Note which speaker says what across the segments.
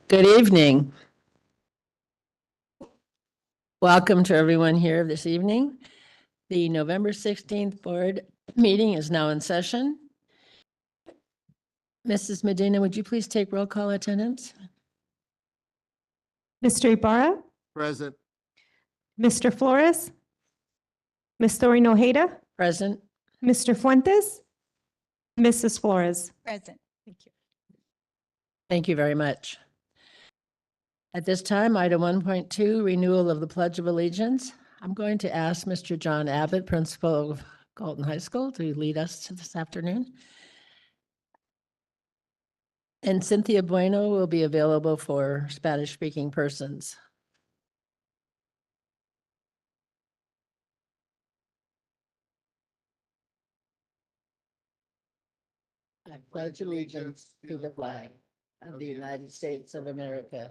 Speaker 1: Good evening. Welcome to everyone here this evening. The November 16th board meeting is now in session. Mrs. Medina, would you please take roll call attendance?
Speaker 2: Mr. Ibarra,
Speaker 3: Present.
Speaker 2: Mr. Flores, Ms. Doreen Ojeda,
Speaker 1: Present.
Speaker 2: Mr. Fuentes, Mrs. Flores.
Speaker 4: Present.
Speaker 2: Thank you.
Speaker 1: Thank you very much. At this time, item 1.2, renewal of the Pledge of Allegiance. I'm going to ask Mr. John Abbott, principal of Galton High School, to lead us to this afternoon. And Cynthia Bueno will be available for Spanish-speaking persons. I pledge allegiance to the flag of the United States of America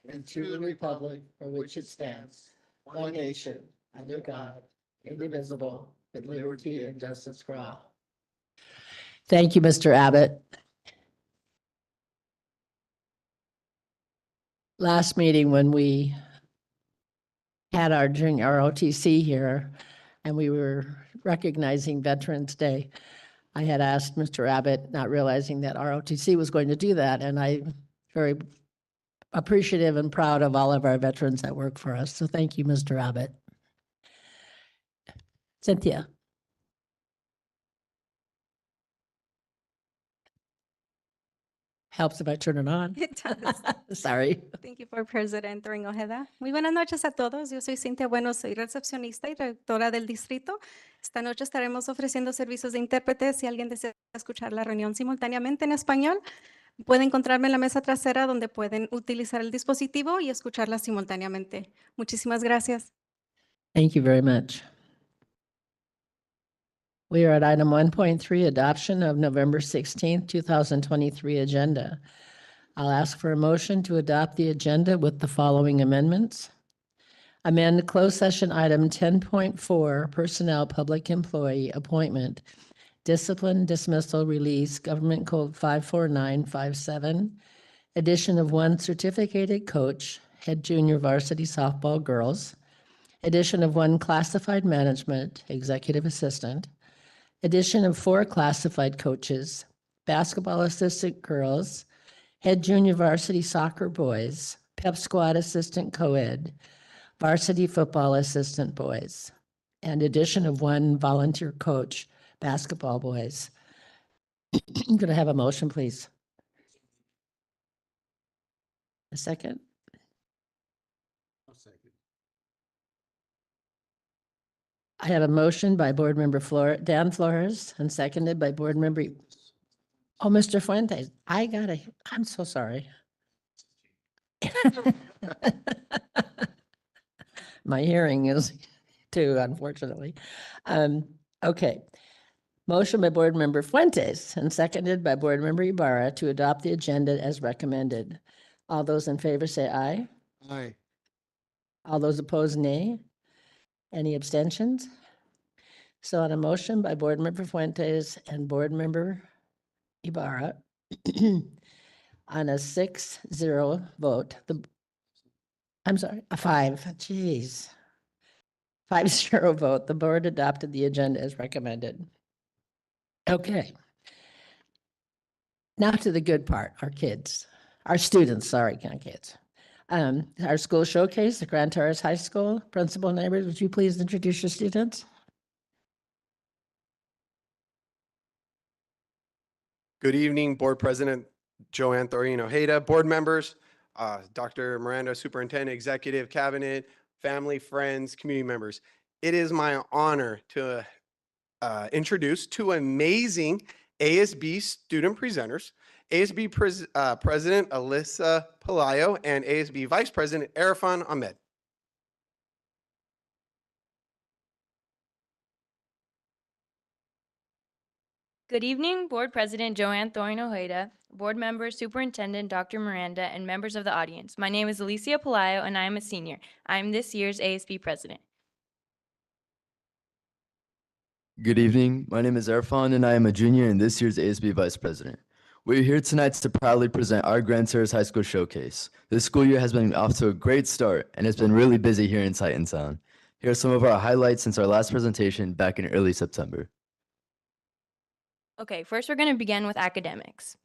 Speaker 1: and to the republic for which it stands, one nation, under God, indivisible, with liberty and justice for all. Thank you, Mr. Abbott. Last meeting when we had our OTC here and we were recognizing Veterans Day, I had asked Mr. Abbott, not realizing that ROTC was going to do that, and I'm very appreciative and proud of all of our veterans that work for us. So thank you, Mr. Abbott. Cynthia. Helps if I turn it on.
Speaker 4: It does.
Speaker 1: Sorry.
Speaker 4: Thank you, Board President Doreen Ojeda. Muy buenas noches a todos. Yo soy Cintia Bueno, soy recepcionista y directora del distrito. Esta noche estaremos ofreciendo servicios de intérprete. Si alguien desea escuchar la reunión simultáneamente en español, puede encontrarme en la mesa trasera donde pueden utilizar el dispositivo y escucharla simultáneamente. Muchísimas gracias.
Speaker 1: Thank you very much. We are at item 1.3, adoption of November 16th, 2023 agenda. I'll ask for a motion to adopt the agenda with the following amendments. Amend closed session item 10.4, personnel public employee appointment, discipline, dismissal, release, government code 54957, addition of one certificated coach, head junior varsity softball girls, addition of one classified management, executive assistant, addition of 4 classified coaches, basketball assistant girls, head junior varsity soccer boys, pep squad assistant co-ed, varsity football assistant boys, and addition of 1 volunteer coach, basketball boys. I'm going to have a motion, please. A second. I have a motion by Board Member Dan Flores and seconded by Board Member. Oh, Mr. Fuentes, I'm so sorry. My hearing is too, unfortunately. Okay. Motion by Board Member Fuentes and seconded by Board Member Ibarra to adopt the agenda as recommended. All those in favor say aye.
Speaker 3: Aye.
Speaker 1: All those opposed, nay. Any abstentions? So on a motion by Board Member Fuentes and Board Member Ibarra, on a 6-0 vote, I'm sorry, a 5-0 vote, the board adopted the agenda as recommended. Okay. Now to the good part, our students, sorry, not kids. Our school showcase, the Grand Terrace High School. Principal Neighbors, would you please introduce your students?
Speaker 5: Good evening, Board President Joanne Doreen Ojeda, board members, Dr. Miranda, Superintendent, Executive, Cabinet, family, friends, community members. It is my honor to introduce 2 amazing ASB student presenters, ASB President Alyssa Palayo and ASB Vice President Arifan Ahmed.
Speaker 6: Good evening, Board President Joanne Doreen Ojeda, Board Member Superintendent Dr. Miranda, and members of the audience. My name is Alicia Palayo, and I am a senior. I am this year's ASB President.
Speaker 7: Good evening. My name is Arfan, and I am a junior and this year's ASB Vice President.
Speaker 3: We're here tonight to proudly present our Grand Terrace High School Showcase. This school year has been off to a great start, and it's been really busy here in Titantown. Here are some of our highlights since our last presentation back in early September.
Speaker 6: Okay, first we're going to begin with academics.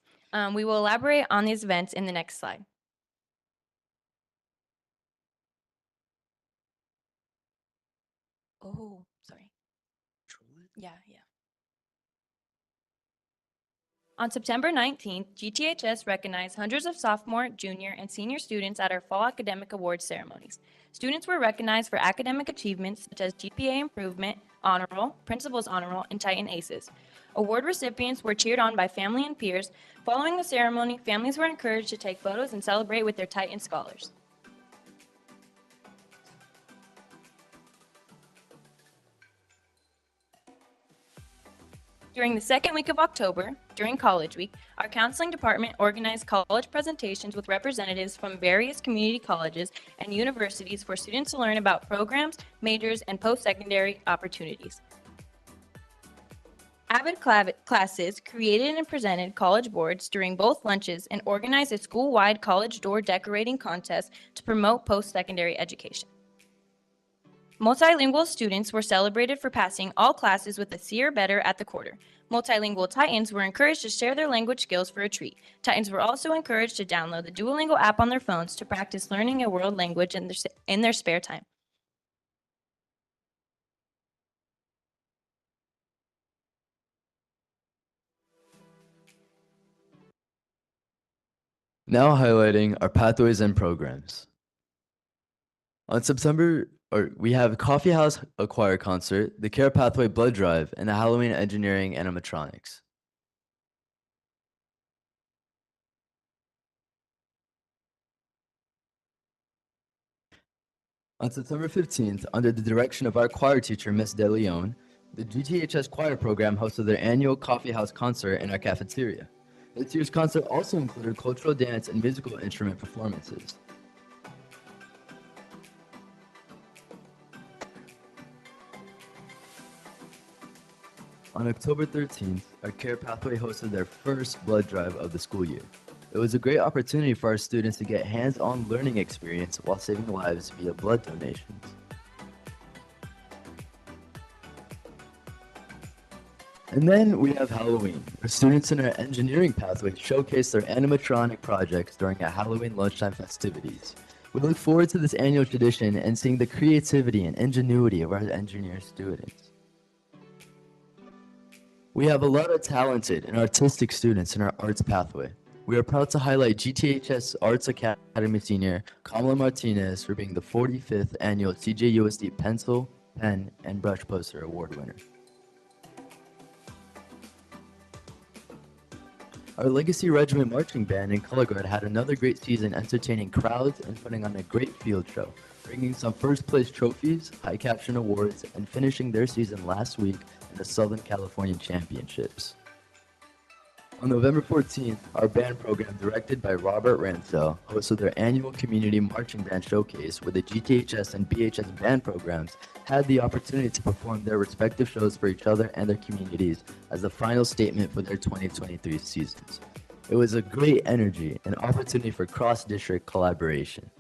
Speaker 6: We will elaborate on these events in the next slide. Oh, sorry. Yeah. On September 19th, GTHS recognized hundreds of sophomore, junior, and senior students at our fall academic awards ceremonies. Students were recognized for academic achievements such as GPA improvement, honor roll, principal's honor roll, and Titan Aces. Award recipients were cheered on by family and peers. Following the ceremony, families were encouraged to take photos and celebrate with their Titan scholars. During the second week of October, during College Week, our counseling department organized college presentations with representatives from various community colleges and universities for students to learn about programs, majors, and post-secondary opportunities. Avid classes created and presented college boards during both lunches and organized a school-wide college door decorating contest to promote post-secondary education. Multilingual students were celebrated for passing all classes with a C or better at the quarter. Multilingual Titans were encouraged to share their language skills for a treat. Titans were also encouraged to download the Duolingo app on their phones to practice learning a world language in their spare time.
Speaker 3: Now highlighting our pathways and programs. On we have Coffee House a choir concert, the Care Pathway Blood Drive, and the Halloween Engineering Animatronics. On September 15th, under the direction of our choir teacher, Miss De Leon, the GTHS choir program hosted their annual Coffee House concert in our cafeteria. This year's concert also included cultural dance and musical instrument performances. On October 13th, our Care Pathway hosted their first blood drive of the school year. It was a great opportunity for our students to get hands-on learning experience while saving lives via blood donations. And then we have Halloween, where students in our engineering pathway showcase their animatronic projects during our Halloween lunchtime festivities. We look forward to this annual tradition and seeing the creativity and ingenuity of our engineer students. We have a lot of talented and artistic students in our arts pathway. We are proud to highlight GTHS Arts Academy senior Kamala Martinez for being the 45th annual CJUSD Pencil, Pen, and Brush Poster Award winner. Our Legacy Regiment Marching Band in Color Guard had another great season entertaining crowds and putting on a great field show, bringing some first place trophies, high caption awards, and finishing their season last week in the Southern California Championships. On November 14th, our band program, directed by Robert Ransell, hosted their annual community marching band showcase where the GTHS and BHS band programs had the opportunity to perform their respective shows for each other and their communities as the final statement for their 2023 seasons. It was a great energy and opportunity for cross-district collaboration.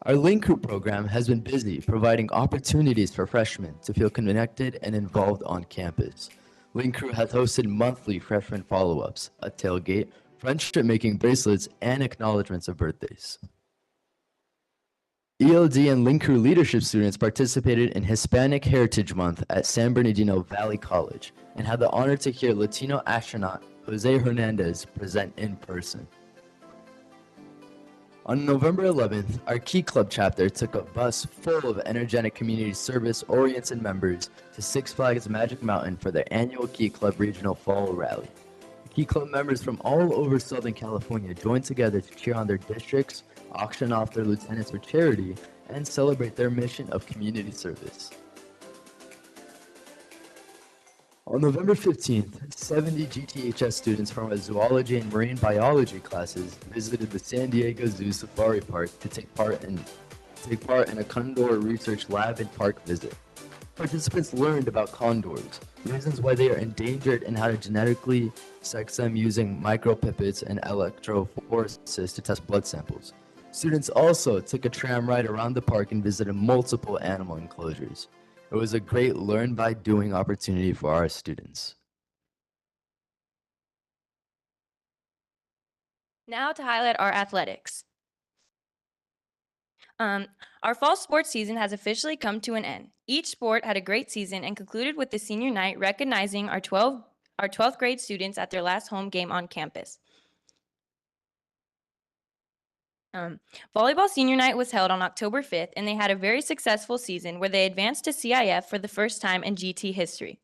Speaker 3: Our Link Group program has been busy providing opportunities for freshmen to feel connected and involved on campus. Link Crew has hosted monthly freshman follow-ups, a tailgate, friendship-making bracelets, and acknowledgments of birthdays. ELD and Link Crew leadership students participated in Hispanic Heritage Month at San Bernardino Valley College and had the honor to hear Latino astronaut Jose Hernandez present in person. On November 11th, our Key Club chapter took a bus full of energetic community service-oriented members to Six Flags Magic Mountain for their annual Key Club Regional Fall Rally. Key Club members from all over Southern California joined together to cheer on their districts, auction off their lieutenants for charity, and celebrate their mission of community service. On November 15th, 70 GTHS students from our zoology and marine biology classes visited the San Diego Zoo Safari Park to take part in a Condor Research Lab and Park visit. Participants learned about condors, reasons why they are endangered, and how to genetically sex them using micropipettes and electrophoresis to test blood samples. Students also took a tram ride around the park and visited multiple animal enclosures. It was a great learn by doing opportunity for our students.
Speaker 6: Now to highlight our athletics. Our fall sports season has officially come to an end. Each sport had a great season and concluded with the senior night recognizing our 12th grade students at their last home game on campus. Volleyball senior night was held on October 5th, and they had a very successful season where they advanced to CIF for the first time in GT history.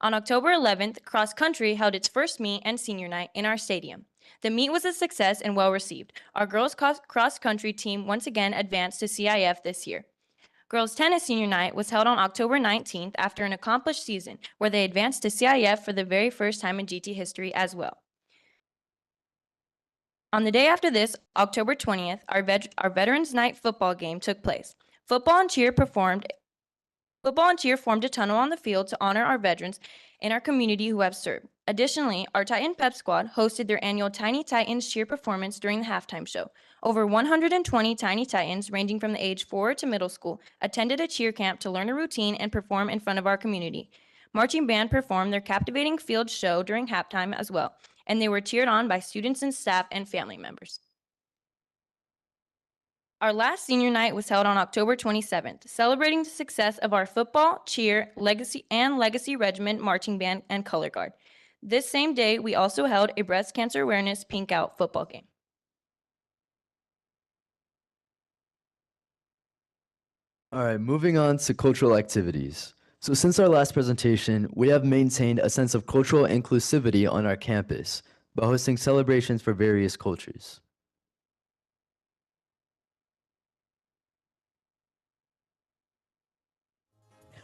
Speaker 6: On October 11th, cross country held its first meet and senior night in our stadium. The meet was a success and well received. Our girls cross country team once again advanced to CIF this year. Girls tennis senior night was held on October 19th after an accomplished season where they advanced to CIF for the very first time in GT history as well. On the day after this, October 20th, our Veterans Night football game took place. Football and cheer formed a tunnel on the field to honor our veterans in our community who have served. Additionally, our Titan Pep Squad hosted their annual Tiny Titans cheer performance during the halftime show. Over 120 Tiny Titans, ranging from the age 4 to middle school, attended a cheer camp to learn a routine and perform in front of our community. Marching band performed their captivating field show during halftime as well, and they were cheered on by students and staff and family members. Our last senior night was held on October 27th, celebrating the success of our football, cheer, legacy regiment, marching band, and color guard. This same day, we also held a breast cancer awareness pink out football game.
Speaker 3: All right, moving on to cultural activities. So since our last presentation, we have maintained a sense of cultural inclusivity on our campus by hosting celebrations for various cultures.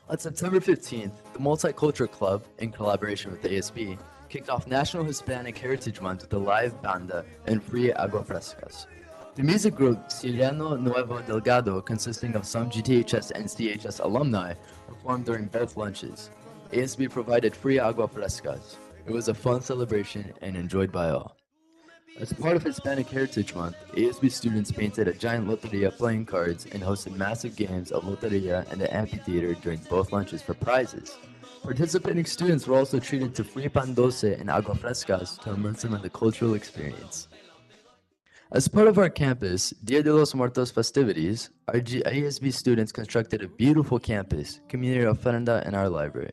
Speaker 3: On September 15th, the Multicultural Club, in collaboration with the ASB, kicked off National Hispanic Heritage Month with a live banda and free agua frescas. The music group Sireno Nuevo Delgado, consisting of some GTHS and CHS alumni, performed during both lunches. ASB provided free agua frescas. It was a fun celebration and enjoyed by all. As part of Hispanic Heritage Month, ASB students painted a giant loteria playing cards and hosted massive games of loteria in the amphitheater during both lunches for prizes. Participating students were also treated to free pan dulce and agua frescas to immerse them in the cultural experience. As part of our campus Dia de los Muertos festivities, our ASB students constructed a beautiful campus, community ofrenda in our library.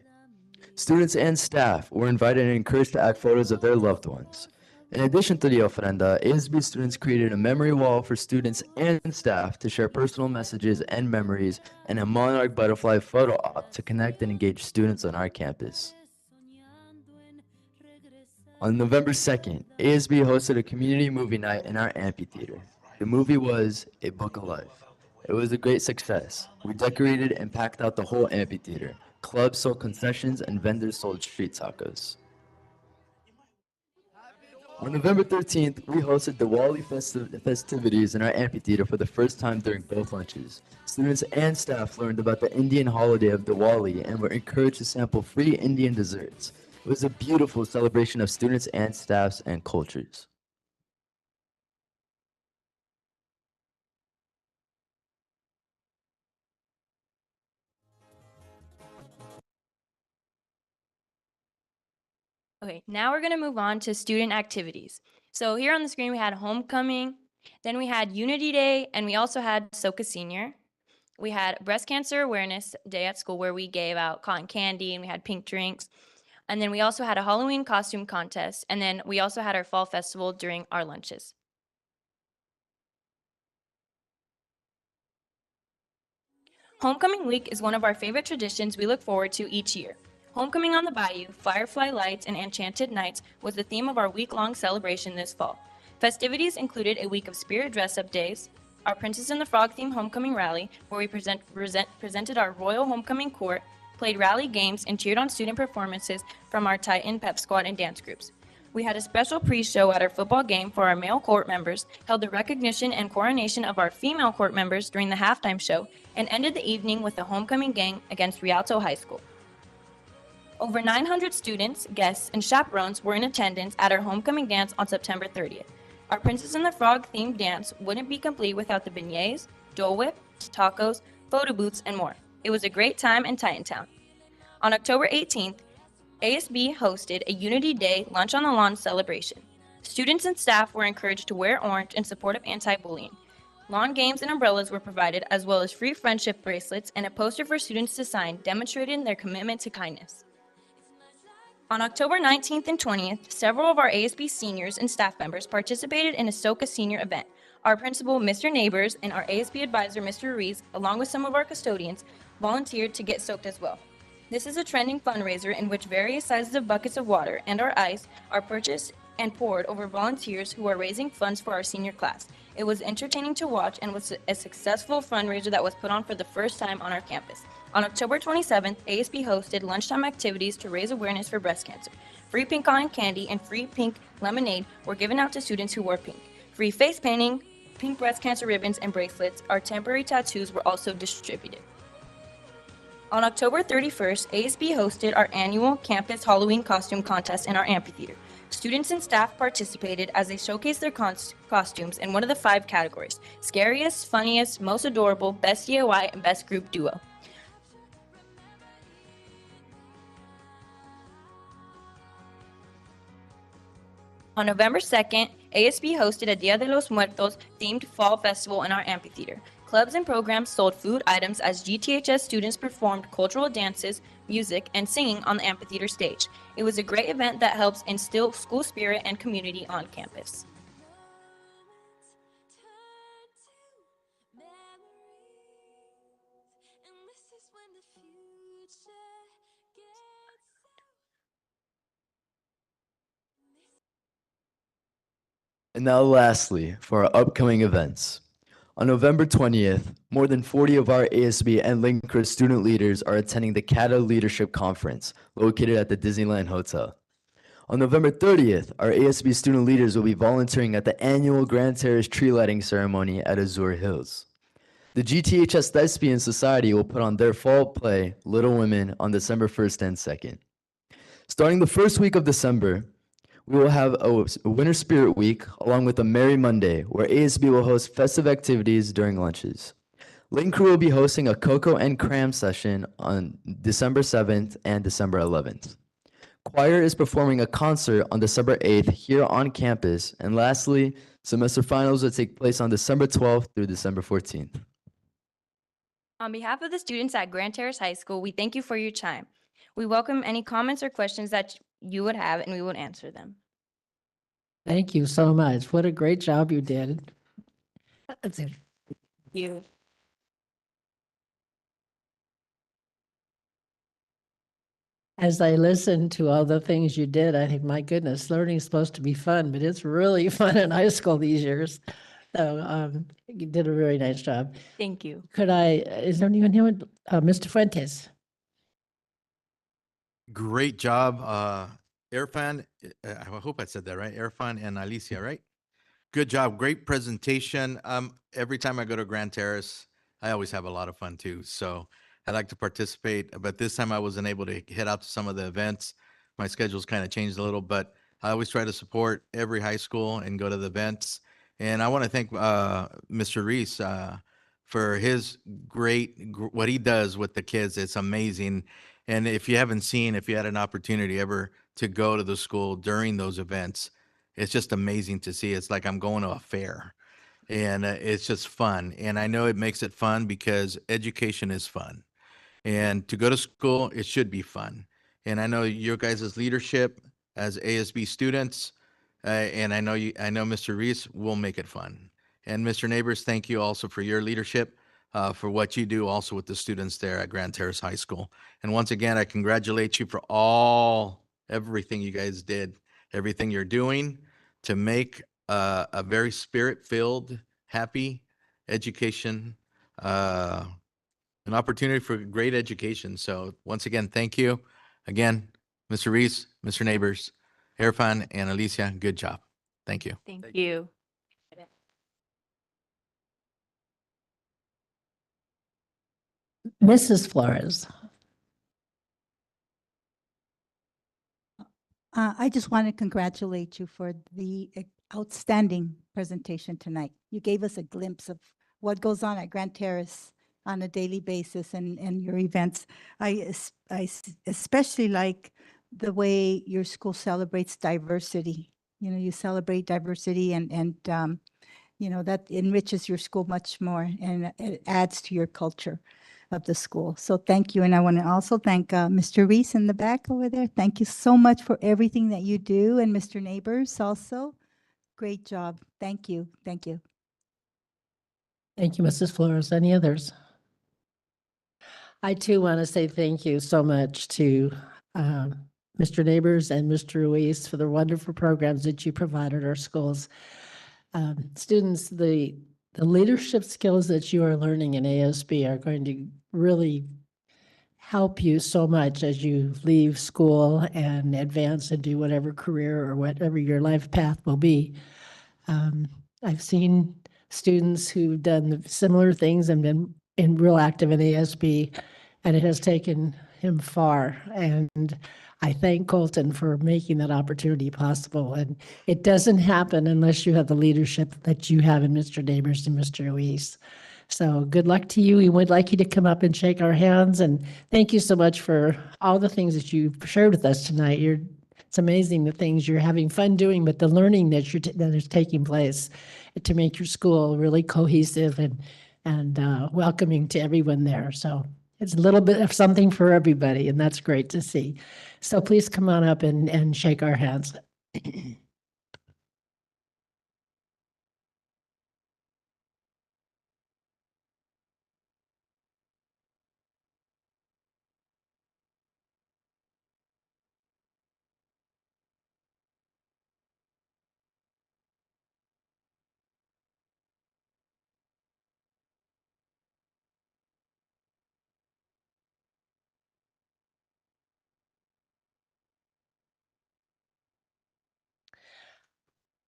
Speaker 3: Students and staff were invited and encouraged to add photos of their loved ones. In addition to the ofrenda, ASB students created a memory wall for students and staff to share personal messages and memories, and a monarch butterfly photo op to connect and engage students on our campus. On November 2nd, ASB hosted a community movie night in our amphitheater. The movie was A Book of Life. It was a great success. We decorated and packed out the whole amphitheater. Clubs sold concessions and vendors sold street tacos. On November 13th, we hosted the Diwali festivities in our amphitheater for the first time during both lunches. Students and staff learned about the Indian holiday of Diwali and were encouraged to sample free Indian desserts. It was a beautiful celebration of students and staffs and cultures.
Speaker 6: Okay, now we're going to move on to student activities. So here on the screen, we had homecoming, then we had Unity Day, and we also had SOCA Senior. We had Breast Cancer Awareness Day at school where we gave out cotton candy and we had pink drinks. And then we also had a Halloween costume contest, and then we also had our fall festival during our lunches. Homecoming week is one of our favorite traditions we look forward to each year. Homecoming on the Bayou, Firefly Lights, and Enchanted Nights was the theme of our week-long celebration this fall. Festivities included a week of spirit dress-up days, our Princess and the Frog themed homecoming rally, where we presented our Royal Homecoming Court, played rally games, and cheered on student performances from our Titan Pep Squad and dance groups. We had a special pre-show at our football game for our male court members, held the recognition and coronation of our female court members during the halftime show, and ended the evening with a homecoming game against Rialto High School. Over 900 students, guests, and chaperones were in attendance at our homecoming dance on September 30th. Our Princess and the Frog themed dance wouldn't be complete without the beignets, Dole Whip, tacos, photo booths, and more. It was a great time in Titantown. On October 18th, ASB hosted a Unity Day Lunch on the Lawn celebration. Students and staff were encouraged to wear orange in support of anti-bullying. Lawn games and umbrellas were provided, as well as free friendship bracelets and a poster for students to sign demonstrating their commitment to kindness. On October 19th and 20th, several of our ASB seniors and staff members participated in a SOCA senior event. Our principal, Mr. Neighbors, and our ASB advisor, Mr. Ruiz, along with some of our custodians, volunteered to get soaked as well. This is a trending fundraiser in which various sizes of buckets of water and/or ice are purchased and poured over volunteers who are raising funds for our senior class. It was entertaining to watch and was a successful fundraiser that was put on for the first time on our campus. On October 27th, ASB hosted lunchtime activities to raise awareness for breast cancer. Free pink cotton candy and free pink lemonade were given out to students who wore pink. Free face painting, pink breast cancer ribbons, and bracelets. Our temporary tattoos were also distributed. On October 31st, ASB hosted our annual campus Halloween costume contest in our amphitheater. Students and staff participated as they showcased their costumes in one of the 5 categories: scariest, funniest, most adorable, best DIY, and best group duo. On November 2nd, ASB hosted a Dia de los Muertos themed fall festival in our amphitheater. Clubs and programs sold food items as GTHS students performed cultural dances, music, and singing on the amphitheater stage. It was a great event that helps instill school spirit and community on campus.
Speaker 3: And now lastly, for our upcoming events. On November 20th, more than 40 of our ASB and Linkers student leaders are attending the CATA Leadership Conference, located at the Disneyland Hotel. On November 30th, our ASB student leaders will be volunteering at the annual Grand Terrace tree lighting ceremony at Azure Hills. The GTHS Thespian Society will put on their fall play, Little Women, on December 1st and 2nd. Starting the first week of December, we will have a Winter Spirit Week along with a Merry Monday, where ASB will host festive activities during lunches. Link Crew will be hosting a Cocoa and Cram session on December 7th and December 11th. Choir is performing a concert on December 8th here on campus. And lastly, semester finals will take place on December 12th through December 14th.
Speaker 6: On behalf of the students at Grand Terrace High School, we thank you for your time. We welcome any comments or questions that you would have, and we would answer them.
Speaker 1: Thank you so much. What a great job you did. That's it.
Speaker 6: You.
Speaker 1: As I listen to all the things you did, I think, my goodness, learning is supposed to be fun, but it's really fun in high school these years. So you did a really nice job.
Speaker 6: Thank you.
Speaker 1: Is there anyone here? Mr. Fuentes?
Speaker 7: Great job, Irfan. I hope I said that right. Irfan and Alicia, right? Good job. Great presentation. Every time I go to Grand Terrace, I always have a lot of fun too. So I like to participate, but this time I wasn't able to head out to some of the events. My schedule's kind of changed a little, but I always try to support every high school and go to the events. And I want to thank Mr. Reese for his what he does with the kids. It's amazing. And if you had an opportunity ever to go to the school during those events, it's just amazing to see. It's like I'm going to a fair, and it's just fun. And I know it makes it fun because education is fun. And to go to school, it should be fun. And I know your guys' leadership as ASB students, and I know Mr. Reese will make it fun. And Mr. Neighbors, thank you also for your leadership, for what you do also with the students there at Grand Terrace High School. And once again, I congratulate you for everything you guys did, everything you're doing to make a very spirit-filled, happy education, an opportunity for great education. So once again, thank you. Again, Mr. Reese, Mr. Neighbors, Irfan and Alicia, good job. Thank you.
Speaker 6: Thank
Speaker 3: Thank
Speaker 6: you.
Speaker 1: Mrs. Flores.
Speaker 8: I just want to congratulate you for the outstanding presentation tonight. You gave us a glimpse of what goes on at Grand Terrace on a daily basis and your events. I especially like the way your school celebrates diversity. You know, you celebrate diversity and you know, that enriches your school much more and it adds to your culture of the school. So thank you. And I want to also thank Mr. Reese in the back over there. Thank you so much for everything that you do. And Mr. Neighbors also. Great job. Thank you. Thank you.
Speaker 1: Thank you, Mrs. Flores. Any others? I too want to say thank you so much to Mr. Neighbors and Mr. Ruiz for the wonderful programs that you provide at our schools. Students, the leadership skills that you are learning in ASB are going to really help you so much as you leave school and advance and do whatever career or whatever your life path will be. I've seen students who've done similar things and been real active in ASB, and it has taken him far. And I thank Colton for making that opportunity possible. And it doesn't happen unless you have the leadership that you have in Mr. Neighbors and Mr. Ruiz. So good luck to you. We would like you to come up and shake our hands. And thank you so much for all the things that you've shared with us tonight. It's amazing the things you're having fun doing, but the learning that that is taking place to make your school really cohesive and welcoming to everyone there. So it's a little bit of something for everybody, and that's great to see. So please come on up and shake our hands.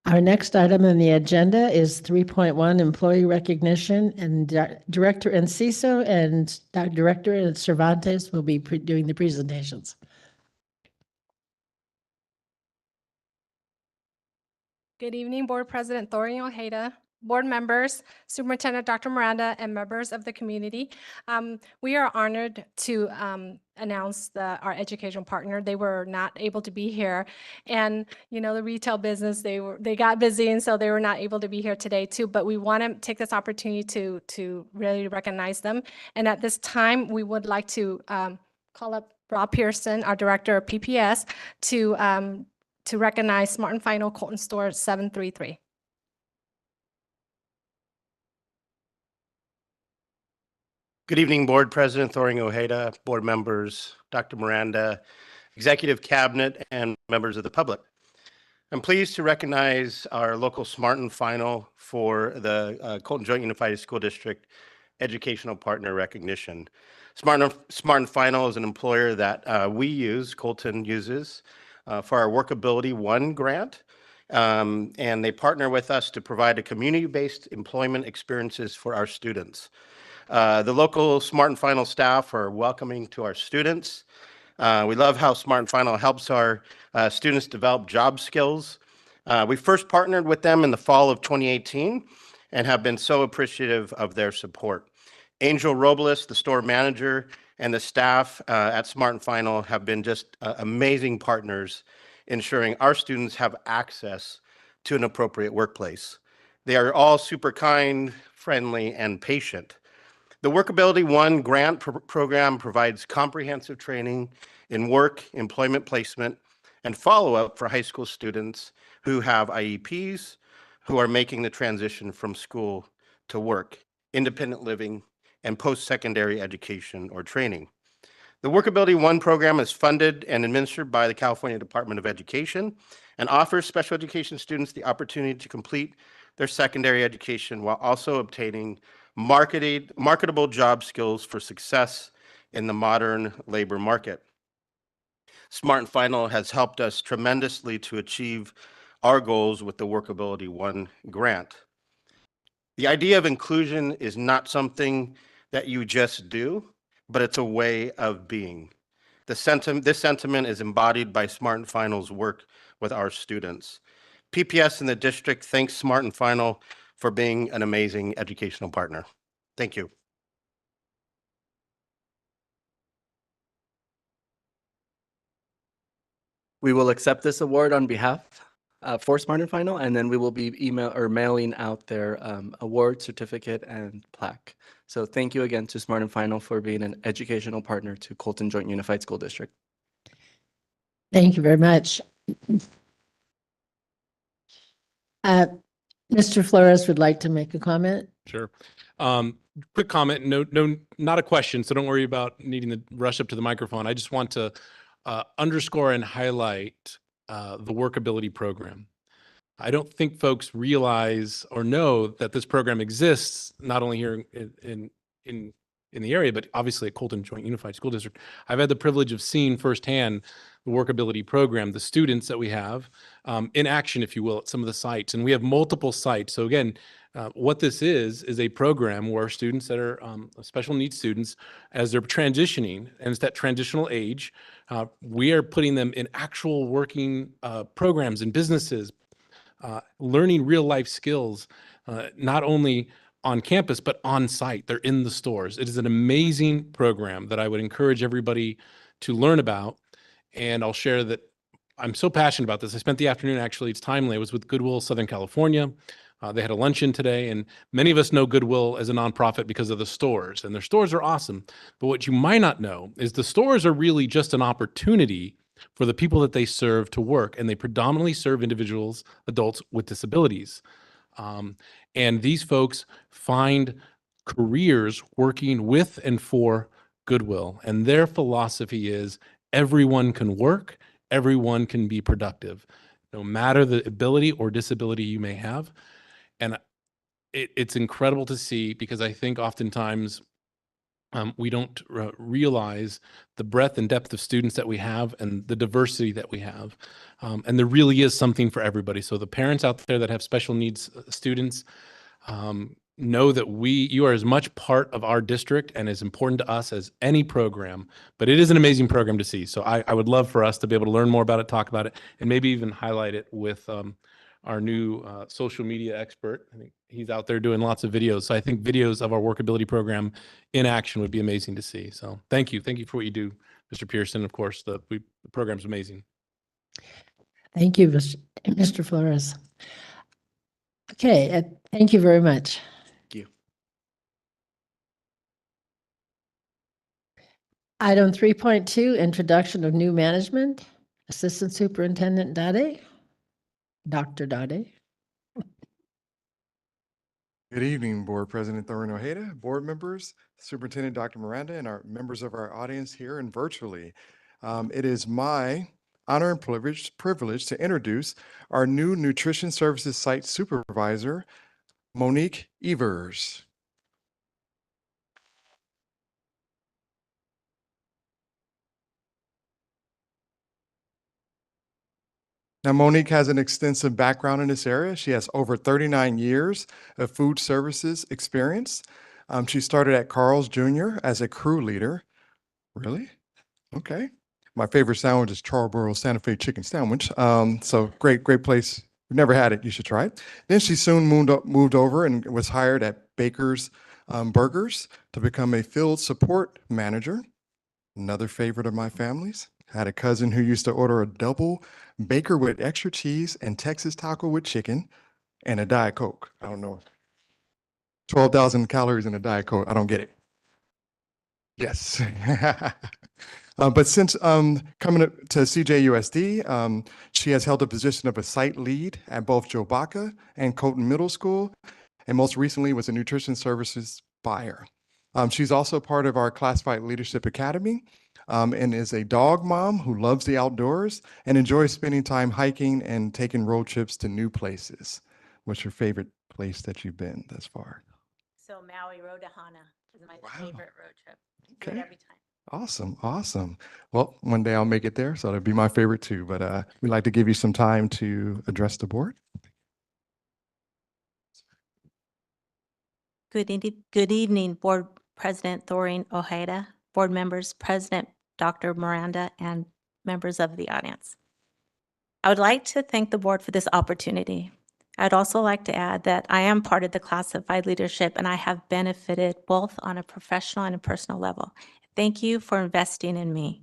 Speaker 1: Our next item on the agenda is 3.1 employee recognition, and Director Enciso and Director Cervantes will be doing the presentations.
Speaker 9: Good evening, Board President Thorian Ojeda, board members, Superintendent Dr. Miranda, and members of the community. We are honored to announce our educational partner. They were not able to be here. And, you know, the retail business, they got busy, and so they were not able to be here today too. But we want to take this opportunity to really recognize them. And at this time, we would like to call up Rob Pearson, our Director of PPS, to recognize Smart and Final Colton Store 733.
Speaker 10: Good evening, Board President Thorian Ojeda, board members, Dr. Miranda, Executive Cabinet, and members of the public. I'm pleased to recognize our local Smart and Final for the Colton Joint Unified School District Educational Partner Recognition. Smart and Final is an employer that Colton uses for our Workability One grant. And they partner with us to provide a community-based employment experiences for our students. The local Smart and Final staff are welcoming to our students. We love how Smart and Final helps our students develop job skills. We first partnered with them in the fall of 2018 and have been so appreciative of their support. Angel Robles, the store manager, and the staff at Smart and Final have been just amazing partners, ensuring our students have access to an appropriate workplace. They are all super kind, friendly, and patient. The Workability One grant program provides comprehensive training in work, employment placement, and follow-up for high school students who have IEPs, who are making the transition from school to work, independent living, and post-secondary education or training. The Workability One program is funded and administered by the California Department of Education and offers special education students the opportunity to complete their secondary education while also obtaining marketable job skills for success in the modern labor market. Smart and Final has helped us tremendously to achieve our goals with the Workability One grant. The idea of inclusion is not something that you just do, but it's a way of being. This sentiment is embodied by Smart and Final's work with our students. PPS in the district thanks Smart and Final for being an amazing educational partner. Thank you.
Speaker 11: We will accept this award on behalf for Smart and Final, and then we will be mailing out their award, certificate, and plaque. So thank you again to Smart and Final for being an educational partner to Colton Joint Unified School District.
Speaker 1: Thank you very much. Mr. Flores would like to make a comment.
Speaker 12: Sure. Quick comment, not a question, so don't worry about needing to rush up to the microphone. I just want to underscore and highlight the workability program. I don't think folks realize or know that this program exists, not only here in the area, but obviously at Colton Joint Unified School District. I've had the privilege of seeing firsthand the workability program, the students that we have in action, if you will, at some of the sites. And we have multiple sites. So again, what this is a program where students that are special needs students, as they're transitioning, and it's that transitional age, we are putting them in actual working programs and businesses, learning real life skills, not only on campus, but on site. They're in the stores. It is an amazing program that I would encourage everybody to learn about. And I'll share that I'm so passionate about this. I spent the afternoon, actually, it's timely. I was with Goodwill Southern California. They had a luncheon today, and many of us know Goodwill as a nonprofit because of the stores, and their stores are awesome. But what you might not know is the stores are really just an opportunity for the people that they serve to work, and they predominantly serve individuals, adults with disabilities. And these folks find careers working with and for Goodwill, and their philosophy is everyone can work, everyone can be productive, no matter the ability or disability you may have. And it's incredible to see, because I think oftentimes we don't realize the breadth and depth of students that we have and the diversity that we have. And there really is something for everybody. So the parents out there that have special needs students, know that you are as much part of our district and as important to us as any program, but it is an amazing program to see. So I would love for us to be able to learn more about it, talk about it, and maybe even highlight it with our new social media expert. I think he's out there doing lots of videos. So I think videos of our workability program in action would be amazing to see. So thank you. Thank you for what you do, Mr. Pearson. Of course, the program's amazing.
Speaker 1: Thank you, Mr. Flores. Okay, thank you very much.
Speaker 11: Thank you.
Speaker 1: Item 3.2, introduction of new management. Assistant Superintendent Dade. Dr. Dade.
Speaker 13: Good evening, Board President Thorian Ojeda, board members, Superintendent Dr. Miranda, and our members of our audience here and virtually. It is my honor and privilege to introduce our new Nutrition Services Site Supervisor, Monique Evers. Now, Monique has an extensive background in this area. She has over 39 years of food services experience. She started at Carl's Jr. as a crew leader. Really? Okay. My favorite sandwich is Charborough Santa Fe chicken sandwich. So great place. We've never had it. You should try it. Then she soon moved over and was hired at Baker's Burgers to become a field support manager. Another favorite of my family's. Had a cousin who used to order a double Baker with extra cheese and Texas taco with chicken and a Diet Coke. I don't know. 12,000 calories in a Diet Coke. I don't get it. Yes. But since coming to CJUSD, she has held the position of a site lead at both Joe Baca and Colton Middle School, and most recently was a nutrition services buyer. She's also part of our Classified Leadership Academy, and is a dog mom who loves the outdoors and enjoys spending time hiking and taking road trips to new places. What's your favorite place that you've been thus far?
Speaker 14: So Maui Road to Hana is my
Speaker 13: Wow.
Speaker 14: favorite road trip. Do it
Speaker 13: Okay.
Speaker 14: every time.
Speaker 13: Awesome, awesome. Well, one day I'll make it there, so that'd be my favorite too. But we'd like to give you some time to address the board.
Speaker 14: Good evening, Board President Thoreen Ojeda, board members, President Dr. Miranda, and members of the audience. I would like to thank the board for this opportunity. I'd also like to add that I am part of the classified leadership and I have benefited both on a professional and a personal level. Thank you for investing in me.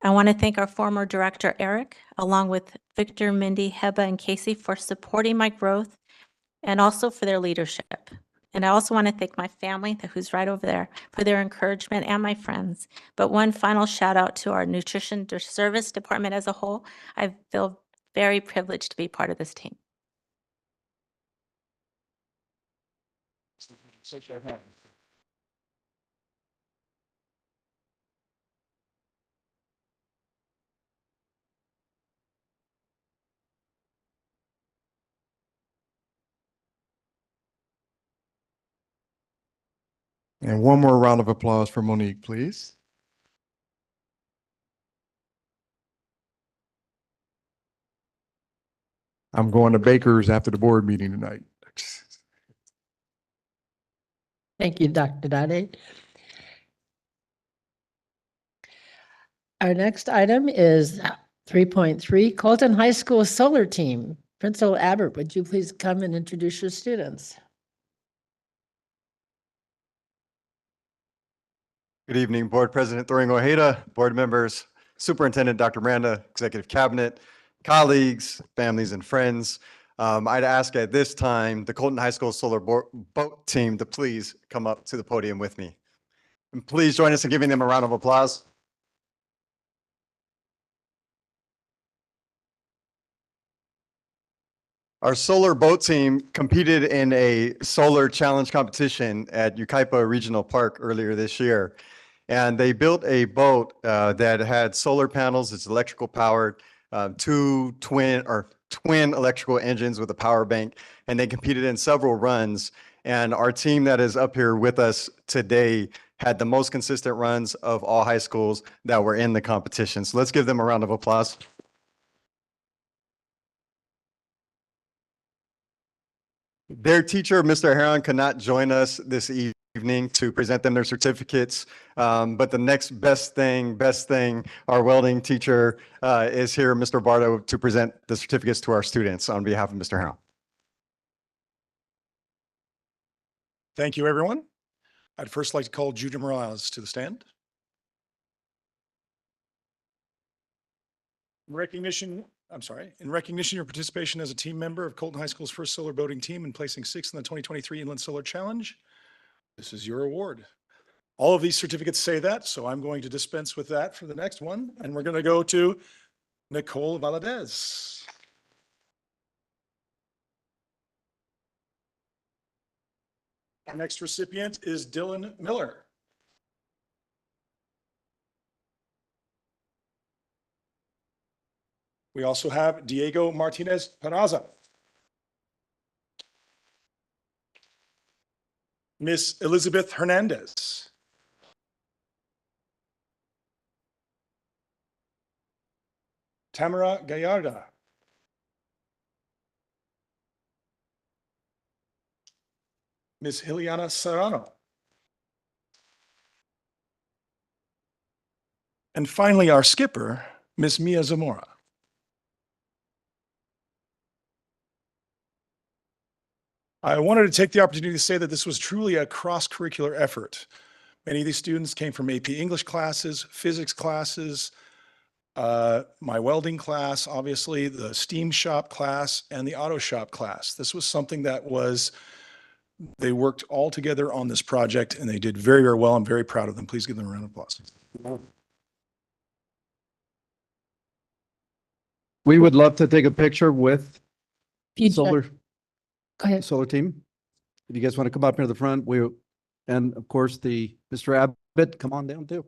Speaker 14: I want to thank our former director, Eric, along with Victor, Mindy, Heba, and Casey for supporting my growth and also for their leadership. And I also want to thank my family, who's right over there, for their encouragement and my friends. But one final shout out to our nutrition service department as a whole. I feel very privileged to be part of this team.
Speaker 13: And one more round of applause for Monique, please. I'm going to Baker's after the board meeting tonight.
Speaker 1: Thank you, Dr. Dade. Our next item is 3.3, Colton High School Solar Team. Principal Abbott, would you please come and introduce your students?
Speaker 15: Good evening, Board President Thoreen Ojeda, board members, Superintendent Dr. Miranda, Executive Cabinet, colleagues, families, and friends. I'd ask at this time the Colton High School Solar Boat Team to please come up to the podium with me. And please join us in giving them a round of applause. Our solar boat team competed in a solar challenge competition at Yucaipa Regional Park earlier this year. And they built a boat that had solar panels, it's electrical powered, two twin electrical engines with a power bank, and they competed in several runs. And our team that is up here with us today had the most consistent runs of all high schools that were in the competition. So let's give them a round of applause. Their teacher, Mr. Heron, could not join us this evening to present them their certificates. But the next best thing, our welding teacher is here, Mr. Bardo, to present the certificates to our students on behalf of Mr. Heron.
Speaker 16: Thank you, everyone. I'd first like to call Judah Morales to the stand. In recognition of your participation as a team member of Colton High School's first solar boating team and placing sixth in the 2023 Inland Solar Challenge, this is your award. All of these certificates say that, so I'm going to dispense with that for the next one. And we're going to go to Nicole Valadez. Our next recipient is Dylan Miller. We also have Diego Martinez Peraza. Miss Elizabeth Hernandez. Tamara Gallarda. Miss Hiliana Serrano. And finally, our skipper, Miss Mia Zamora. I wanted to take the opportunity to say that this was truly a cross-curricular effort. Many of these students came from AP English classes, physics classes, my welding class, obviously, the steam shop class, and the auto shop class. This was something that they worked all together on this project, and they did very, very well. I'm very proud of them. Please give them a round of applause.
Speaker 17: We would love to take a picture with solar,
Speaker 1: Go ahead.
Speaker 17: solar team. If you guys want to come up here to the front, and of course, Mr. Abbott, come on down too.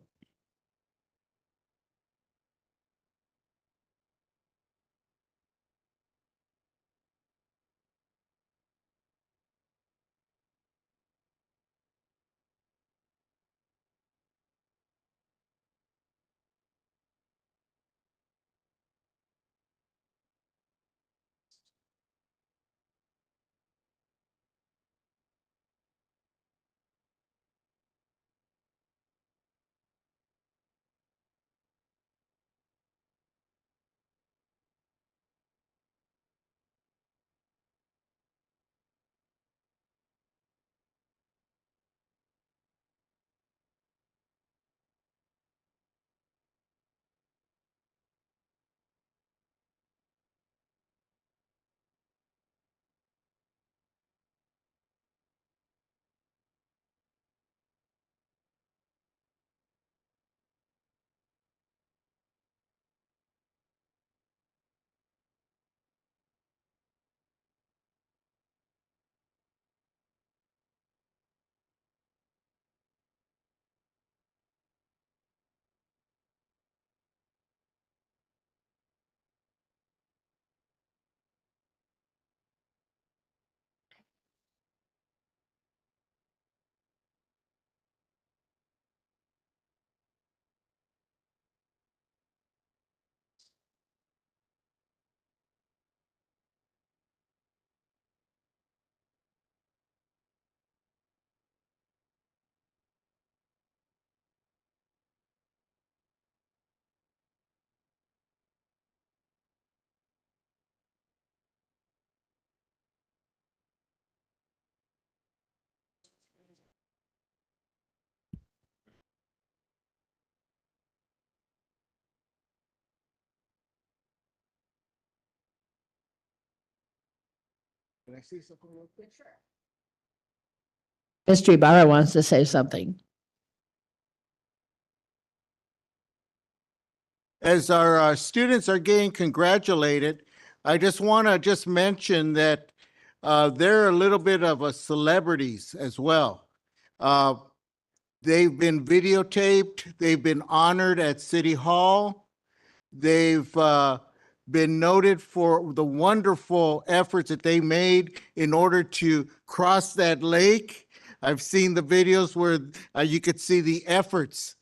Speaker 18: Can I say something real quick?
Speaker 1: Mr. Ibarra wants to say something.
Speaker 18: As our students are getting congratulated, I just want to just mention that they're a little bit of a celebrities as well. They've been videotaped. They've been honored at City Hall. They've been noted for the wonderful efforts that they made in order to cross that lake. I've seen the videos where you could see the efforts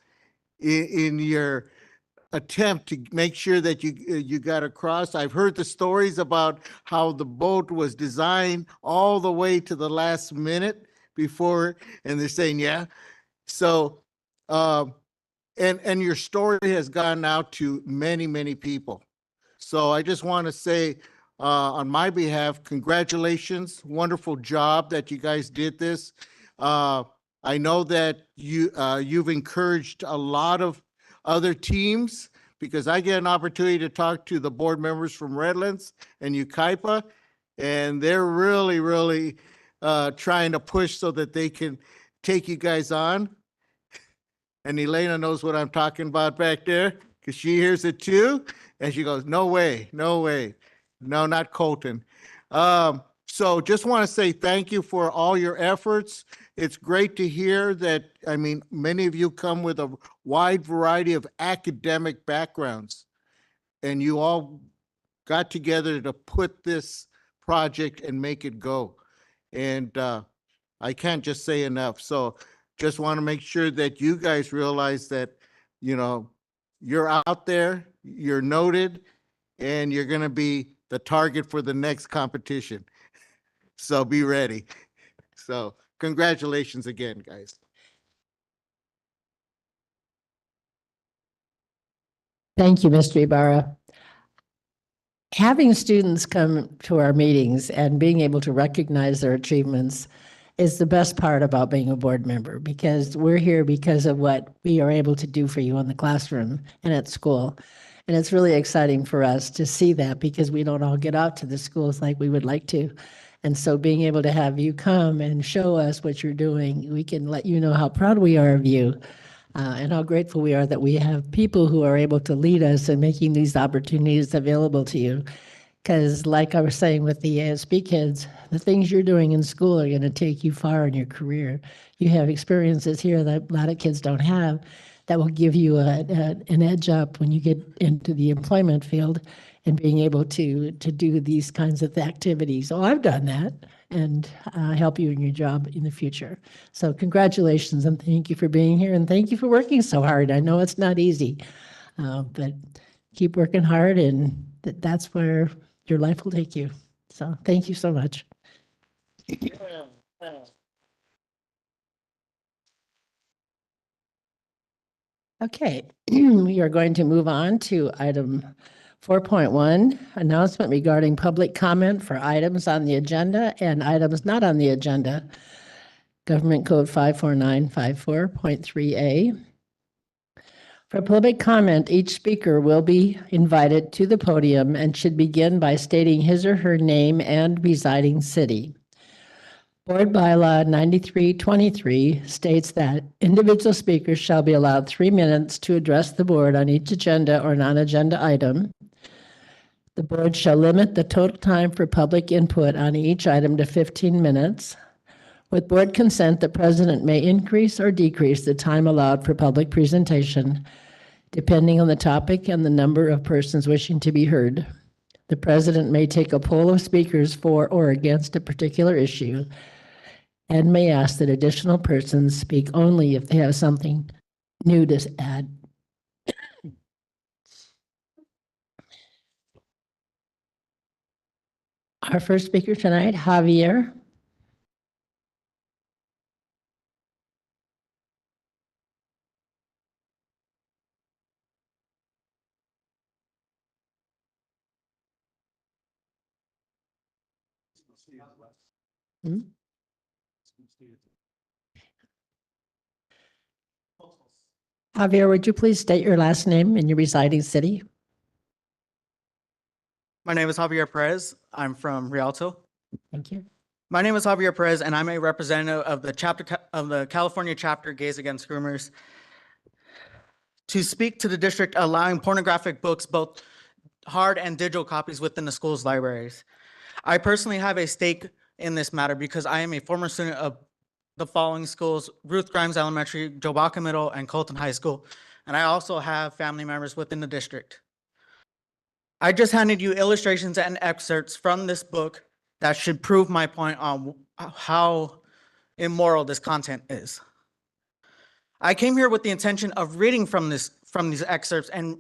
Speaker 18: in your attempt to make sure that you got across. I've heard the stories about how the boat was designed all the way to the last minute before, and they're saying, yeah. So, and your story has gone out to many, many people. So I just want to say, on my behalf, congratulations, wonderful job that you guys did this. I know that you've encouraged a lot of other teams, because I get an opportunity to talk to the board members from Redlands and Yucaipa, and they're really, really trying to push so that they can take you guys on. And Elena knows what I'm talking about back there, because she hears it too. And she goes, no way, no way. No, not Colton. So just want to say thank you for all your efforts. It's great to hear that, I mean, many of you come with a wide variety of academic backgrounds, and you all got together to put this project and make it go. And I can't just say enough. So just want to make sure that you guys realize that, you know, you're out there, you're noted, and you're going to be the target for the next competition. So be ready. So congratulations again, guys.
Speaker 1: Thank you, Mr. Ibarra. Having students come to our meetings and being able to recognize their achievements is the best part about being a board member, because we're here because of what we are able to do for you in the classroom and at school. And it's really exciting for us to see that, because we don't all get out to the schools like we would like to. And so being able to have you come and show us what you're doing, we can let you know how proud we are of you. And how grateful we are that we have people who are able to lead us in making these opportunities available to you. Because like I was saying with the ASB kids, the things you're doing in school are going to take you far in your career. You have experiences here that a lot of kids don't have that will give you an edge up when you get into the employment field and being able to do these kinds of activities. Oh, I've done that, and help you in your job in the future. So congratulations, and thank you for being here, and thank you for working so hard. I know it's not easy, but keep working hard, and that's where your life will take you. So thank you so much. Okay, we are going to move on to item 4.1, announcement regarding public comment for items on the agenda and items not on the agenda. Government Code 54954.3A. For public comment, each speaker will be invited to the podium and should begin by stating his or her name and residing city. Board Bylaw 9323 states that individual speakers shall be allowed 3 minutes to address the board on each agenda or non-agenda item. The board shall limit the total time for public input on each item to 15 minutes. With board consent, the president may increase or decrease the time allowed for public presentation, depending on the topic and the number of persons wishing to be heard. The president may take a poll of speakers for or against a particular issue and may ask that additional persons speak only if they have something new to add. Our first speaker tonight, Javier. Hmm? Javier, would you please state your last name and your residing city?
Speaker 19: My name is Javier Perez. I'm from Rialto.
Speaker 1: Thank you.
Speaker 19: My name is Javier Perez, and I'm a representative of the California chapter Gays Against Groomers, to speak to the district allowing pornographic books, both hard and digital copies, within the school's libraries. I personally have a stake in this matter because I am a former student of the following schools: Ruth Grimes Elementary, Joe Baca Middle, and Colton High School. And I also have family members within the district. I just handed you illustrations and excerpts from this book that should prove my point on how immoral this content is. I came here with the intention of reading from these excerpts and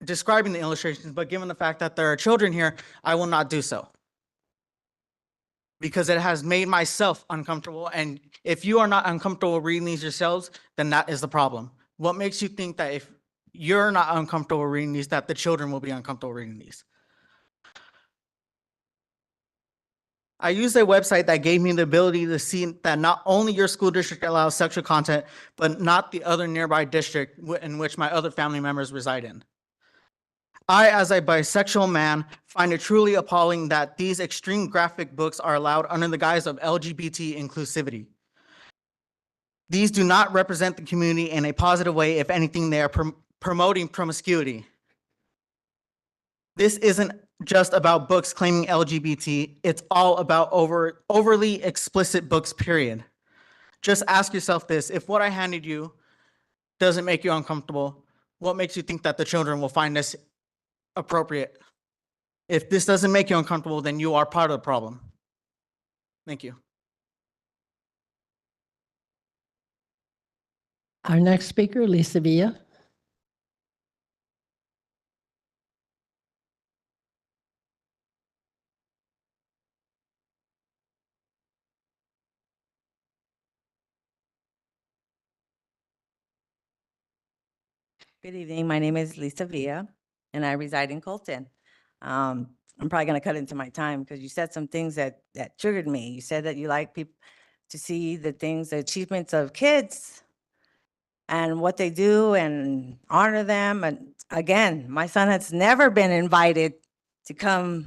Speaker 19: describing the illustrations, but given the fact that there are children here, I will not do so, because it has made myself uncomfortable. And if you are not uncomfortable reading these yourselves, then that is the problem. What makes you think that if you're not uncomfortable reading these, that the children will be uncomfortable reading these? I used a website that gave me the ability to see that not only your school district allows sexual content, but not the other nearby district in which my other family members reside in. I, as a bisexual man, find it truly appalling that these extreme graphic books are allowed under the guise of LGBT inclusivity. These do not represent the community in a positive way. If anything, they are promoting promiscuity. This isn't just about books claiming LGBT, it's all about overly explicit books, period. Just ask yourself this: if what I handed you doesn't make you uncomfortable, what makes you think that the children will find this appropriate? If this doesn't make you uncomfortable, then you are part of the problem. Thank you.
Speaker 1: Our next speaker, Lisa Villa.
Speaker 20: Good evening. My name is Lisa Villa, and I reside in Colton. I'm probably going to cut into my time because you said some things that triggered me. You said that you like people to see the things, the achievements of kids and what they do and honor them. And again, my son has never been invited to come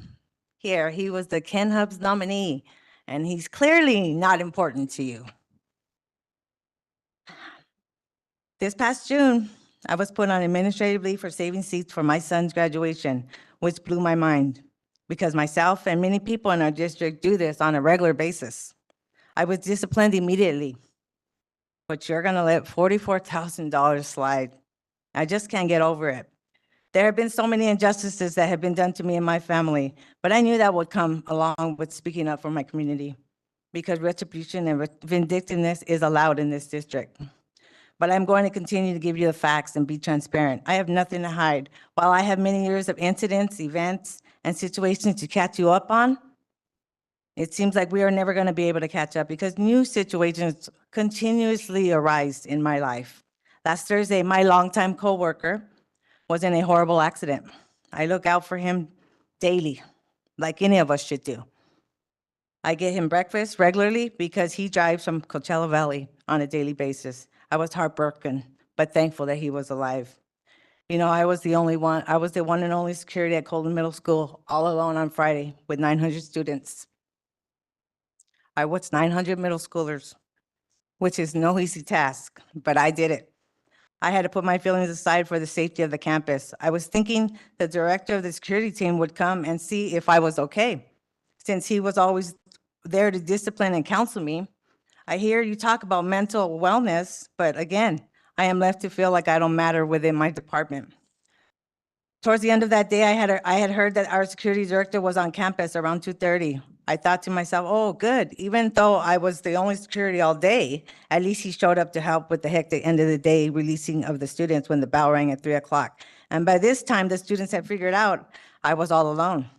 Speaker 20: here. He was the Ken Hubs nominee, and he's clearly not important to you. This past June, I was put on administrative leave for saving seats for my son's graduation, which blew my mind because myself and many people in our district do this on a regular basis. I was disciplined immediately, but you're gonna let $44,000 slide. I just can't get over it. There have been so many injustices that have been done to me and my family, but I knew that would come along with speaking up for my community because retribution and vindictiveness is allowed in this district. But I'm going to continue to give you the facts and be transparent. I have nothing to hide. While I have many years of incidents, events, and situations to catch you up on, it seems like we are never going to be able to catch up because new situations continuously arise in my life. Last Thursday, my longtime coworker was in a horrible accident. I look out for him daily, like any of us should do. I get him breakfast regularly because he drives from Coachella Valley on a daily basis. I was heartbroken, but thankful that he was alive. You know, I was the one and only security at Colton Middle School, all alone on Friday with 900 students. I watched 900 middle schoolers, which is no easy task, but I did it. I had to put my feelings aside for the safety of the campus. I was thinking the director of the security team would come and see if I was okay, since he was always there to discipline and counsel me. I hear you talk about mental wellness, but again, I am left to feel like I don't matter within my department. Towards the end of that day, I had heard that our security director was on campus around 2:30. I thought to myself, oh, good. Even though I was the only security all day, at least he showed up to help with the hectic end of the day releasing of the students when the bell rang at 3 o'clock. And by this time, the students had figured out I was all alone,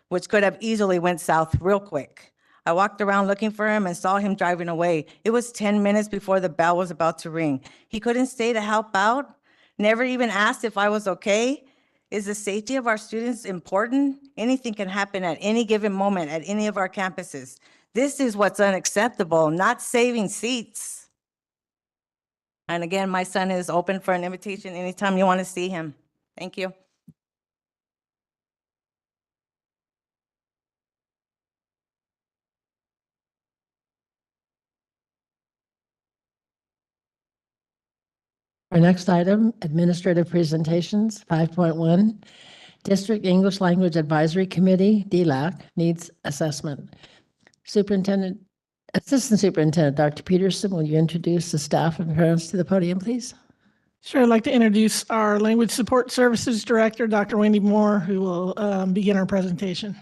Speaker 20: which could have easily went south real quick. I walked around looking for him and saw him driving away. It was 10 minutes before the bell was about to ring. He couldn't stay to help out, never even asked if I was okay. Is the safety of our students important? Anything can happen at any given moment at any of our campuses. This is what's unacceptable, not saving seats. And again, my son is open for an invitation anytime you want to see him. Thank you.
Speaker 1: Our next item, administrative presentations, 5.1, District English Language Advisory Committee, DLAC, needs assessment. Assistant Superintendent Dr. Peterson, will you introduce the staff and parents to the podium, please?
Speaker 21: Sure, I'd like to introduce our Language Support Services Director, Dr. Wendy Moore, who will begin our presentation.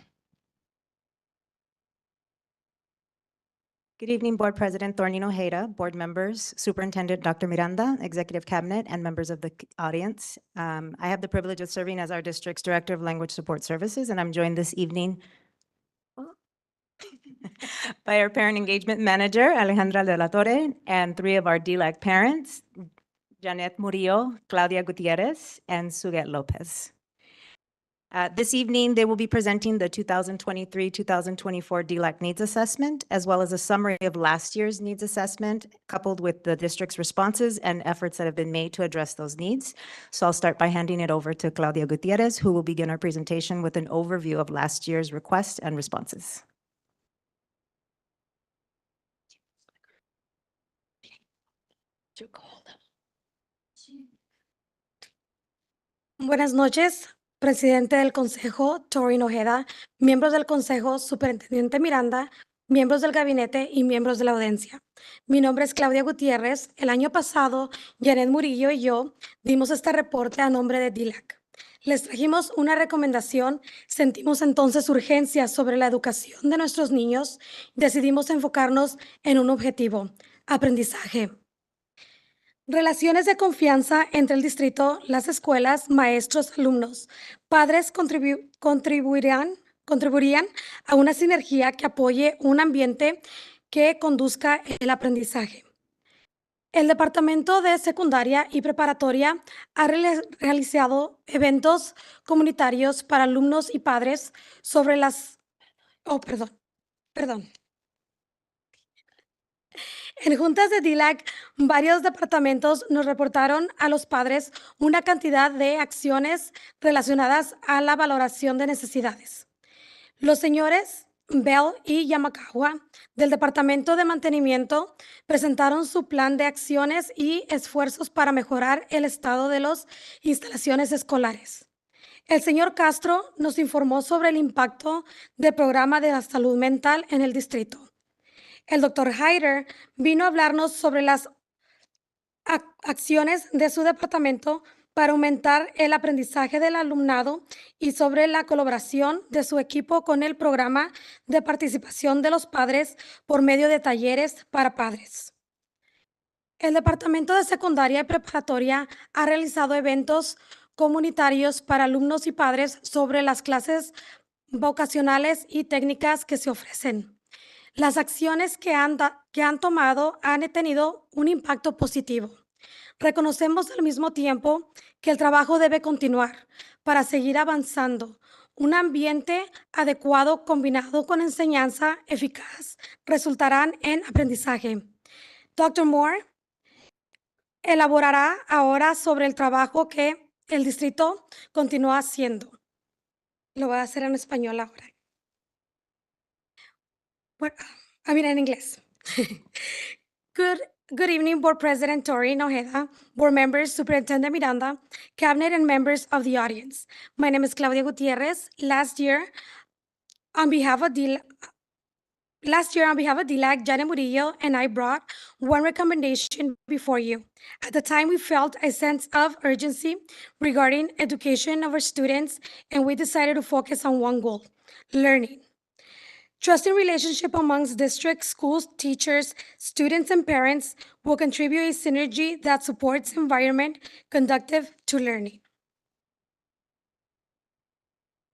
Speaker 22: Good evening, Board President Thornton Ojeda, board members, Superintendent Dr. Miranda, Executive Cabinet, and members of the audience. I have the privilege of serving as our district's Director of Language Support Services, and I'm joined this evening by our Parent Engagement Manager, Alejandra de la Torre, and 3 of our DLAC parents, Janet Murillo, Claudia Gutierrez, and Suget Lopez. This evening, they will be presenting the 2023-2024 DLAC Needs Assessment, as well as a summary of last year's needs assessment, coupled with the district's responses and efforts that have been made to address those needs. So I'll start by handing it over to Claudia Gutierrez, who will begin our presentation with an overview of last year's requests and responses.
Speaker 23: Buenas noches, presidente del Consejo, Thornton Ojeda, miembros del Consejo, Superintendente Miranda, miembros del gabinete y miembros de la audiencia. Mi nombre es Claudia Gutiérrez. El año pasado, Janet Murillo y yo dimos este reporte a nombre de DLAC. Les trajimos una recomendación, sentimos entonces urgencia sobre la educación de nuestros niños y decidimos enfocarnos en un objetivo: aprendizaje. Relaciones de confianza entre el distrito, las escuelas, maestros, alumnos, padres contribuirían a una sinergia que apoye un ambiente que conduzca el aprendizaje. El Departamento de Secundaria y Preparatoria ha realizado eventos comunitarios para alumnos y padres sobre las... Perdón. En juntas de DLAC, varios departamentos nos reportaron a los padres una cantidad de acciones relacionadas a la valoración de necesidades. Los señores Bell y Yamakawa del Departamento de Mantenimiento presentaron su plan de acciones y esfuerzos para mejorar el estado de las instalaciones escolares. El señor Castro nos informó sobre el impacto del programa de la salud mental en el distrito. El doctor Hyder vino a hablarnos sobre las acciones de su departamento para aumentar el aprendizaje del alumnado y sobre la colaboración de su equipo con el programa de participación de los padres por medio de talleres para padres. El Departamento de Secundaria y Preparatoria ha realizado eventos comunitarios para alumnos y padres sobre las clases vocacionales y técnicas que se ofrecen. Las acciones que han tomado han tenido un impacto positivo. Reconocemos al mismo tiempo que el trabajo debe continuar para seguir avanzando. Un ambiente adecuado combinado con enseñanza eficaz resultarán en aprendizaje. Dr. Moore elaborará ahora sobre el trabajo que el distrito continúa haciendo. Lo voy a hacer en español ahora. En inglés. Good evening, Board President Thornton Ojeda, Board members, Superintendent Miranda, Cabinet, and members of the audience. My name is Claudia Gutierrez. Last year, on behalf of DLAC, Janet Murillo and I brought one recommendation before you. At the time, we felt a sense of urgency regarding education of our students, and we decided to focus on one goal: learning. Trusting relationship amongst districts, schools, teachers, students, and parents will contribute a synergy that supports environment conducive to learning.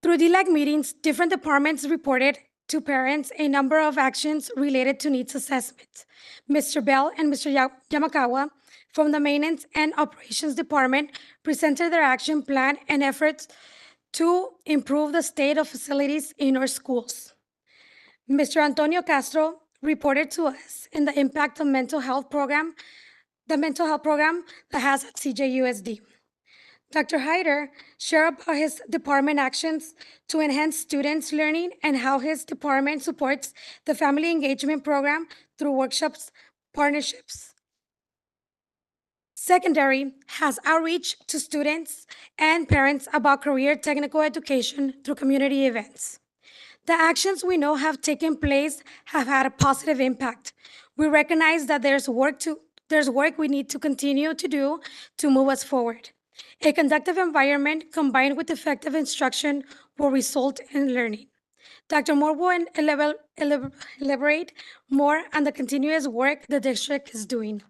Speaker 23: Through DLAC meetings, different departments reported to parents a number of actions related to needs assessment. Mr. Bell and Mr. Yamakawa from the Maintenance and Operations Department presented their action plan and efforts to improve the state of facilities in our schools. Mr. Antonio Castro reported to us in the impact of the mental health program that has at CJUSD. Dr. Hyder shared about his department actions to enhance students' learning and how his department supports the family engagement program through workshops, partnerships. Secondary has outreach to students and parents about career technical education through community events. The actions we know have taken place have had a positive impact. We recognize that there's work we need to continue to do to move us forward. A conducive environment combined with effective instruction will result in learning. Dr. Moore will elaborate more on the continuous work the district is doing.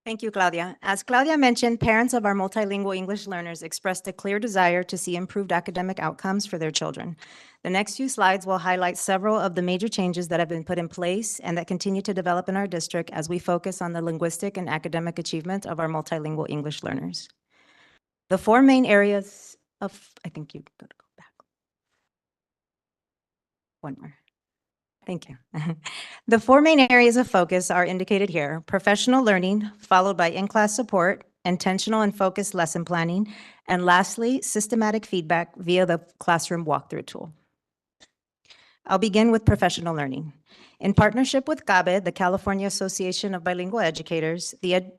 Speaker 22: Thank you, Claudia. As Claudia mentioned, parents of our multilingual English learners expressed a clear desire to see improved academic outcomes for their children. The next few slides will highlight several of the major changes that have been put in place and that continue to develop in our district as we focus on the linguistic and academic achievement of our multilingual English learners. The four main areas of, I think you gotta go back. One more. Thank you. The four main areas of focus are indicated here: professional learning, followed by in-class support, intentional and focused lesson planning, and lastly, systematic feedback via the classroom walkthrough tool. I'll begin with professional learning. In partnership with CABE, the California Association of Bilingual Educators,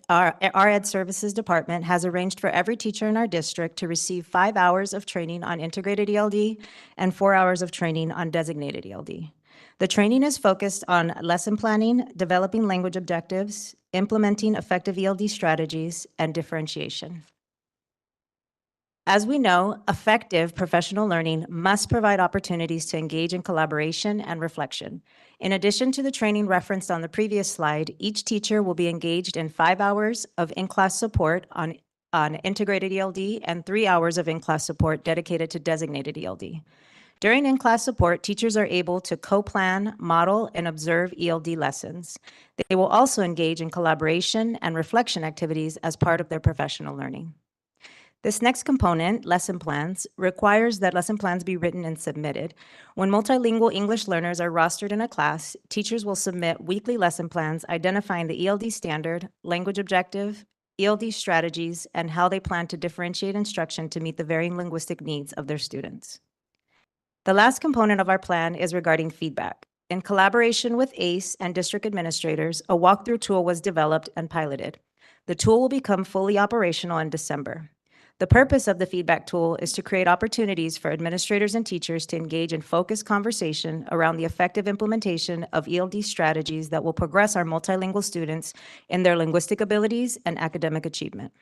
Speaker 22: our Ed Services Department has arranged for every teacher in our district to receive 5 hours of training on integrated ELD and 4 hours of training on designated ELD. The training is focused on lesson planning, developing language objectives, implementing effective ELD strategies, and differentiation. As we know, effective professional learning must provide opportunities to engage in collaboration and reflection. In addition to the training referenced on the previous slide, each teacher will be engaged in 5 hours of in-class support on integrated ELD and 3 hours of in-class support dedicated to designated ELD. During in-class support, teachers are able to co-plan, model, and observe ELD lessons. They will also engage in collaboration and reflection activities as part of their professional learning. This next component, lesson plans, requires that lesson plans be written and submitted. When multilingual English learners are rostered in a class, teachers will submit weekly lesson plans identifying the ELD standard, language objective, ELD strategies, and how they plan to differentiate instruction to meet the varying linguistic needs of their students. The last component of our plan is regarding feedback. In collaboration with ACE and district administrators, a walkthrough tool was developed and piloted. The tool will become fully operational in December. The purpose of the feedback tool is to create opportunities for administrators and teachers to engage in focused conversation around the effective implementation of ELD strategies that will progress our multilingual students in their linguistic abilities and academic achievement.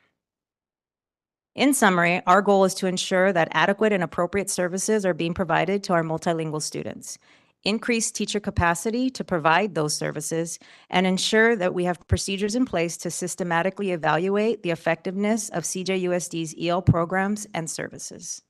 Speaker 22: In summary, our goal is to ensure that adequate and appropriate services are being provided to our multilingual students, increase teacher capacity to provide those services, and ensure that we have procedures in place to systematically evaluate the effectiveness of CJUSD's EL programs and services.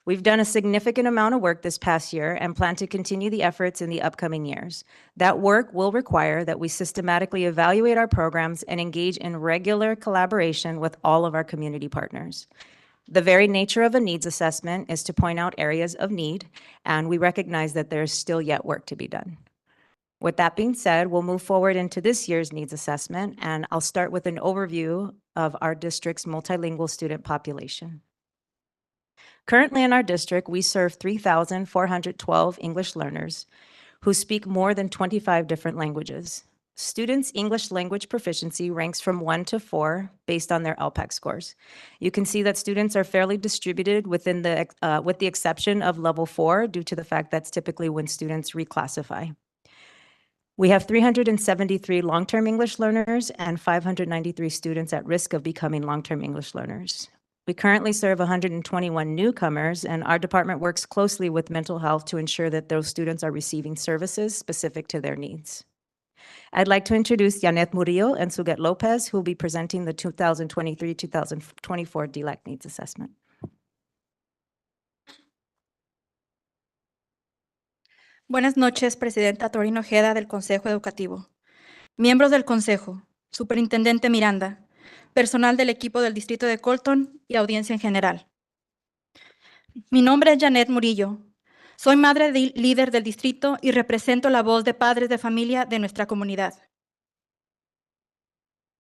Speaker 22: We've done a significant amount of work this past year and plan to continue the efforts in the upcoming years. That work will require that we systematically evaluate our programs and engage in regular collaboration with all of our community partners. The very nature of a needs assessment is to point out areas of need, and we recognize that there's still yet work to be done. With that being said, we'll move forward into this year's needs assessment, and I'll start with an overview of our district's multilingual student population. Currently in our district, we serve 3,412 English learners who speak more than 25 different languages. Students' English language proficiency ranks from 1 to 4 based on their LPAC scores. You can see that students are fairly distributed within with the exception of level 4 due to the fact that's typically when students reclassify. We have 373 long-term English learners and 593 students at risk of becoming long-term English learners. We currently serve 121 newcomers, and our department works closely with mental health to ensure that those students are receiving services specific to their needs. I'd like to introduce Janet Murillo and Suget Lopez, who will be presenting the 2023-2024 DLAC Needs Assessment.
Speaker 2: Buenas noches, Presidenta Torín Ojeda del Consejo Educativo. Miembros del Consejo, Superintendente Miranda, personal del equipo del Distrito de Colton y audiencia en general. Mi nombre es Janet Murillo. Soy madre líder del distrito y represento la voz de padres de familia de nuestra comunidad.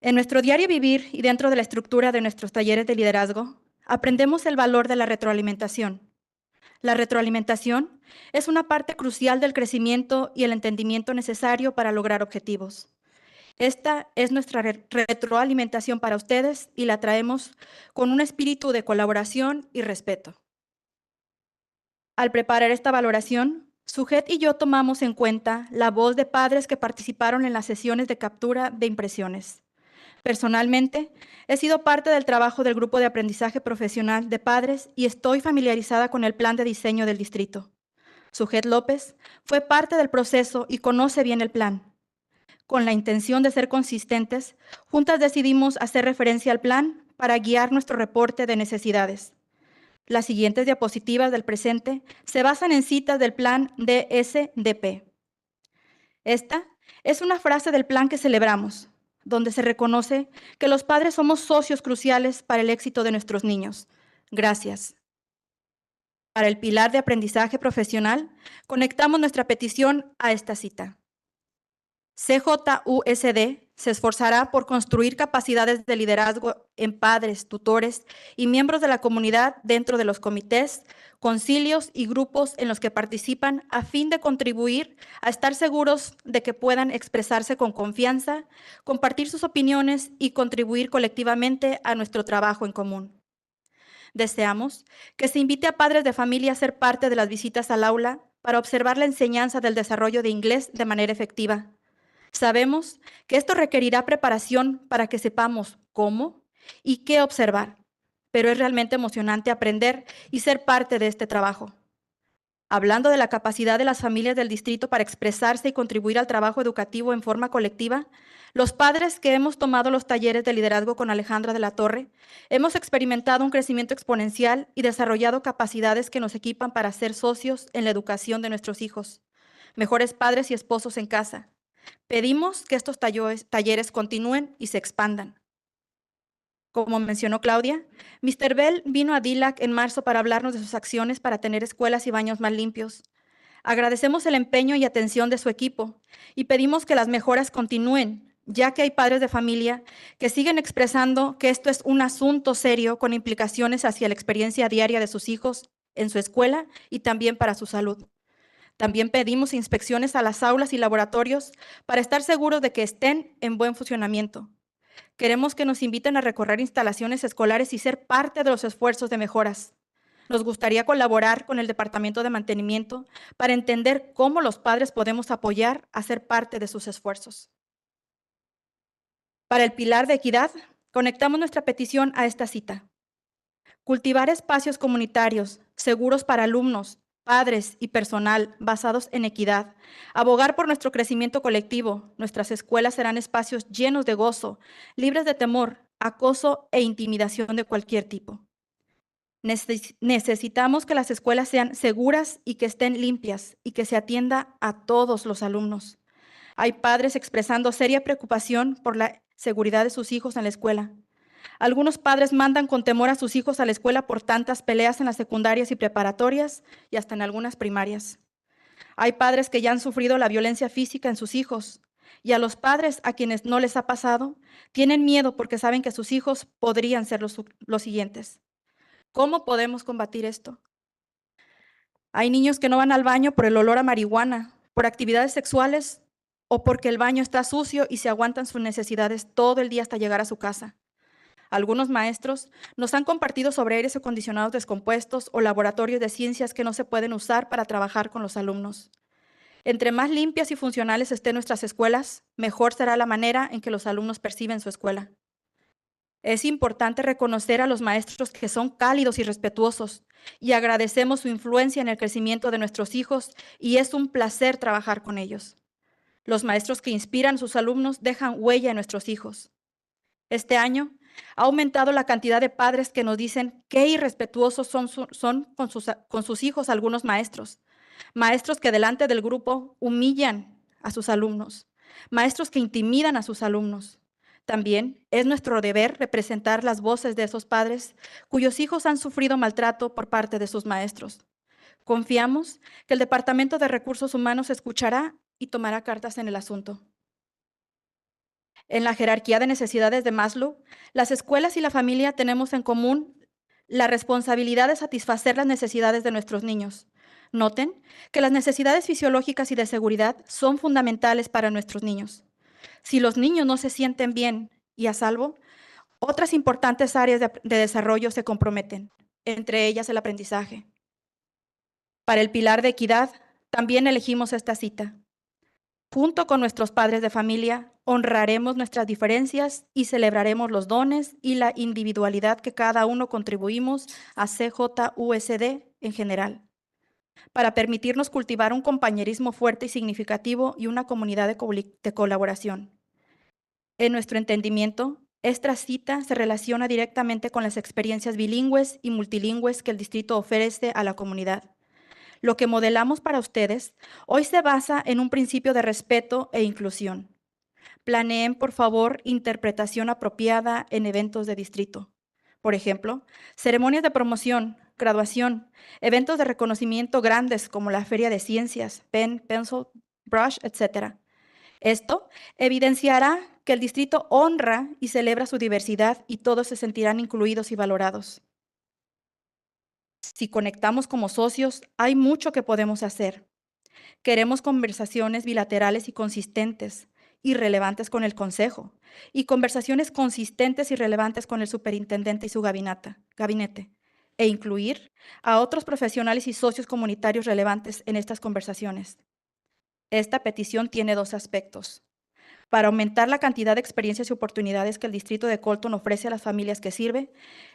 Speaker 2: En nuestro diario vivir y dentro de la estructura de nuestros talleres de liderazgo, aprendemos el valor de la retroalimentación, La retroalimentación es una parte crucial del crecimiento y el entendimiento necesario para lograr objetivos. Esta es nuestra retroalimentación para ustedes y la traemos con un espíritu de colaboración y respeto. Al preparar esta valoración, Sujet y yo tomamos en cuenta la voz de padres que participaron en las sesiones de captura de impresiones. Personalmente, he sido parte del trabajo del Grupo de Aprendizaje Profesional de Padres y estoy familiarizada con el plan de diseño del distrito. Sujet López fue parte del proceso y conoce bien el plan. Con la intención de ser consistentes, juntas decidimos hacer referencia al plan para guiar nuestro reporte de necesidades. Las siguientes diapositivas del presente se basan en citas del plan DSDP. Esta es una frase del plan que celebramos, donde se reconoce que los padres somos socios cruciales para el éxito de nuestros niños. Gracias. Para el pilar de aprendizaje profesional, conectamos nuestra petición a esta cita. CJUSD se esforzará por construir capacidades de liderazgo en padres, tutores y miembros de la comunidad dentro de los comités, concilios y grupos en los que participan a fin de contribuir a estar seguros de que puedan expresarse con confianza, compartir sus opiniones y contribuir colectivamente a nuestro trabajo en común. Deseamos que se invite a padres de familia a ser parte de las visitas al aula para observar la enseñanza del desarrollo de inglés de manera efectiva. Sabemos que esto requerirá preparación para que sepamos cómo y qué observar, pero es realmente emocionante aprender y ser parte de este trabajo. Hablando de la capacidad de las familias del distrito para expresarse y contribuir al trabajo educativo en forma colectiva, los padres que hemos tomado los talleres de liderazgo con Alejandra de la Torre, hemos experimentado un crecimiento exponencial y desarrollado capacidades que nos equipan para ser socios en la educación de nuestros hijos, mejores padres y esposos en casa. Pedimos que estos talleres continúen y se expandan. Como mencionó Claudia, Mr. Bell vino a DILAC en marzo para hablarnos de sus acciones para tener escuelas y baños más limpios. Agradecemos el empeño y atención de su equipo y pedimos que las mejoras continúen, ya que hay padres de familia que siguen expresando que esto es un asunto serio con implicaciones hacia la experiencia diaria de sus hijos en su escuela y también para su salud. También pedimos inspecciones a las aulas y laboratorios para estar seguros de que estén en buen funcionamiento. Queremos que nos inviten a recorrer instalaciones escolares y ser parte de los esfuerzos de mejoras. Nos gustaría colaborar con el Departamento de Mantenimiento para entender cómo los padres podemos apoyar a ser parte de sus esfuerzos. Para el pilar de equidad, conectamos nuestra petición a esta cita. Cultivar espacios comunitarios seguros para alumnos, padres y personal basados en equidad. Abogar por nuestro crecimiento colectivo. Nuestras escuelas serán espacios llenos de gozo, libres de temor, acoso e intimidación de cualquier tipo. Necesitamos que las escuelas sean seguras y que estén limpias y que se atienda a todos los alumnos. Hay padres expresando seria preocupación por la seguridad de sus hijos en la escuela. Algunos padres mandan con temor a sus hijos a la escuela por tantas peleas en las secundarias y preparatorias y hasta en algunas primarias. Hay padres que ya han sufrido la violencia física en sus hijos y a los padres a quienes no les ha pasado tienen miedo porque saben que sus hijos podrían ser los siguientes. ¿Cómo podemos combatir esto? Hay niños que no van al baño por el olor a marihuana, por actividades sexuales o porque el baño está sucio y se aguantan sus necesidades todo el día hasta llegar a su casa. Algunos maestros nos han compartido sobre aires acondicionados descompuestos o laboratorios de ciencias que no se pueden usar para trabajar con los alumnos. Entre más limpias y funcionales estén nuestras escuelas, mejor será la manera en que los alumnos perciben su escuela. Es importante reconocer a los maestros que son cálidos y respetuosos y agradecemos su influencia en el crecimiento de nuestros hijos y es un placer trabajar con ellos. Los maestros que inspiran a sus alumnos dejan huella en nuestros hijos. Este año ha aumentado la cantidad de padres que nos dicen qué irrespetuosos son con sus hijos algunos maestros. Maestros que delante del grupo humillan a sus alumnos. Maestros que intimidan a sus alumnos. También es nuestro deber representar las voces de esos padres cuyos hijos han sufrido maltrato por parte de sus maestros. Confiamos que el Departamento de Recursos Humanos escuchará y tomará cartas en el asunto. En la jerarquía de necesidades de Maslow, las escuelas y la familia tenemos en común la responsabilidad de satisfacer las necesidades de nuestros niños. Noten que las necesidades fisiológicas y de seguridad son fundamentales para nuestros niños. Si los niños no se sienten bien y a salvo, otras importantes áreas de desarrollo se comprometen, entre ellas el aprendizaje. Para el pilar de equidad, también elegimos esta cita. Junto con nuestros padres de familia, honraremos nuestras diferencias y celebraremos los dones y la individualidad que cada uno contribuimos a CJUSD en general, para permitirnos cultivar un compañerismo fuerte y significativo y una comunidad de colaboración. En nuestro entendimiento, esta cita se relaciona directamente con las experiencias bilingües y multilingües que el distrito ofrece a la comunidad. Lo que modelamos para ustedes hoy se basa en un principio de respeto e inclusión. Planeen, por favor, interpretación apropiada en eventos de distrito. Por ejemplo, ceremonias de promoción, graduación, eventos de reconocimiento grandes como la Feria de Ciencias, Pen, Pencil, Brush, etc. Esto evidenciará que el distrito honra y celebra su diversidad y todos se sentirán incluidos y valorados. Si conectamos como socios, hay mucho que podemos hacer. Queremos conversaciones bilaterales y consistentes y relevantes con el Consejo, y conversaciones consistentes y relevantes con el superintendente y su gabinete, e incluir a otros profesionales y socios comunitarios relevantes en estas conversaciones. Esta petición tiene dos aspectos. Para aumentar la cantidad de experiencias y oportunidades que el distrito de Colton ofrece a las familias que sirve,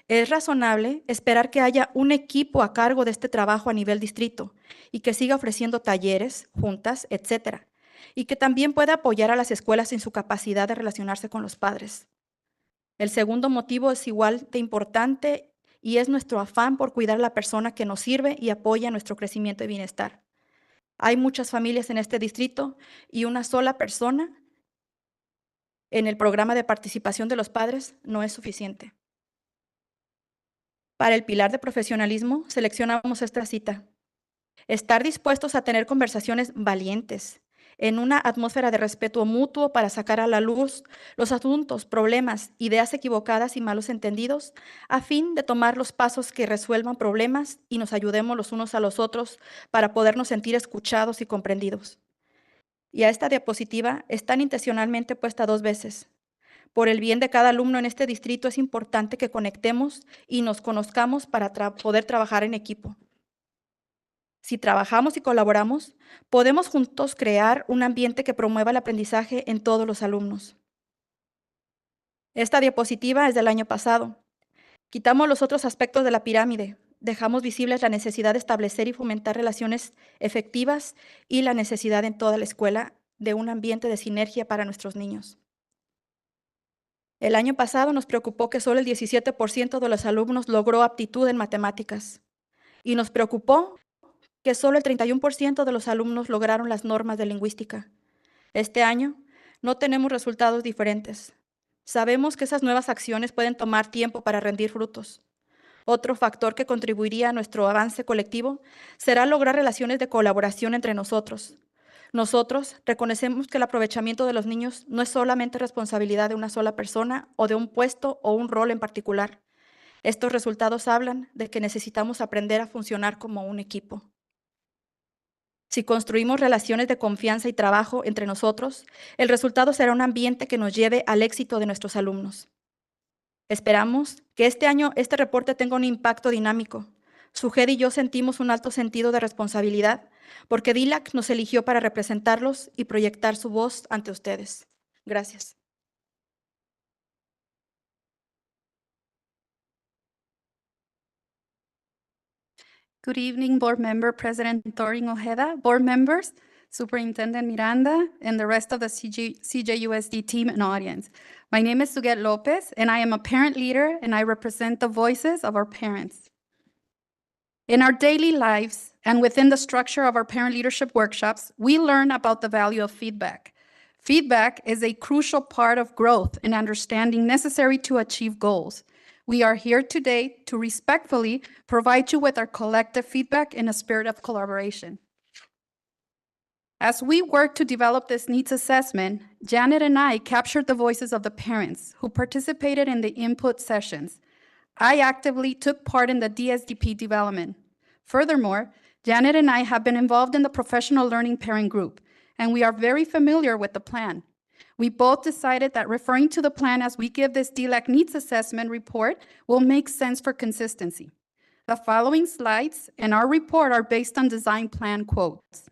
Speaker 2: es razonable esperar que haya un equipo a cargo de este trabajo a nivel distrito y que siga ofreciendo talleres, juntas, etcétera, y que también pueda apoyar a las escuelas en su capacidad de relacionarse con los padres. El segundo motivo es igual de importante y es nuestro afán por cuidar a la persona que nos sirve y apoya nuestro crecimiento y bienestar. Hay muchas familias en este distrito y una sola persona en el programa de participación de los padres no es suficiente. Para el pilar de profesionalismo, seleccionamos esta cita. Estar dispuestos a tener conversaciones valientes, en una atmósfera de respeto mutuo para sacar a la luz los asuntos, problemas, ideas equivocadas y malos entendidos, a fin de tomar los pasos que resuelvan problemas y nos ayudemos los unos a los otros para podernos sentir escuchados y comprendidos. Y a esta diapositiva están intencionalmente puesta 2 veces. Por el bien de cada alumno en este distrito es importante que conectemos y nos conozcamos para poder trabajar en equipo. Si trabajamos y colaboramos, podemos juntos crear un ambiente que promueva el aprendizaje en todos los alumnos. Esta diapositiva es del año pasado. Quitamos los otros aspectos de la pirámide, dejamos visibles la necesidad de establecer y fomentar relaciones efectivas y la necesidad en toda la escuela de un ambiente de sinergia para nuestros niños. El año pasado nos preocupó que solo el 17% de los alumnos logró aptitud en matemáticas y nos preocupó que solo el 31% de los alumnos lograron las normas de lingüística. Este año no tenemos resultados diferentes. Sabemos que esas nuevas acciones pueden tomar tiempo para rendir frutos. Otro factor que contribuiría a nuestro avance colectivo será lograr relaciones de colaboración entre nosotros. Nosotros reconocemos que el aprovechamiento de los niños no es solamente responsabilidad de una sola persona o de un puesto o un rol en particular. Estos resultados hablan de que necesitamos aprender a funcionar como un equipo. Si construimos relaciones de confianza y trabajo entre nosotros, el resultado será un ambiente que nos lleve al éxito de nuestros alumnos. Esperamos que este año este reporte tenga un impacto dinámico. Sujed y yo sentimos un alto sentido de responsabilidad porque DILAC nos eligió para representarlos y proyectar su voz ante ustedes. Gracias.
Speaker 4: Good evening, Board Member President Thorin Ojeda, Board Members, Superintendent Miranda, and the rest of the CJUSD team and audience. My name is Suget Lopez, and I am a parent leader, and I represent the voices of our parents. In our daily lives and within the structure of our parent leadership workshops, we learn about the value of feedback. Feedback is a crucial part of growth and understanding necessary to achieve goals. We are here today to respectfully provide you with our collective feedback in a spirit of collaboration. As we work to develop this needs assessment, Janet and I captured the voices of the parents who participated in the input sessions. I actively took part in the DSDP development. Furthermore, Janet and I have been involved in the professional learning parent group, and we are very familiar with the plan. We both decided that referring to the plan as we give this DLAC needs assessment report will make sense for consistency. The following slides and our report are based on design plan quotes.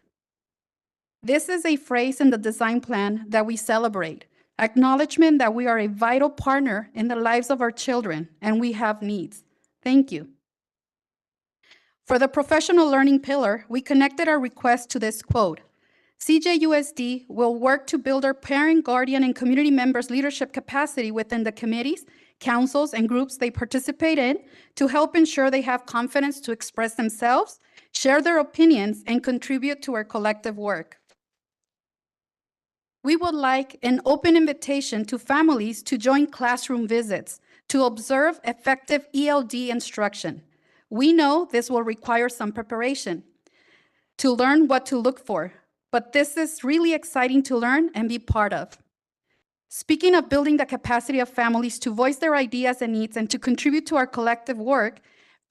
Speaker 4: This is a phrase in the design plan that we celebrate, acknowledgement that we are a vital partner in the lives of our children and we have needs. Thank you. For the professional learning pillar, we connected our request to this quote. CJUSD will work to build our parent, guardian, and community members' leadership capacity within the committees, councils, and groups they participate in to help ensure they have confidence to express themselves, share their opinions, and contribute to our collective work. We would like an open invitation to families to join classroom visits to observe effective ELD instruction. We know this will require some preparation to learn what to look for, but this is really exciting to learn and be part of. Speaking of building the capacity of families to voice their ideas and needs and to contribute to our collective work,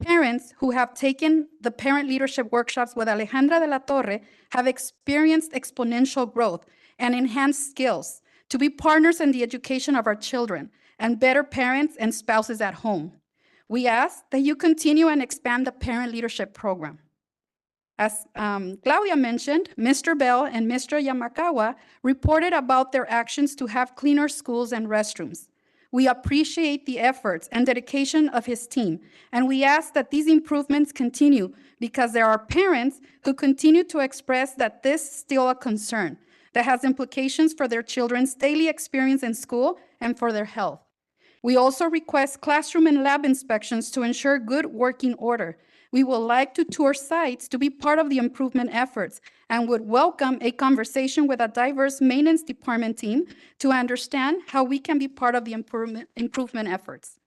Speaker 4: parents who have taken the parent leadership workshops with Alejandra de la Torre have experienced exponential growth and enhanced skills to be partners in the education of our children and better parents and spouses at home. We ask that you continue and expand the parent leadership program. As Claudia mentioned, Mr. Bell and Mr. Yamakawa reported about their actions to have cleaner schools and restrooms. We appreciate the efforts and dedication of his team, and we ask that these improvements continue because there are parents who continue to express that this is still a concern that has implications for their children's daily experience in school and for their health. We also request classroom and lab inspections to ensure good working order. We would like to tour sites to be part of the improvement efforts and would welcome a conversation with a diverse maintenance department team to understand how we can be part of the improvement efforts.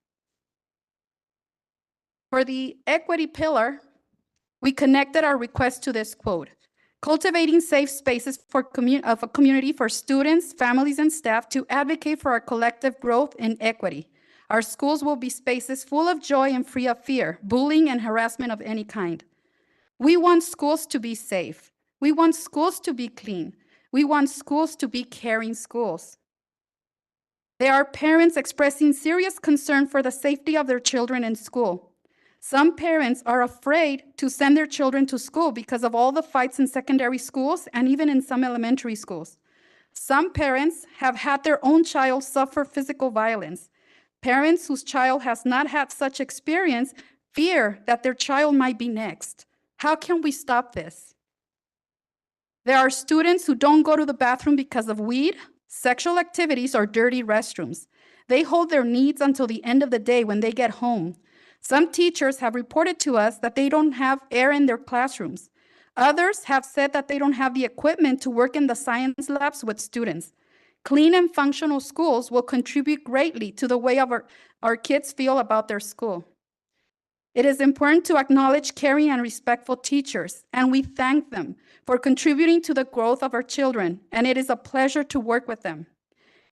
Speaker 4: For the equity pillar, we connected our request to this quote. Cultivating safe spaces of a community for students, families, and staff to advocate for our collective growth and equity. Our schools will be spaces full of joy and free of fear, bullying, and harassment of any kind. We want schools to be safe. We want schools to be clean. We want schools to be caring schools. There are parents expressing serious concern for the safety of their children in school. Some parents are afraid to send their children to school because of all the fights in secondary schools and even in some elementary schools. Some parents have had their own child suffer physical violence. Parents whose child has not had such experience fear that their child might be next. How can we stop this? There are students who don't go to the bathroom because of weed, sexual activities, or dirty restrooms. They hold their needs until the end of the day when they get home. Some teachers have reported to us that they don't have air in their classrooms. Others have said that they don't have the equipment to work in the science labs with students. Clean and functional schools will contribute greatly to the way our kids feel about their school. It is important to acknowledge caring and respectful teachers, and we thank them for contributing to the growth of our children, and it is a pleasure to work with them.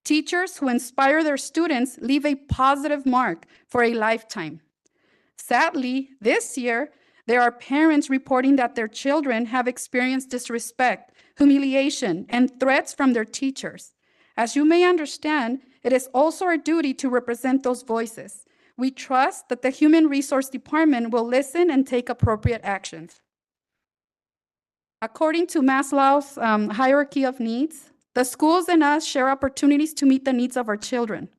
Speaker 4: Teachers who inspire their students leave a positive mark for a lifetime. Sadly, this year, there are parents reporting that their children have experienced disrespect, humiliation, and threats from their teachers. As you may understand, it is also our duty to represent those voices. We trust that the Human Resource Department will listen and take appropriate actions. According to Maslow's hierarchy of needs, the schools and us share opportunities to meet the needs of our children.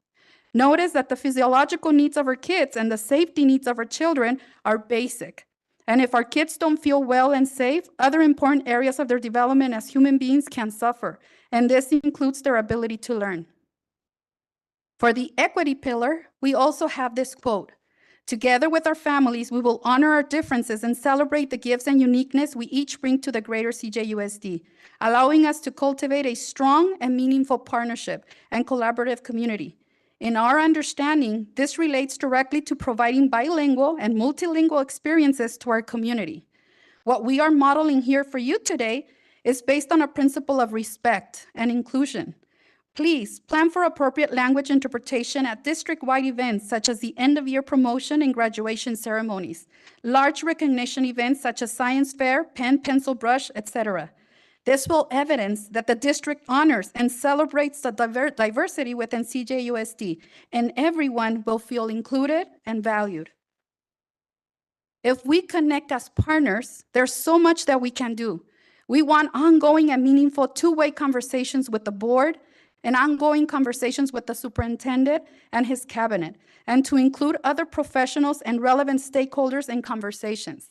Speaker 4: Notice that the physiological needs of our kids and the safety needs of our children are basic. And if our kids don't feel well and safe, other important areas of their development as human beings can suffer, and this includes their ability to learn. For the equity pillar, we also have this quote. Together with our families, we will honor our differences and celebrate the gifts and uniqueness we each bring to the greater CJUSD, allowing us to cultivate a strong and meaningful partnership and collaborative community. In our understanding, this relates directly to providing bilingual and multilingual experiences to our community. What we are modeling here for you today is based on a principle of respect and inclusion. Please plan for appropriate language interpretation at district-wide events such as the end-of-year promotion and graduation ceremonies, large recognition events such as science fair, pen, pencil, brush, etc. This will evidence that the district honors and celebrates the diversity within CJUSD, and everyone will feel included and valued. If we connect as partners, there's so much that we can do. We want ongoing and meaningful two-way conversations with the board and ongoing conversations with the superintendent and his cabinet, and to include other professionals and relevant stakeholders in conversations.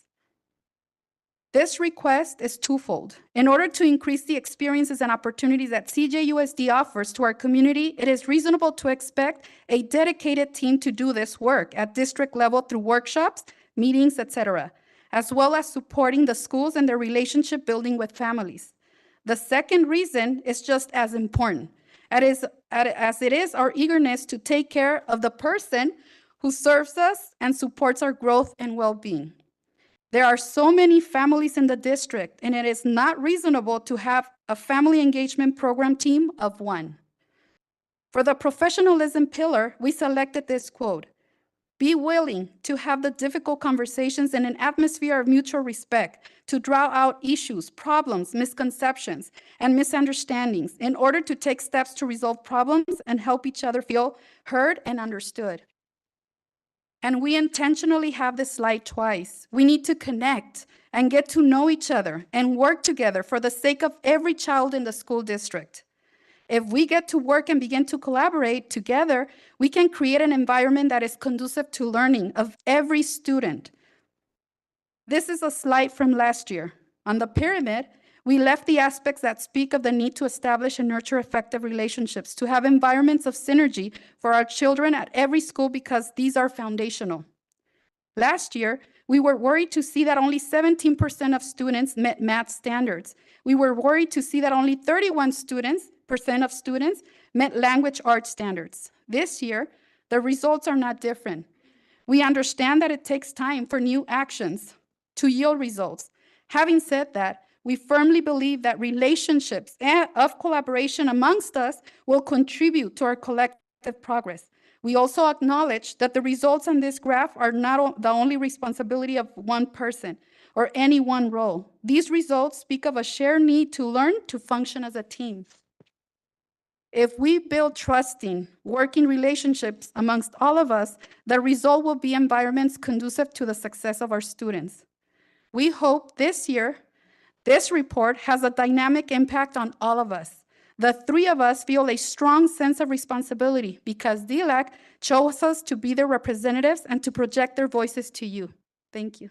Speaker 4: This request is twofold. In order to increase the experiences and opportunities that CJUSD offers to our community, it is reasonable to expect a dedicated team to do this work at district level through workshops, meetings, etc., as well as supporting the schools and their relationship building with families. The second reason is just as important, as it is our eagerness to take care of the person who serves us and supports our growth and well-being. There are so many families in the district, and it is not reasonable to have a family engagement program team of one. For the professionalism pillar, we selected this quote: "Be willing to have the difficult conversations in an atmosphere of mutual respect, to draw out issues, problems, misconceptions, and misunderstandings in order to take steps to resolve problems and help each other feel heard and understood." And we intentionally have this slide twice. We need to connect and get to know each other and work together for the sake of every child in the school district. If we get to work and begin to collaborate together, we can create an environment that is conducive to learning of every student. This is a slide from last year. On the pyramid, we left the aspects that speak of the need to establish and nurture effective relationships, to have environments of synergy for our children at every school because these are foundational. Last year, we were worried to see that only 17% of students met math standards. We were worried to see that only 31% of students met language arts standards. This year, the results are not different. We understand that it takes time for new actions to yield results. Having said that, we firmly believe that relationships of collaboration amongst us will contribute to our collective progress. We also acknowledge that the results on this graph are not the only responsibility of one person or any one role. These results speak of a shared need to learn to function as a team. If we build trusting, working relationships amongst all of us, the result will be environments conducive to the success of our students. We hope this year, this report has a dynamic impact on all of us. The three of us feel a strong sense of responsibility because DLAC chose us to be their representatives and to project their voices to you. Thank you.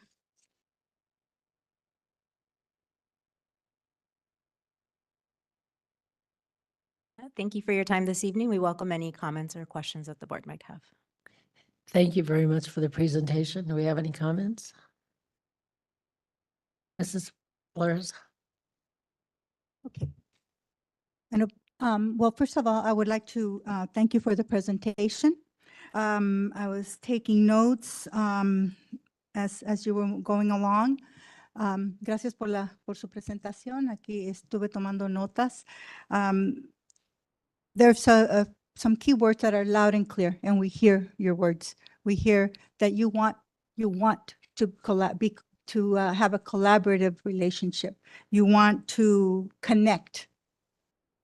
Speaker 22: Thank you for your time this evening. We welcome any comments or questions that the board might have.
Speaker 1: Thank you very much for the presentation. Do we have any comments? Mrs. Flores?
Speaker 8: Okay. Well, first of all, I would like to thank you for the presentation. I was taking notes as you were going along. Gracias por su presentación. Aquí estuve tomando notas. There's some key words that are loud and clear, and we hear your words. We hear that you want to have a collaborative relationship. You want to connect.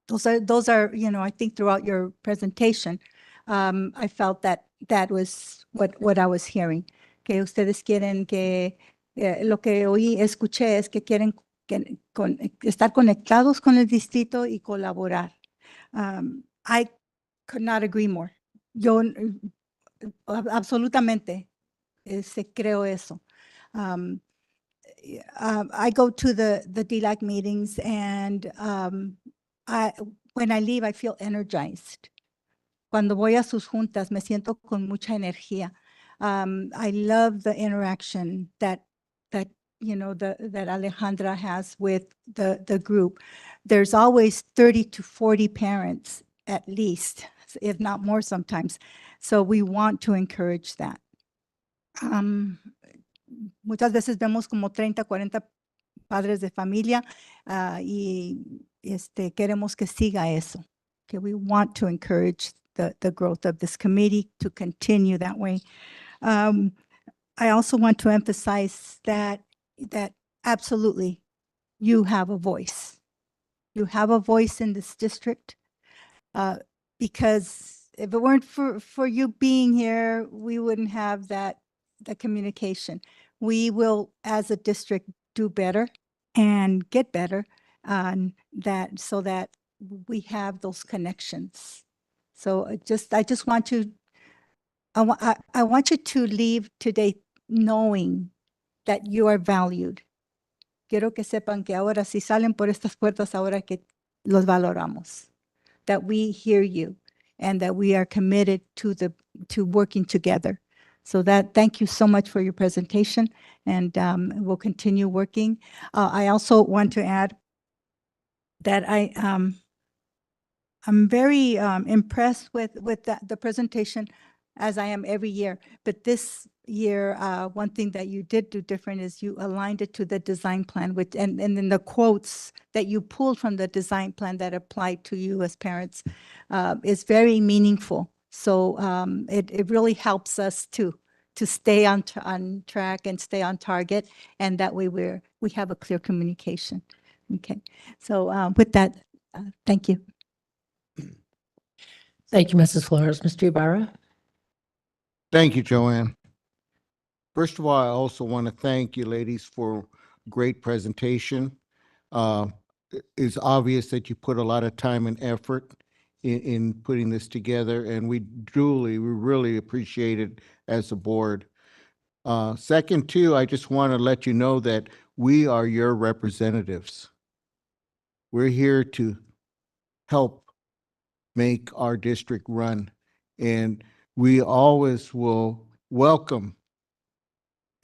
Speaker 8: Those are, I think throughout your presentation, I felt that was what I was hearing. Que ustedes quieren lo que escuché es que quieren estar conectados con el distrito y colaborar. I could not agree more. Yo absolutamente creo eso. I go to the DLAC meetings, and when I leave, I feel energized. Cuando voy a sus juntas, me siento con mucha energía. I love the interaction that Alejandra has with the group. There's always 30 to 40 parents at least, if not more sometimes. So we want to encourage that. Muchas veces vemos como 30, 40 padres de familia y queremos que siga eso. Okay, we want to encourage the growth of this committee to continue that way. I also want to emphasize that absolutely you have a voice. You have a voice in this district, because if it weren't for you being here, we wouldn't have the communication. We will, as a district, do better and get better on that, so that we have those connections. So I just want to, I want you to leave today knowing that you are valued. Quiero que sepan que ahora si salen por estas puertas, ahora que los valoramos, that we hear you and that we are committed to working together. So thank you so much for your presentation, and we'll continue working. I also want to add that I'm very impressed with the presentation, as I am every year. But this year, one thing that you did do different is you aligned it to the design plan, and then the quotes that you pulled from the design plan that apply to you as parents is very meaningful. So it really helps us to stay on track and stay on target, and that way we have a clear communication. Okay, so with that, thank you.
Speaker 1: Thank you, Mrs. Flores. Mr. Ibarra?
Speaker 18: Thank you, Joanne. First of all, I also want to thank you ladies for great presentation. It's obvious that you put a lot of time and effort in putting this together, and we really appreciate it as a board. Second, too, I just want to let you know that we are your representatives. We're here to help make our district run, and we always will welcome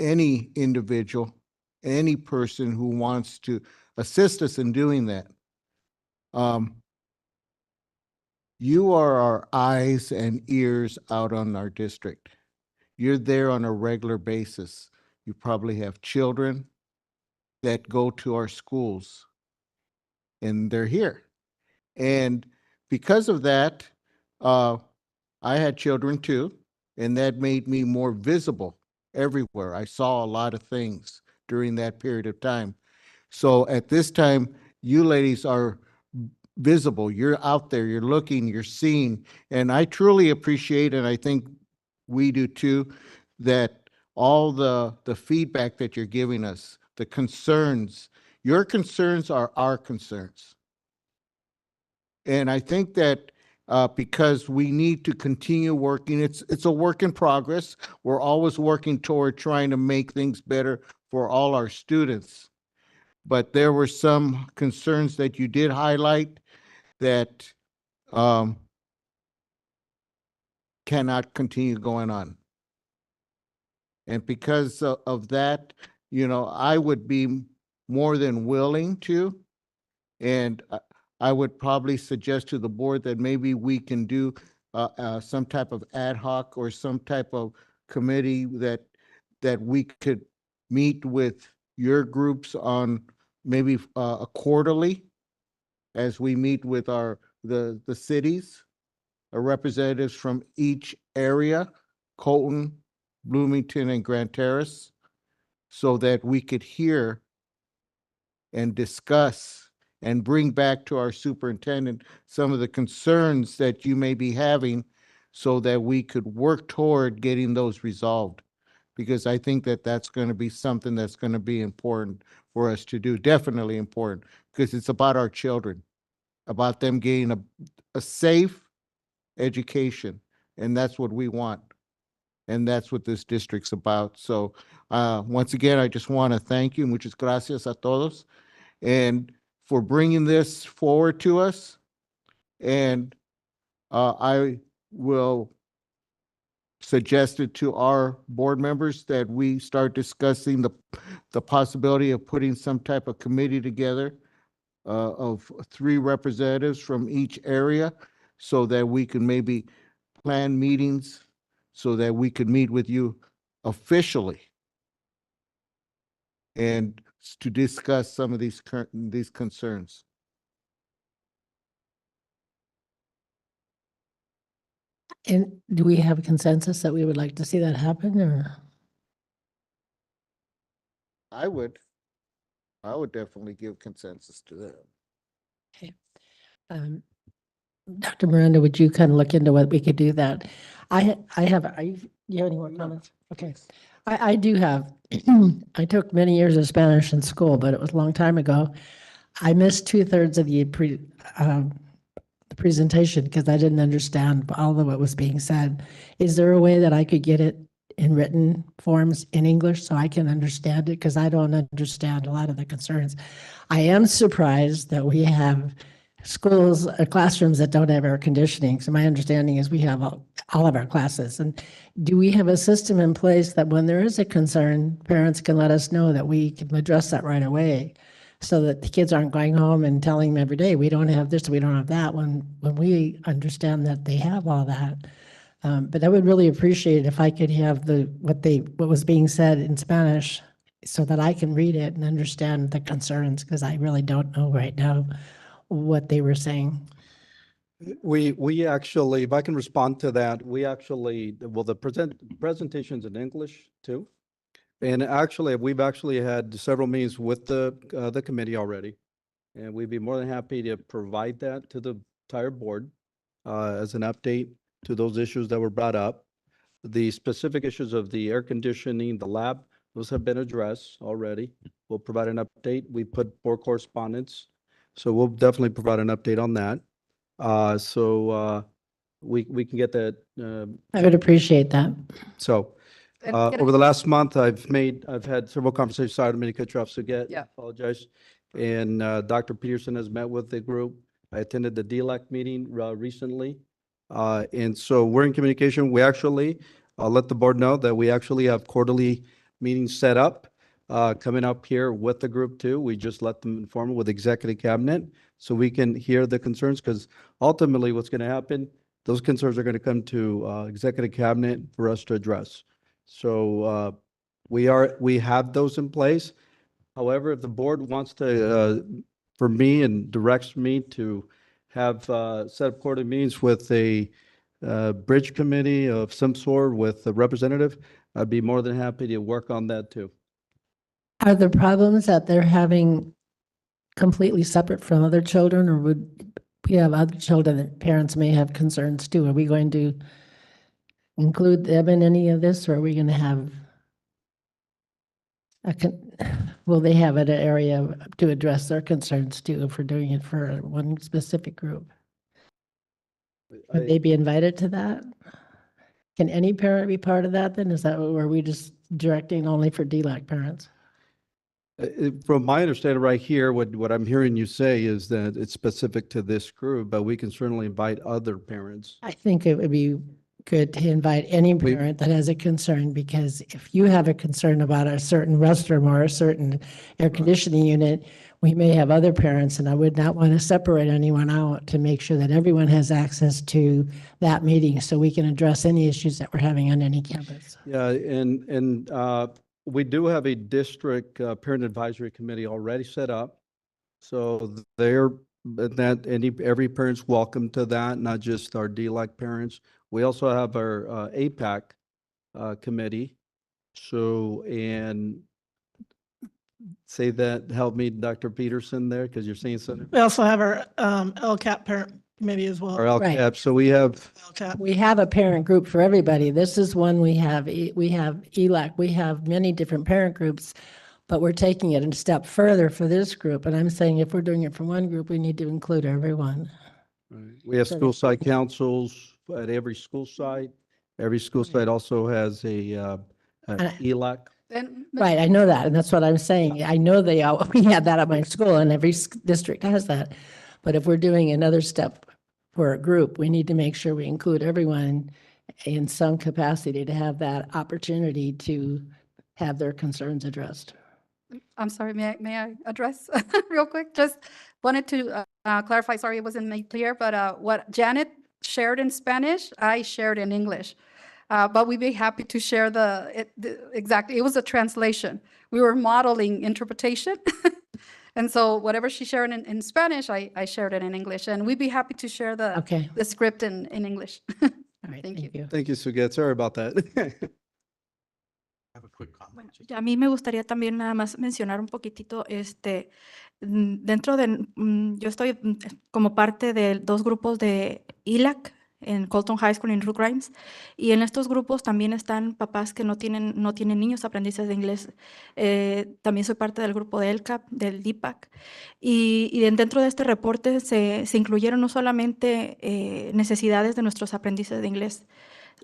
Speaker 18: any individual, any person who wants to assist us in doing that. You are our eyes and ears out on our district. You're there on a regular basis. You probably have children that go to our schools, and they're here. And because of that, I had children too, and that made me more visible everywhere. I saw a lot of things during that period of time. So at this time, you ladies are visible. You're out there, you're looking, you're seeing, and I truly appreciate, and I think we do too, that all the feedback that you're giving us, the concerns, your concerns are our concerns. And I think that because we need to continue working, it's a work in progress. We're always working toward trying to make things better for all our students. But there were some concerns that you did highlight that cannot continue going on. And because of that, you know, I would be more than willing to, and I would probably suggest to the board that maybe we can do some type of ad hoc or some type of committee that we could meet with your groups on maybe a quarterly, as we meet with the cities, representatives from each area, Colton, Bloomington, and Grand Terrace, so that we could hear and discuss and bring back to our superintendent some of the concerns that you may be having, so that we could work toward getting those resolved. Because I think that that's going to be something that's going to be important for us to do, definitely important, because it's about our children, about them getting a safe education, and that's what we want. And that's what this district's about. So once again, I just want to thank you. Muchas gracias a todos. And for bringing this forward to us. And I will suggest it to our board members that we start discussing the possibility of putting some type of committee together of 3 representatives from each area, so that we can maybe plan meetings, so that we could meet with you officially and to discuss some of these concerns.
Speaker 1: And do we have consensus that we would like to see that happen, or?
Speaker 18: I would definitely give consensus to that.
Speaker 1: Okay. Dr. Miranda, would you kind of look into what we could do that? I have, do you have any more comments? Okay. I do have, I took many years of Spanish in school, but it was a long time ago. I missed 2/3 of the presentation because I didn't understand all of what was being said. Is there a way that I could get it in written forms in English so I can understand it? Because I don't understand a lot of the concerns. I am surprised that we have schools, classrooms that don't have air conditioning. So my understanding is we have all of our classes. And do we have a system in place that when there is a concern, parents can let us know that we can address that right away? So that the kids aren't going home and telling them every day, we don't have this, we don't have that, when we understand that they have all that. But I would really appreciate it if I could have what was being said in Spanish so that I can read it and understand the concerns, because I really don't know right now what they were saying.
Speaker 17: We actually, if I can respond to that, we actually, well, the presentation's in English too. And actually, we've actually had several meetings with the committee already. And we'd be more than happy to provide that to the entire board as an update to those issues that were brought up. The specific issues of the air conditioning, the lab, those have been addressed already. We'll provide an update. We put more correspondence. So we'll definitely provide an update on that. We can get that.
Speaker 1: I would appreciate that.
Speaker 17: So over the last month, I've had several conversations. Sorry, I didn't mean to cut you off, Suget.
Speaker 4: Yeah.
Speaker 17: Apologize. And Dr. Peterson has met with the group. I attended the DLAC meeting recently. And so we're in communication. We actually, I'll let the board know that we actually have quarterly meetings set up coming up here with the group too. We just let them inform with executive cabinet so we can hear the concerns, because ultimately what's going to happen, those concerns are going to come to executive cabinet for us to address. So we have those in place. However, if the board wants to, for me and directs me to have set up quarterly meetings with a bridge committee of some sort with a representative, I'd be more than happy to work on that too.
Speaker 1: Are the problems that they're having completely separate from other children, or would we have other children that parents may have concerns too? Are we going to include them in any of this, or are we going to have will they have an area to address their concerns too if we're doing it for one specific group? Would they be invited to that? Can any parent be part of that then? Is that what, are we just directing only for DLAC parents?
Speaker 17: From my understanding right here, what I'm hearing you say is that it's specific to this group, but we can certainly invite other parents.
Speaker 1: I think it would be good to invite any parent that has a concern, because if you have a concern about a certain restroom or a certain air conditioning unit, we may have other parents, and I would not want to separate anyone out, to make sure that everyone has access to that meeting so we can address any issues that we're having on any campus.
Speaker 17: Yeah, and we do have a district parent advisory committee already set up. So every parent's welcome to that, not just our DLAC parents. We also have our APAC committee. So, and say that, help me, Dr. Peterson there, because you're saying something.
Speaker 21: We also have our LCAP parent committee as well.
Speaker 17: Our LCAP,
Speaker 1: Right.
Speaker 17: so we have,
Speaker 1: We have a parent group for everybody. This is one we have ELAC, we have many different parent groups, but we're taking it a step further for this group. And I'm saying if we're doing it for one group, we need to include everyone.
Speaker 17: we have
Speaker 1: So
Speaker 17: school site councils at every school site. Every school site also has a ELAC.
Speaker 1: Right, I know that, and that's what I'm saying. I know we had that at my school, and every district has that. But if we're doing another step for a group, we need to make sure we include everyone in some capacity to have that opportunity to have their concerns addressed.
Speaker 4: I'm sorry, may I address real quick? Just wanted to clarify, sorry, it wasn't made clear, but what Janet shared in Spanish, I shared in English. But we'd be happy to share exactly, it was a translation. We were modeling interpretation. And so whatever she shared in Spanish, I shared it in English. And we'd be happy to share the script in English.
Speaker 1: All right,
Speaker 9: Thank
Speaker 1: thank you.
Speaker 17: Thank you, Suget. Sorry about that.
Speaker 2: Bueno, a mí me gustaría también nada más mencionar un poquitito, dentro de, yo estoy como parte de dos grupos de ILAC en Colton High School en Root Grimes, y en estos grupos también están papás que no tienen niños aprendices de inglés. También soy parte del grupo de ELCAP, del DIPAC, y dentro de este reporte se incluyeron no solamente necesidades de nuestros aprendices de inglés,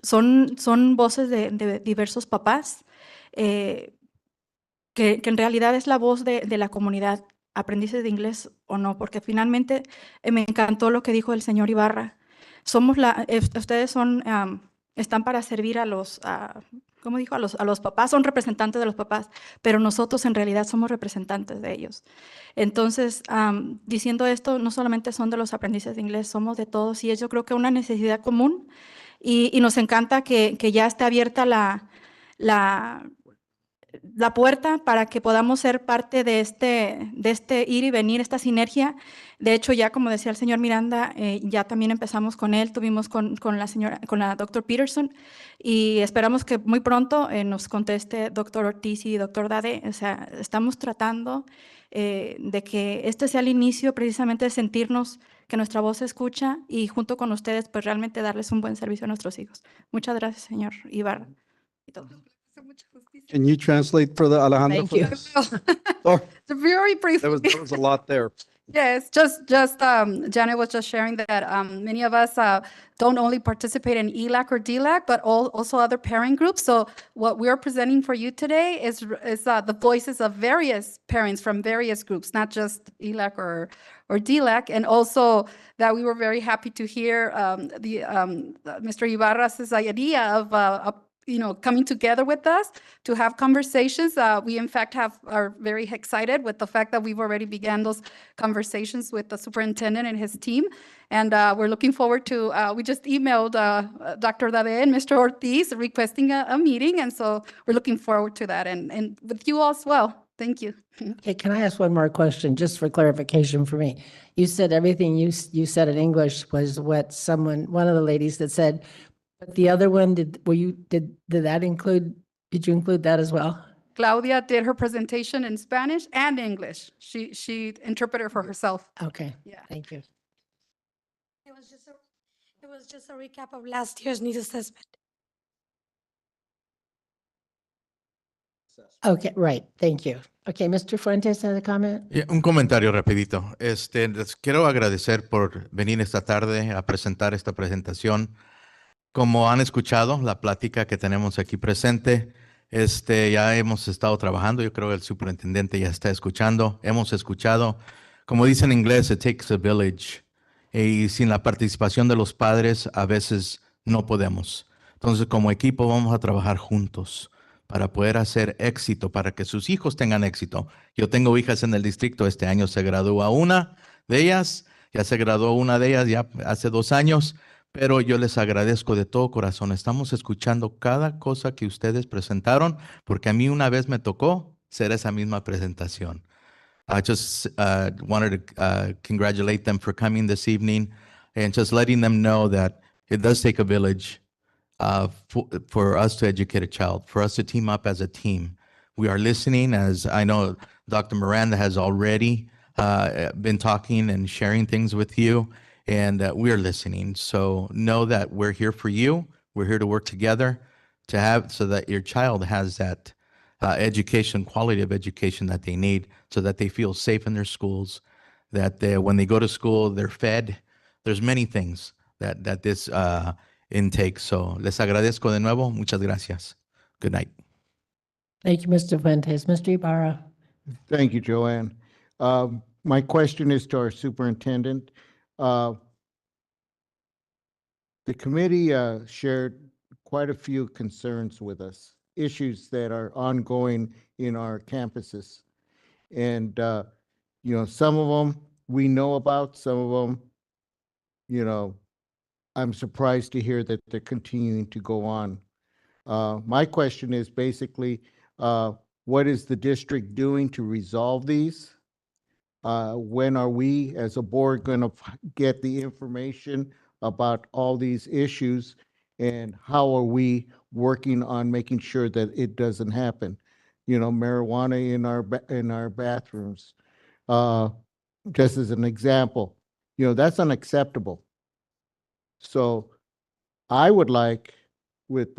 Speaker 2: son voces de diversos papás, que en realidad es la voz de la comunidad, aprendices de inglés o no, porque finalmente me encantó lo que dijo el señor Ibarra. Ustedes están para servir ¿cómo dijo? A los papás, son representantes de los papás, pero nosotros en realidad somos representantes de ellos. Entonces, diciendo esto, no solamente son de los aprendices de inglés, somos de todos, y es yo creo que una necesidad común, y nos encanta que ya esté abierta la puerta para que podamos ser parte de este ir y venir, esta sinergia. De hecho, ya como decía el señor Miranda, ya también empezamos con él, tuvimos con la doctor Peterson, y esperamos que muy pronto nos conteste doctor Ortiz y doctor Dade. O sea, estamos tratando de que este sea el inicio precisamente de sentirnos que nuestra voz se escucha, y junto con ustedes, pues realmente darles un buen servicio a nuestros hijos. Muchas gracias, señor Ibarra. Y todo.
Speaker 17: Can you translate for the Alejandra?
Speaker 1: Thank you.
Speaker 17: Sorry,
Speaker 4: Very briefly.
Speaker 17: there was a lot there.
Speaker 4: Yes, Janet was just sharing that many of us don't only participate in ELAC or DLAC, but also other parent groups. So what we are presenting for you today is the voices of various parents from various groups, not just ELAC or DLAC, and also that we were very happy to hear Mr. Ibarra's idea of coming together with us to have conversations. We in fact are very excited with the fact that we've already began those conversations with the superintendent and his team. And we're looking forward to, we just emailed Dr. Dade and Mr. Ortiz requesting a meeting. And so we're looking forward to that, and with you all as well. Thank you.
Speaker 1: Okay, can I ask one more question, just for clarification for me? You said everything you said in English was what one of the ladies that said, but the other one, did you include that as well?
Speaker 4: Claudia did her presentation in Spanish and English. She interpreted for herself.
Speaker 1: Okay,
Speaker 4: Yeah.
Speaker 1: thank you.
Speaker 23: It was just a recap of last year's needs assessment.
Speaker 1: Okay, right, thank you. Okay, Mr. Fuentes has a comment?
Speaker 3: Un comentario rapidito. Les quiero agradecer por venir esta tarde a presentar esta presentación. Como han escuchado la plática que tenemos aquí presente, ya hemos estado trabajando. Yo creo que el superintendente ya está escuchando. Hemos escuchado, como dice en inglés, it takes a village. Y sin la participación de los padres, a veces no podemos. Entonces, como equipo, vamos a trabajar juntos para poder hacer éxito, para que sus hijos tengan éxito. Yo tengo hijas en el distrito. Este año se gradúa una de ellas. Ya se graduó una de ellas ya hace 2 años. Pero yo les agradezco de todo corazón. Estamos escuchando cada cosa que ustedes presentaron, porque a mí una vez me tocó hacer esa misma presentación. I just wanted to congratulate them for coming this evening and just letting them know that it does take a village for us to educate a child, for us to team up as a team. We are listening, as I know Dr. Miranda has already been talking and sharing things with you. And we are listening. So know that we're here for you. We're here to work together so that your child has that education, quality of education that they need, so that they feel safe in their schools, that when they go to school, they're fed. There's many things that this intakes. So les agradezco de nuevo. Muchas gracias. Good night.
Speaker 1: Thank you, Mr. Fuentes. Mr. Ibarra.
Speaker 18: Thank you, Joanne. My question is to our superintendent. The committee shared quite a few concerns with us, issues that are ongoing in our campuses. And, some of them we know about, some of them, I'm surprised to hear that they're continuing to go on. My question is basically, what is the district doing to resolve these? When are we as a board going to get the information about all these issues? And how are we working on making sure that it doesn't happen? You know, marijuana in our bathrooms. Just as an example, you know, that's unacceptable. So I would like, with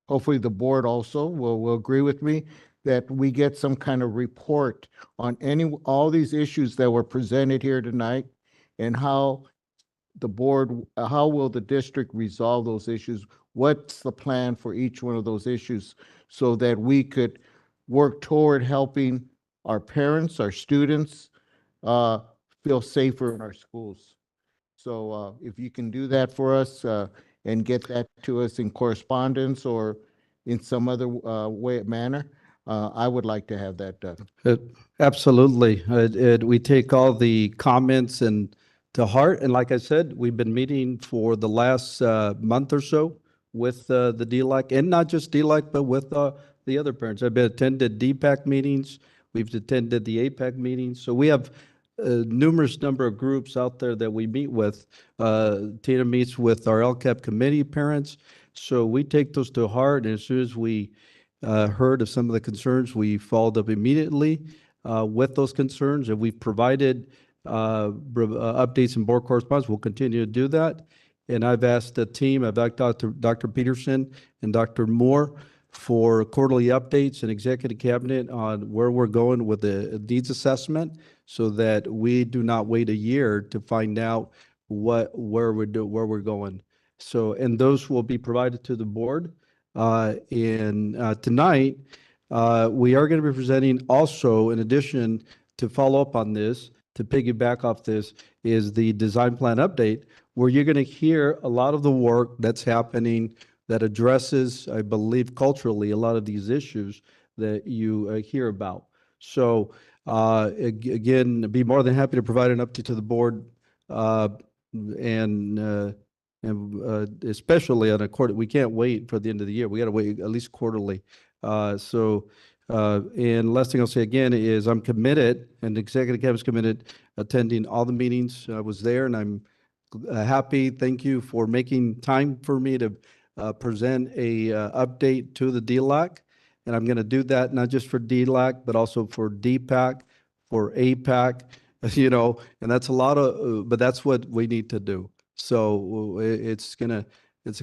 Speaker 18: hopefully the board also will agree with me, that we get some kind of report on all these issues that were presented here tonight, and how the board, how will the district resolve those issues? What's the plan for each one of those issues, so that we could work toward helping our parents, our students, uh, feel safer in our schools. So if you can do that for us, and get that to us in correspondence or in some other manner, I would like to have that done.
Speaker 17: Absolutely. We take all the comments and to heart. And like I said, we've been meeting for the last month or so with the DLAC, and not just DLAC, but with the other parents. I've been attended DPAC meetings. We've attended the APAC meetings. So we have numerous number of groups out there that we meet with. Tina meets with our LCAP committee parents. So we take those to heart. And as soon as we heard of some of the concerns, we followed up immediately with those concerns, and we've provided updates and board correspondence. We'll continue to do that. And I've asked the team, I've asked Dr. Peterson and Dr. Moore for quarterly updates and executive cabinet on where we're going with the needs assessment, so that we do not wait a year to find out where we're going. So, and those will be provided to the board. Tonight, we are going to be presenting also, in addition to follow up on this, to piggyback off this, is the design plan update, where you're going to hear a lot of the work that's happening that addresses, I believe, culturally, a lot of these issues that you hear about. So again, be more than happy to provide an update to the board, and especially on a quarter. We can't wait for the end of the year. We got to wait at least quarterly. And last thing I'll say again is I'm committed, and the executive cabinet is committed, attending all the meetings. I was there, and I'm happy. Thank you for making time for me to present a update to the DLAC. And I'm going to do that not just for DLAC, but also for DPAC, for APAC, you know, and that's a lot of, but that's what we need to do. So it's a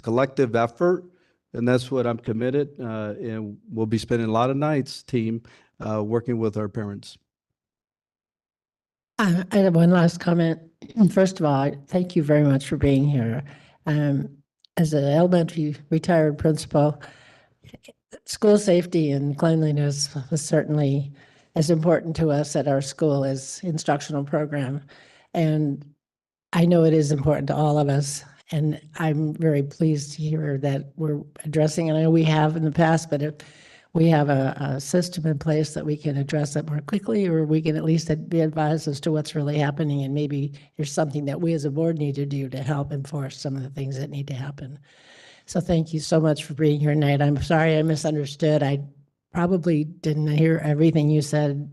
Speaker 17: collective effort, and that's what I'm committed. And we'll be spending a lot of nights, team, working with our parents.
Speaker 1: I have one last comment. First of all, thank you very much for being here. As an elementary retired principal, school safety and cleanliness is certainly as important to us at our school as instructional program. And I know it is important to all of us. And I'm very pleased to hear that we're addressing, and I know we have in the past, but if we have a system in place that we can address it more quickly, or we can at least be advised as to what's really happening, and maybe there's something that we as a board need to do to help enforce some of the things that need to happen. So thank you so much for being here tonight. I'm sorry I misunderstood. I probably didn't hear everything you said,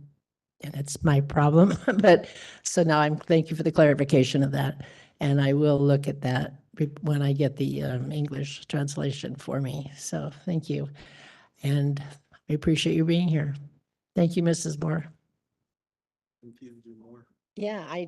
Speaker 1: and it's my problem. But so now thank you for the clarification of that. And I will look at that when I get the English translation for me. So thank you. And I appreciate you being here. Thank you, Mrs. Moore. Yeah,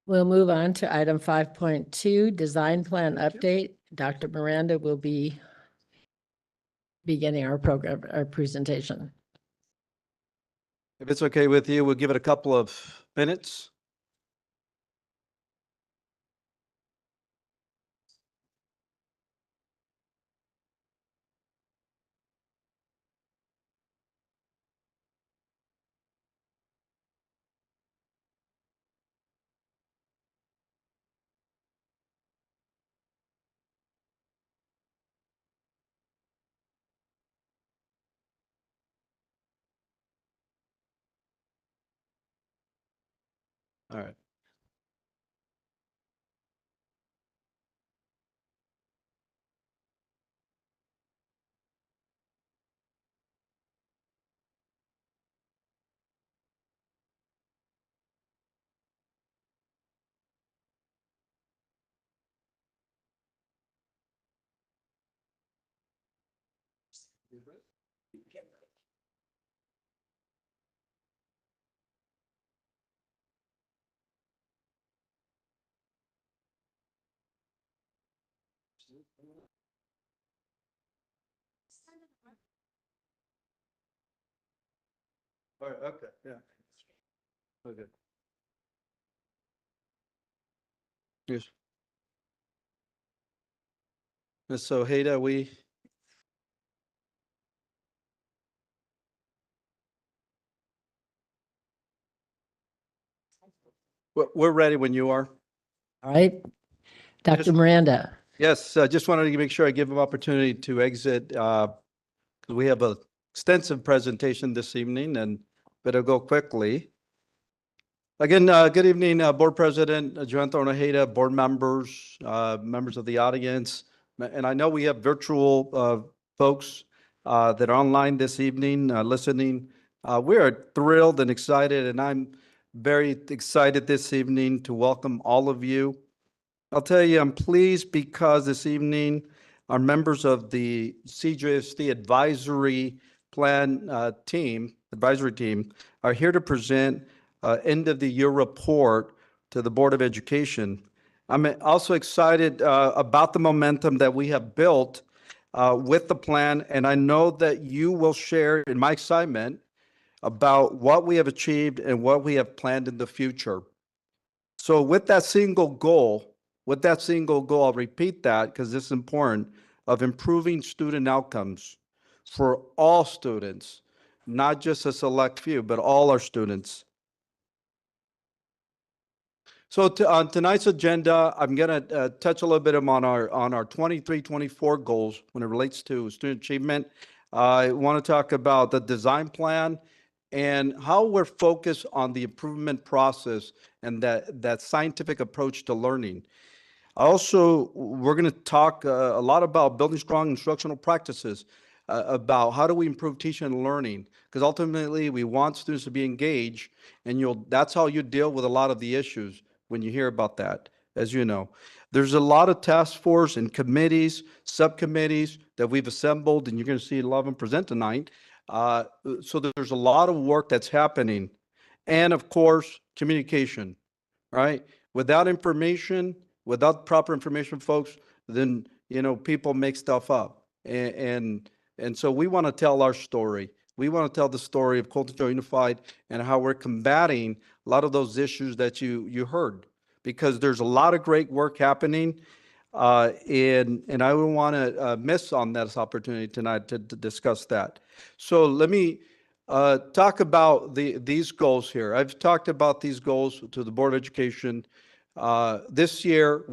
Speaker 1: we'll move on to item 5.2, design plan update. Dr. Miranda will be beginning our program, our presentation.
Speaker 17: If it's okay with you, we'll give it a couple of minutes. All right. All right, okay, yeah. Okay. Yes. And so, Haida, we're ready when you are.
Speaker 1: All right. Dr.
Speaker 17: Just-
Speaker 1: Miranda.
Speaker 17: Yes, I just wanted to make sure I give him opportunity to exit, because we have a extensive presentation this evening and better go quickly. Again, good evening, Board President Joanne Thorne-Ojeda, board members, members of the audience. And I know we have virtual folks that are online this evening listening. We are thrilled and excited, and I'm very excited this evening to welcome all of you. I'll tell you, I'm pleased because this evening, our members of the CJUSD advisory team are here to present end of the year report to the Board of Education. I'm also excited about the momentum that we have built with the plan, and I know that you will share in my excitement about what we have achieved and what we have planned in the future. So with that single goal, I'll repeat that because this is important, of improving student outcomes for all students, not just a select few, but all our students. So on tonight's agenda, I'm going to touch a little bit on our 23-24 goals when it relates to student achievement. I want to talk about the design plan and how we're focused on the improvement process and that scientific approach to learning. Also, we're going to talk a lot about building strong instructional practices, about how do we improve teaching and learning, because ultimately we want students to be engaged, and that's how you deal with a lot of the issues when you hear about that, as you know. There's a lot of task force and committees, subcommittees that we've assembled, and you're going to see a lot of them present tonight. So there's a lot of work that's happening. And of course, communication, right? Without information, without proper information, folks, then, people make stuff up. And so we want to tell our story. We want to tell the story of Colton Joe Unified and how we're combating a lot of those issues that you heard, because there's a lot of great work happening. And I don't want to miss on this opportunity tonight to discuss that. So let me talk about these goals here. I've talked about these goals to the Board of Education. This year,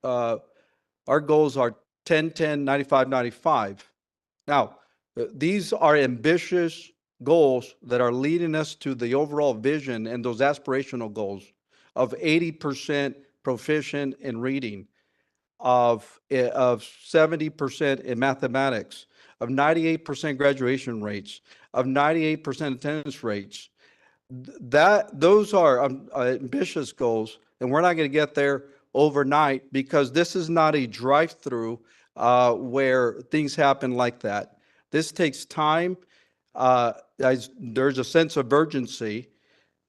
Speaker 17: our goals are 10, 10, 95, 95. Now, these are ambitious goals that are leading us to the overall vision and those aspirational goals of 80% proficient in reading, of 70% in mathematics, of 98% graduation rates, of 98% attendance rates. Those are ambitious goals, and we're not going to get there overnight, because this is not a drive-through where things happen like that. This takes time. There's a sense of urgency,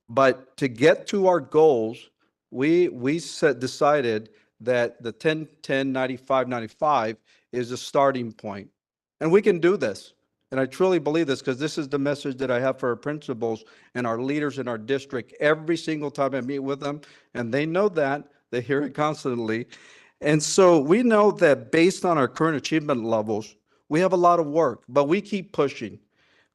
Speaker 17: but to get to our goals, we decided that the 10, 10, 95, 95 is a starting point. And we can do this. And I truly believe this, because this is the message that I have for our principals and our leaders in our district every single time I meet with them. And they know that. They hear it constantly. And so we know that based on our current achievement levels, we have a lot of work, but we keep pushing.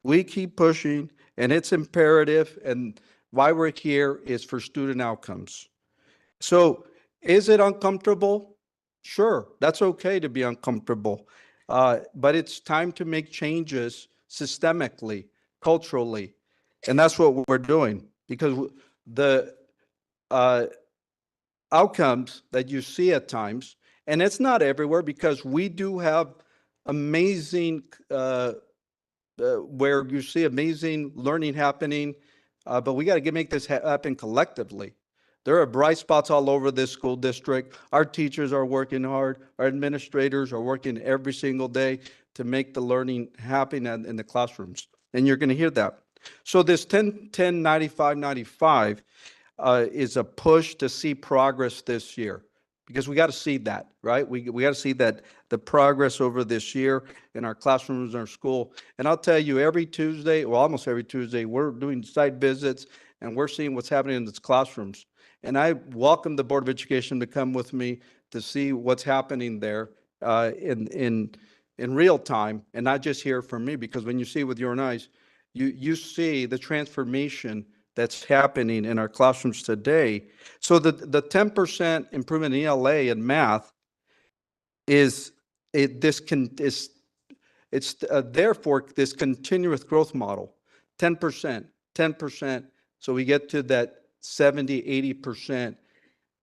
Speaker 17: We keep pushing, and it's imperative. And why we're here is for student outcomes. So is it uncomfortable? Sure, that's okay to be uncomfortable. But it's time to make changes systemically, culturally. And that's what we're doing, because the outcomes that you see at times, and it's not everywhere, because we do have amazing, where you see amazing learning happening, but we got to make this happen collectively. There are bright spots all over this school district. Our teachers are working hard. Our administrators are working every single day to make the learning happen in the classrooms. And you're going to hear that. So this 10-10-95-95 is a push to see progress this year, because we got to see that, right? We got to see that the progress over this year in our classrooms, in our school. And I'll tell you, every Tuesday, well, almost every Tuesday, we're doing site visits and we're seeing what's happening in these classrooms. And I welcome the Board of Education to come with me to see what's happening there in real time, and not just hear from me, because when you see with your own eyes, you see the transformation that's happening in our classrooms today. So the 10% improvement in ELA and math is therefore this continuous growth model, 10%, 10%. So we get to that 70, 80%.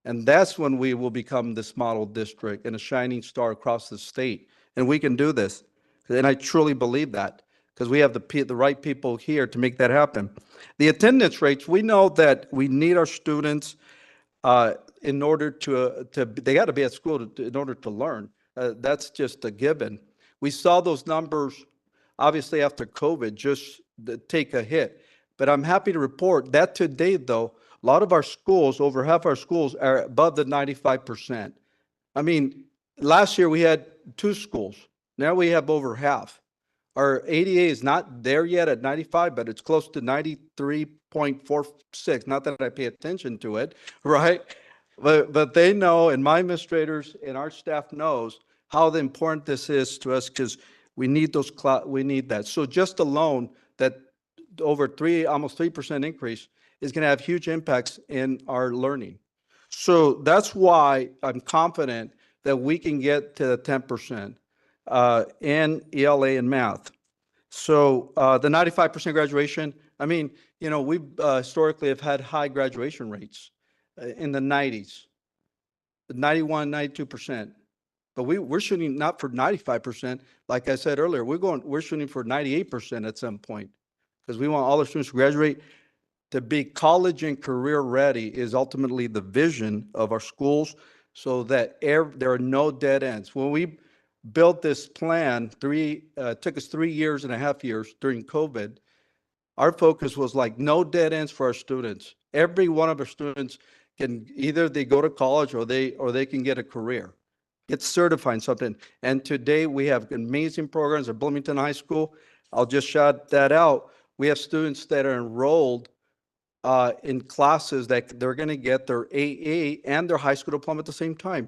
Speaker 17: And that's when we will become this model district and a shining star across the state. And we can do this. And I truly believe that, because we have the right people here to make that happen. The attendance rates, we know that we need our students in order to they got to be at school in order to learn. That's just a given. We saw those numbers, obviously, after COVID, just take a hit. But I'm happy to report that today, though, a lot of our schools, over half our schools, are above the 95%. I mean, last year we had 2 schools. Now we have over half. Our ADA is not there yet at 95, but it's close to 93.46. Not that I pay attention to it, right? But they know, and my administrators and our staff knows how important this is to us, because we need we need that. So just alone, that over almost 3% increase is going to have huge impacts in our learning. So that's why I'm confident that we can get to the 10% in ELA and math. So the 95% graduation, I mean, you know, we historically have had high graduation rates in the 90s, 91, 92%. But we're shooting not for 95%. Like I said earlier, we're shooting for 98% at some point, because we want all our students to graduate. To be college and career ready is ultimately the vision of our schools, so that there are no dead ends. When we built this plan, took us 3.5 years during COVID, our focus was like no dead ends for our students. Every one of our students can either they go to college or they can get a career, get certified in something. And today we have amazing programs at Bloomington High School. I'll just shout that out. We have students that are enrolled in classes that they're going to get their AA and their high school diploma at the same time.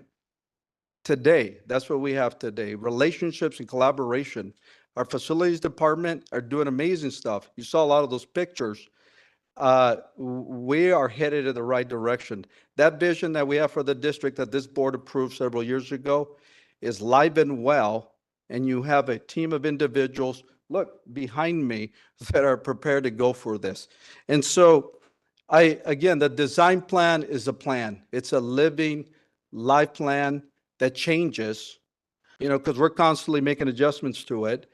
Speaker 17: Today, that's what we have today. Relationships and collaboration. Our facilities department are doing amazing stuff. You saw a lot of those pictures. We are headed in the right direction. That vision that we have for the district that this board approved several years ago is live and well, and you have a team of individuals, look behind me, that are prepared to go for this. And so again, the design plan is a plan. It's a living life plan that changes, you know, because we're constantly making adjustments to it.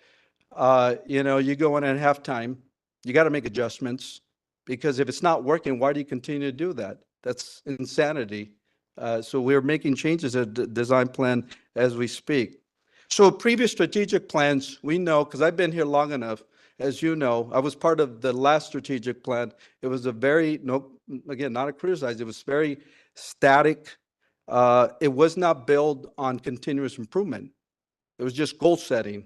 Speaker 17: You know, you go in at halftime, you got to make adjustments, because if it's not working, why do you continue to do that? That's insanity. So we're making changes to the design plan as we speak. So previous strategic plans, we know, because I've been here long enough, as you know, I was part of the last strategic plan. It was a very, again, not a criticize, it was very static. It was not built on continuous improvement. It was just goal setting.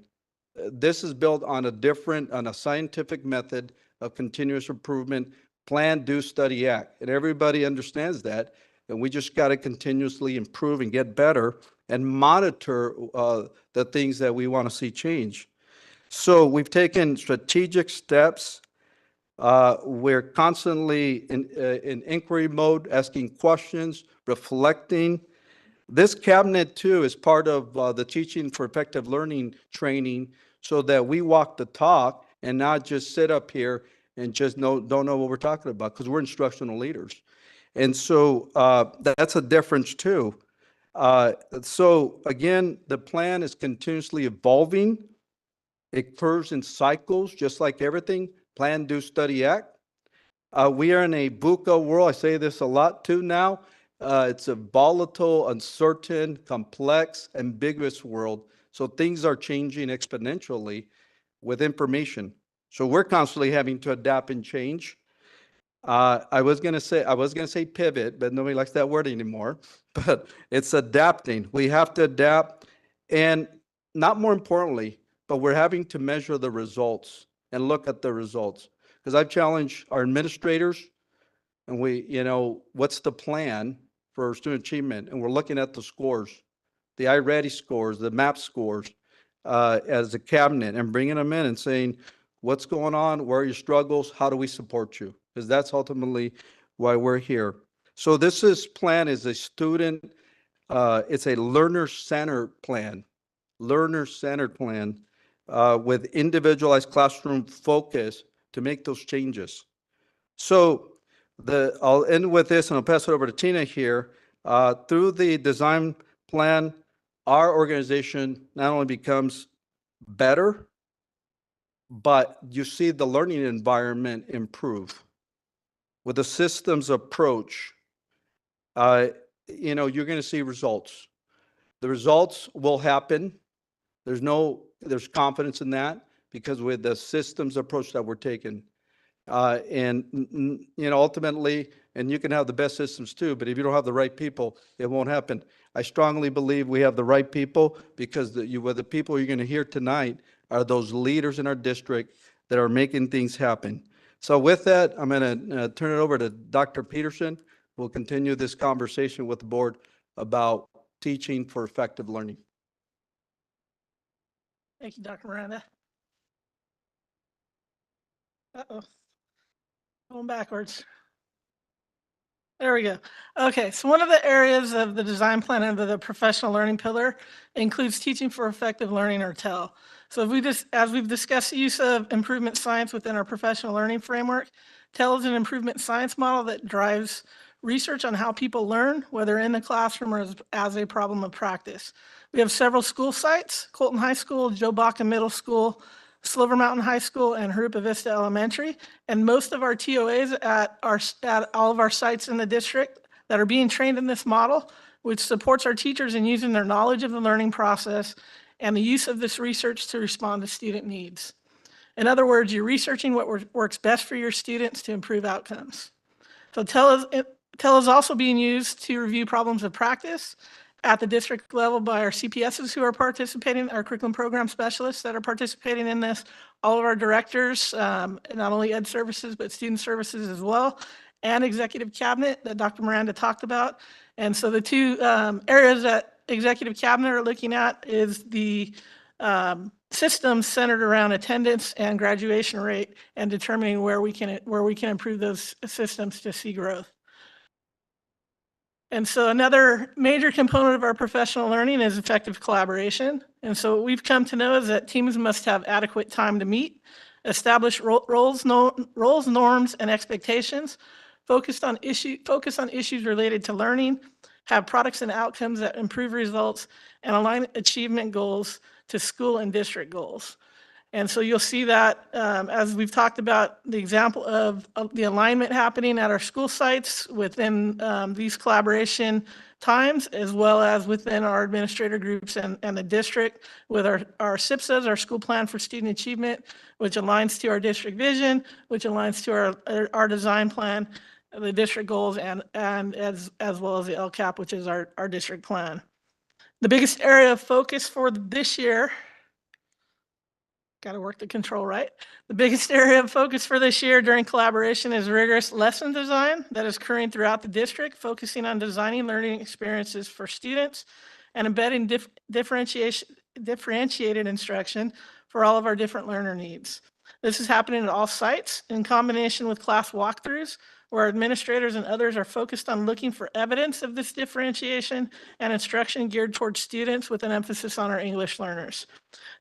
Speaker 17: This is built on a scientific method of continuous improvement, plan, do, study, act. And everybody understands that. And we just got to continuously improve and get better and monitor the things that we want to see change. So we've taken strategic steps. We're constantly in inquiry mode, asking questions, reflecting. This cabinet, too, is part of the Teaching for Effective Learning training, so that we walk the talk and not just sit up here and just don't know what we're talking about, because we're instructional leaders. And so that's a difference, too. So again, the plan is continuously evolving. It occurs in cycles, just like everything. Plan, do, study, act. We are in a VUCA world. I say this a lot too now. It's a volatile, uncertain, complex, ambiguous world. So things are changing exponentially with information. So we're constantly having to adapt and change. I was gonna say pivot, but nobody likes that word anymore. But it's adapting. We have to adapt, and not more importantly, but we're having to measure the results and look at the results. Because I've challenged our administrators, and what's the plan for student achievement? And we're looking at the scores, the iReady scores, the MAP scores, as a cabinet, and bringing them in and saying, what's going on? Where are your struggles? How do we support you? Because that's ultimately why we're here. So plan is a student, it's a learner-centered plan, with individualized classroom focus to make those changes. So I'll end with this, and I'll pass it over to Tina here. Through the design plan, our organization not only becomes better, but you see the learning environment improve. With a systems approach, you're going to see results. The results will happen. There's confidence in that because with the systems approach that we're taking. Ultimately, and you can have the best systems too, but if you don't have the right people, it won't happen. I strongly believe we have the right people because the people you're going to hear tonight are those leaders in our district that are making things happen. So with that, I'm going to turn it over to Dr. Peterson. We'll continue this conversation with the board about teaching for effective learning.
Speaker 21: Thank you, Dr. Miranda. Uh-oh. Going backwards. There we go. Okay, so one of the areas of the design plan under the professional learning pillar includes teaching for effective learning, or TEL. So as we've discussed the use of improvement science within our professional learning framework, TEL is an improvement science model that drives research on how people learn, whether in the classroom or as a problem of practice. We have several school sites: Colton High School, Joe Baca Middle School, Silver Mountain High School, and Jurupa Vista Elementary. And most of our TOAs at all of our sites in the district that are being trained in this model, which supports our teachers in using their knowledge of the learning process and the use of this research to respond to student needs. In other words, you're researching what works best for your students to improve outcomes. So TEL is also being used to review problems of practice at the district level by our CPSs who are participating, our curriculum program specialists that are participating in this, all of our directors, not only ed services, but student services as well, and executive cabinet that Dr. Miranda talked about. And so the two areas that executive cabinet are looking at is the systems centered around attendance and graduation rate, and determining where we can improve those systems to see growth. And so another major component of our professional learning is effective collaboration. And so what we've come to know is that teams must have adequate time to meet, establish roles, norms, and expectations, focus on issues related to learning, have products and outcomes that improve results, and align achievement goals to school and district goals. And so you'll see that as we've talked about the example of the alignment happening at our school sites within these collaboration times, as well as within our administrator groups and the district with our SIPSAs, our school plan for student achievement, which aligns to our district vision, which aligns to our design plan, the district goals, and as well as the LCAP, which is our district plan. The biggest area of focus for this year, got to work the control right. The biggest area of focus for this year during collaboration is rigorous lesson design that is occurring throughout the district, focusing on designing learning experiences for students and embedding differentiated instruction for all of our different learner needs. This is happening at all sites in combination with class walkthroughs, where administrators and others are focused on looking for evidence of this differentiation and instruction geared towards students with an emphasis on our English learners.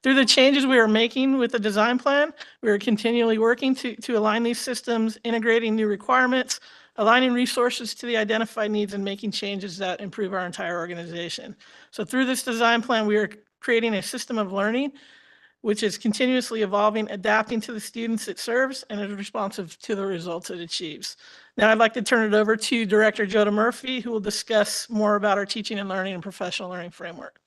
Speaker 21: Through the changes we are making with the design plan, we are continually working to align these systems, integrating new requirements, aligning resources to the identified needs, and making changes that improve our entire organization. So through this design plan, we are creating a system of learning which is continuously evolving, adapting to the students it serves, and is responsive to the results it achieves. Now I'd like to turn it over to Director Joda Murphy, who will discuss more about our teaching and learning and professional learning framework.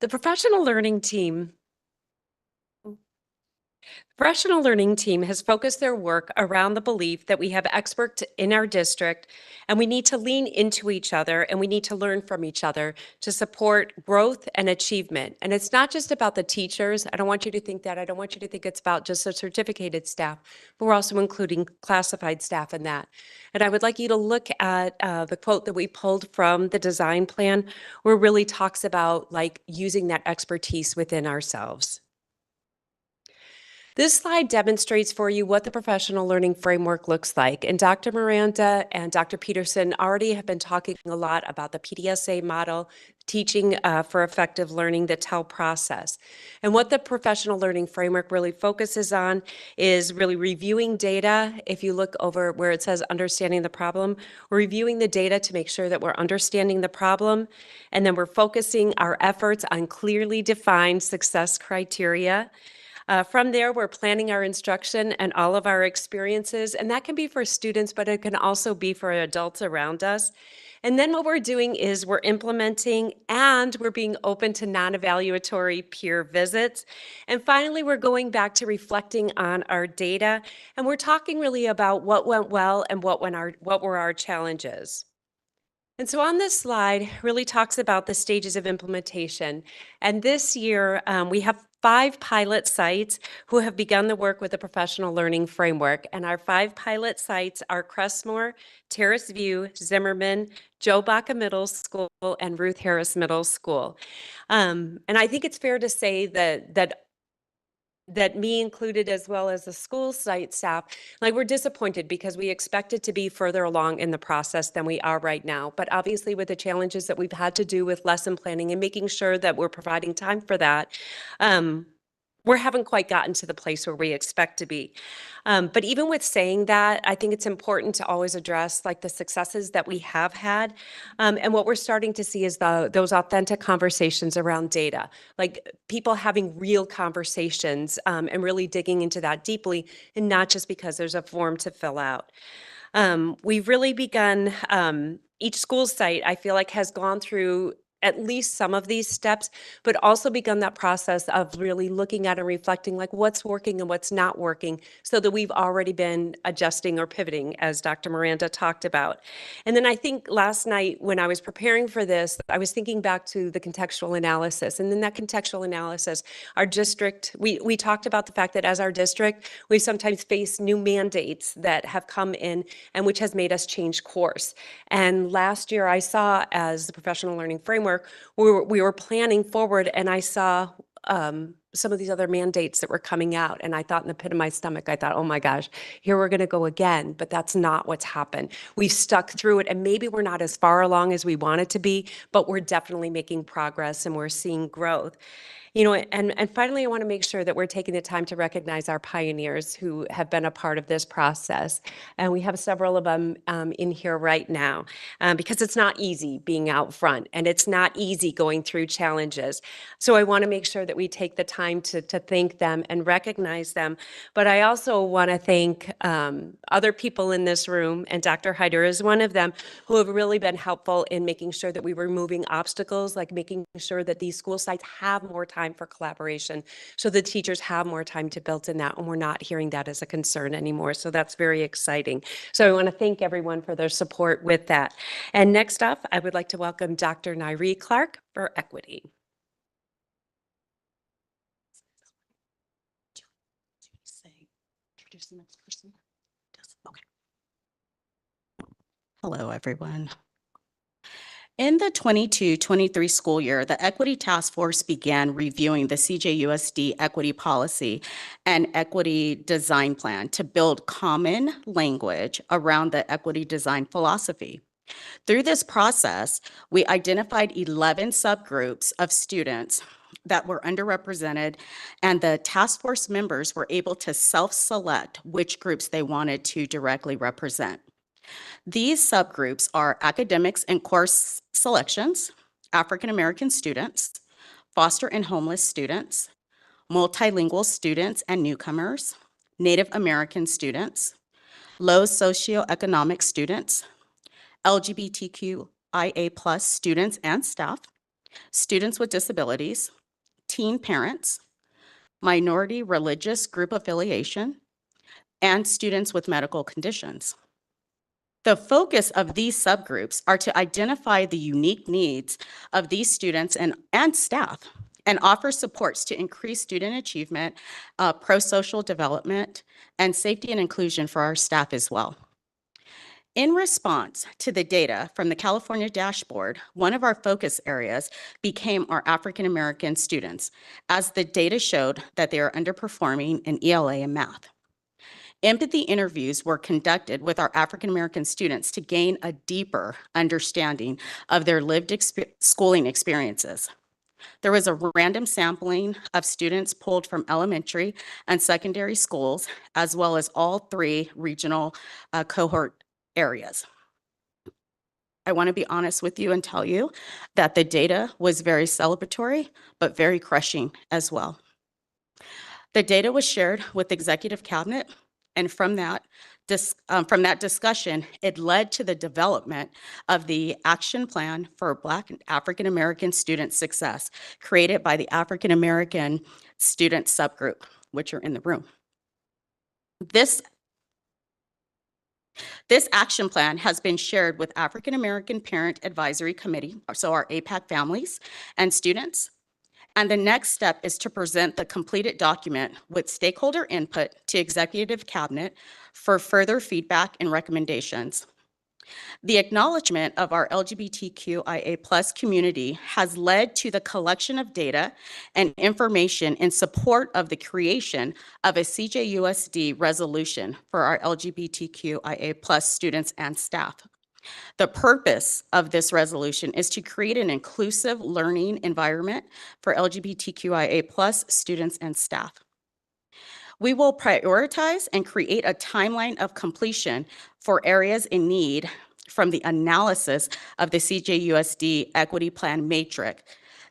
Speaker 5: The professional learning team has focused their work around the belief that we have experts in our district and we need to lean into each other and we need to learn from each other to support growth and achievement. And it's not just about the teachers. I don't want you to think that. I don't want you to think it's about just the certificated staff, but we're also including classified staff in that. And I would like you to look at the quote that we pulled from the design plan, where it really talks about like using that expertise within ourselves. This slide demonstrates for you what the professional learning framework looks like. And Dr. Miranda and Dr. Peterson already have been talking a lot about the PDSA model, teaching for effective learning, the TEL process. And what the professional learning framework really focuses on is really reviewing data. If you look over where it says understanding the problem, we're reviewing the data to make sure that we're understanding the problem. And then we're focusing our efforts on clearly defined success criteria. From there, we're planning our instruction and all of our experiences, and that can be for students, but it can also be for adults around us. And then what we're doing is we're implementing and we're being open to non-evaluatory peer visits. And finally, we're going back to reflecting on our data, and we're talking really about what went well and what were our challenges. And so on this slide really talks about the stages of implementation. And this year, we have 5 pilot sites who have begun the work with the professional learning framework. And our 5 pilot sites are Crestmore, Terrace View, Zimmerman, Joe Baca Middle School, and Ruth Harris Middle School. And I think it's fair to say that me included, as well as the school site staff, like we're disappointed because we expected to be further along in the process than we are right now. But obviously with the challenges that we've had to do with lesson planning and making sure that we're providing time for that, we haven't quite gotten to the place where we expect to be. But even with saying that, I think it's important to always address like the successes that we have had. And what we're starting to see is those authentic conversations around data, like people having real conversations and really digging into that deeply, and not just because there's a form to fill out. We've really begun, each school site, I feel like, has gone through at least some of these steps, but also begun that process of really looking at and reflecting like what's working and what's not working, so that we've already been adjusting or pivoting, as Dr. Miranda talked about. And then I think last night when I was preparing for this, I was thinking back to the contextual analysis. And in that contextual analysis, our district, we talked about the fact that as our district, we sometimes face new mandates that have come in and which has made us change course. And last year I saw, as the professional learning framework, we were planning forward, and I saw some of these other mandates that were coming out, and I thought in the pit of my stomach, I thought, oh my gosh, here we're going to go again. But that's not what's happened. We've stuck through it, and maybe we're not as far along as we wanted to be, but we're definitely making progress and we're seeing growth. You know, and finally, I want to make sure that we're taking the time to recognize our pioneers who have been a part of this process. And we have several of them in here right now, because it's not easy being out front, and it's not easy going through challenges. So I want to make sure that we take the time to thank them and recognize them. But I also want to thank other people in this room, and Dr. Hyder is one of them, who have really been helpful in making sure that we were removing obstacles, like making sure that these school sites have more time for collaboration, so the teachers have more time to build in that, and we're not hearing that as a concern anymore. So that's very exciting. So I want to thank everyone for their support with that. And next up, I would like to welcome Dr. Nairi Clark for equity.
Speaker 6: Hello, everyone. In the 22-23 school year, the Equity Task Force began reviewing the CJUSD equity policy and equity design plan to build common language around the equity design philosophy. Through this process, we identified 11 subgroups of students that were underrepresented, and the task force members were able to self-select which groups they wanted to directly represent. These subgroups are academics and course selections, African American students, foster and homeless students, multilingual students and newcomers, Native American students, low socioeconomic students, LGBTQIA+ students and staff, students with disabilities, teen parents, minority religious group affiliation, and students with medical conditions. The focus of these subgroups are to identify the unique needs of these students and staff and offer supports to increase student achievement, pro-social development, and safety and inclusion for our staff as well. In response to the data from the California dashboard, one of our focus areas became our African American students, as the data showed that they are underperforming in ELA and math. Empathy interviews were conducted with our African American students to gain a deeper understanding of their lived schooling experiences. There was a random sampling of students pulled from elementary and secondary schools, as well as all 3 regional cohort areas. I want to be honest with you and tell you that the data was very celebratory, but very crushing as well. The data was shared with Executive Cabinet, and from that discussion, it led to the development of the action plan for Black and African American student success, created by the African American student subgroup, which are in the room. This action plan has been shared with African American Parent Advisory Committee, so our APAC families and students. And the next step is to present the completed document with stakeholder input to Executive Cabinet for further feedback and recommendations. The acknowledgement of our LGBTQIA+ community has led to the collection of data and information in support of the creation of a CJUSD resolution for our LGBTQIA+ students and staff. The purpose of this resolution is to create an inclusive learning environment for LGBTQIA+ students and staff. We will prioritize and create a timeline of completion for areas in need from the analysis of the CJUSD Equity Plan Matrix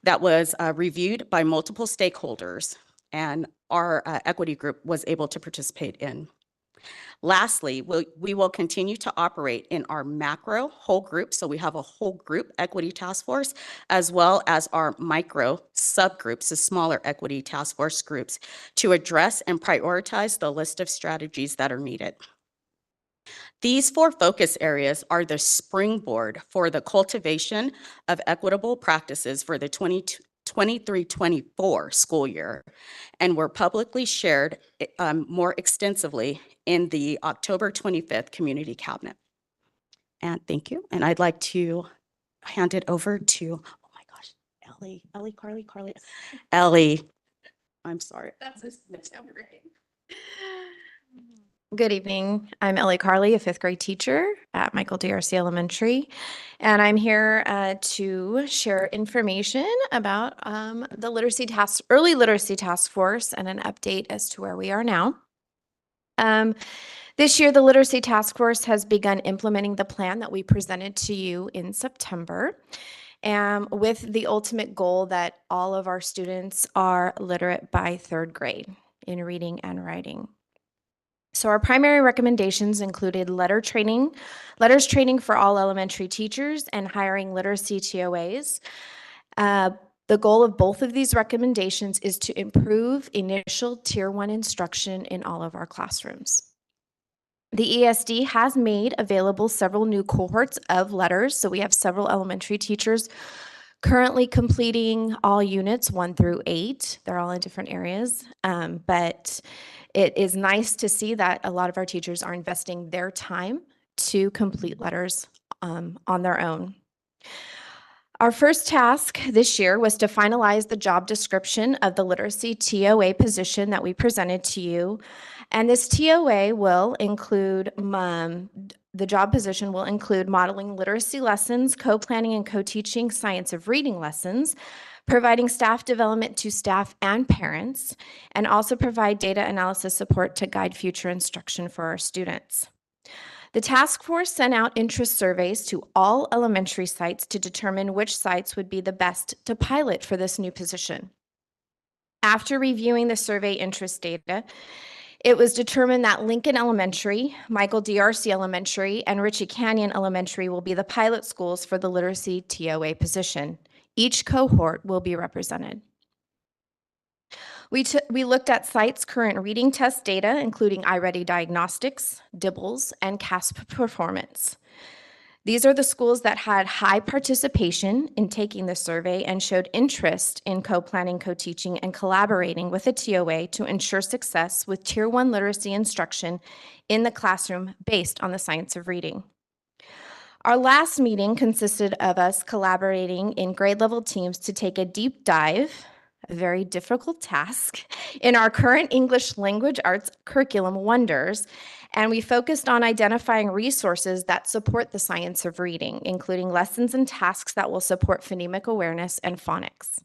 Speaker 6: that was reviewed by multiple stakeholders, and our equity group was able to participate in. Lastly, we will continue to operate in our macro whole group, so we have a whole group equity task force, as well as our micro subgroups, the smaller equity task force groups, to address and prioritize the list of strategies that are needed. These 4 focus areas are the springboard for the cultivation of equitable practices for the 23-24 school year, and were publicly shared more extensively in the October 25th Community Cabinet. And thank you. And I'd like to hand it over to, oh my gosh, Ellie. I'm sorry. That's great.
Speaker 7: Good evening. I'm Ellie Carley, a 5th grade teacher at Michael DRC Elementary, and I'm here to share information about the early literacy task force and an update as to where we are now. This year, the Literacy Task Force has begun implementing the plan that we presented to you in September, with the ultimate goal that all of our students are literate by 3rd grade in reading and writing. So our primary recommendations included letters training for all elementary teachers, and hiring literacy TOAs. The goal of both of these recommendations is to improve initial Tier 1 instruction in all of our classrooms. The ESD has made available several new cohorts of letters, so we have several elementary teachers currently completing all units 1 through 8. They're all in different areas, but it is nice to see that a lot of our teachers are investing their time to complete letters on their own. Our first task this year was to finalize the job description of the literacy TOA position that we presented to you. And this TOA will include, the job position will include modeling literacy lessons, co-planning and co-teaching science of reading lessons, providing staff development to staff and parents, and also provide data analysis support to guide future instruction for our students. The task force sent out interest surveys to all elementary sites to determine which sites would be the best to pilot for this new position. After reviewing the survey interest data, it was determined that Lincoln Elementary, Michael DRC Elementary, and Ritchie Canyon Elementary will be the pilot schools for the literacy TOA position. Each cohort will be represented. We looked at sites' current reading test data, including iReady Diagnostics, DIBELS, and CASP performance. These are the schools that had high participation in taking the survey and showed interest in co-planning, co-teaching, and collaborating with a TOA to ensure success with Tier 1 literacy instruction in the classroom based on the science of reading. Our last meeting consisted of us collaborating in grade level teams to take a deep dive, a very difficult task, in our current English language arts curriculum, Wonders, and we focused on identifying resources that support the science of reading, including lessons and tasks that will support phonemic awareness and phonics.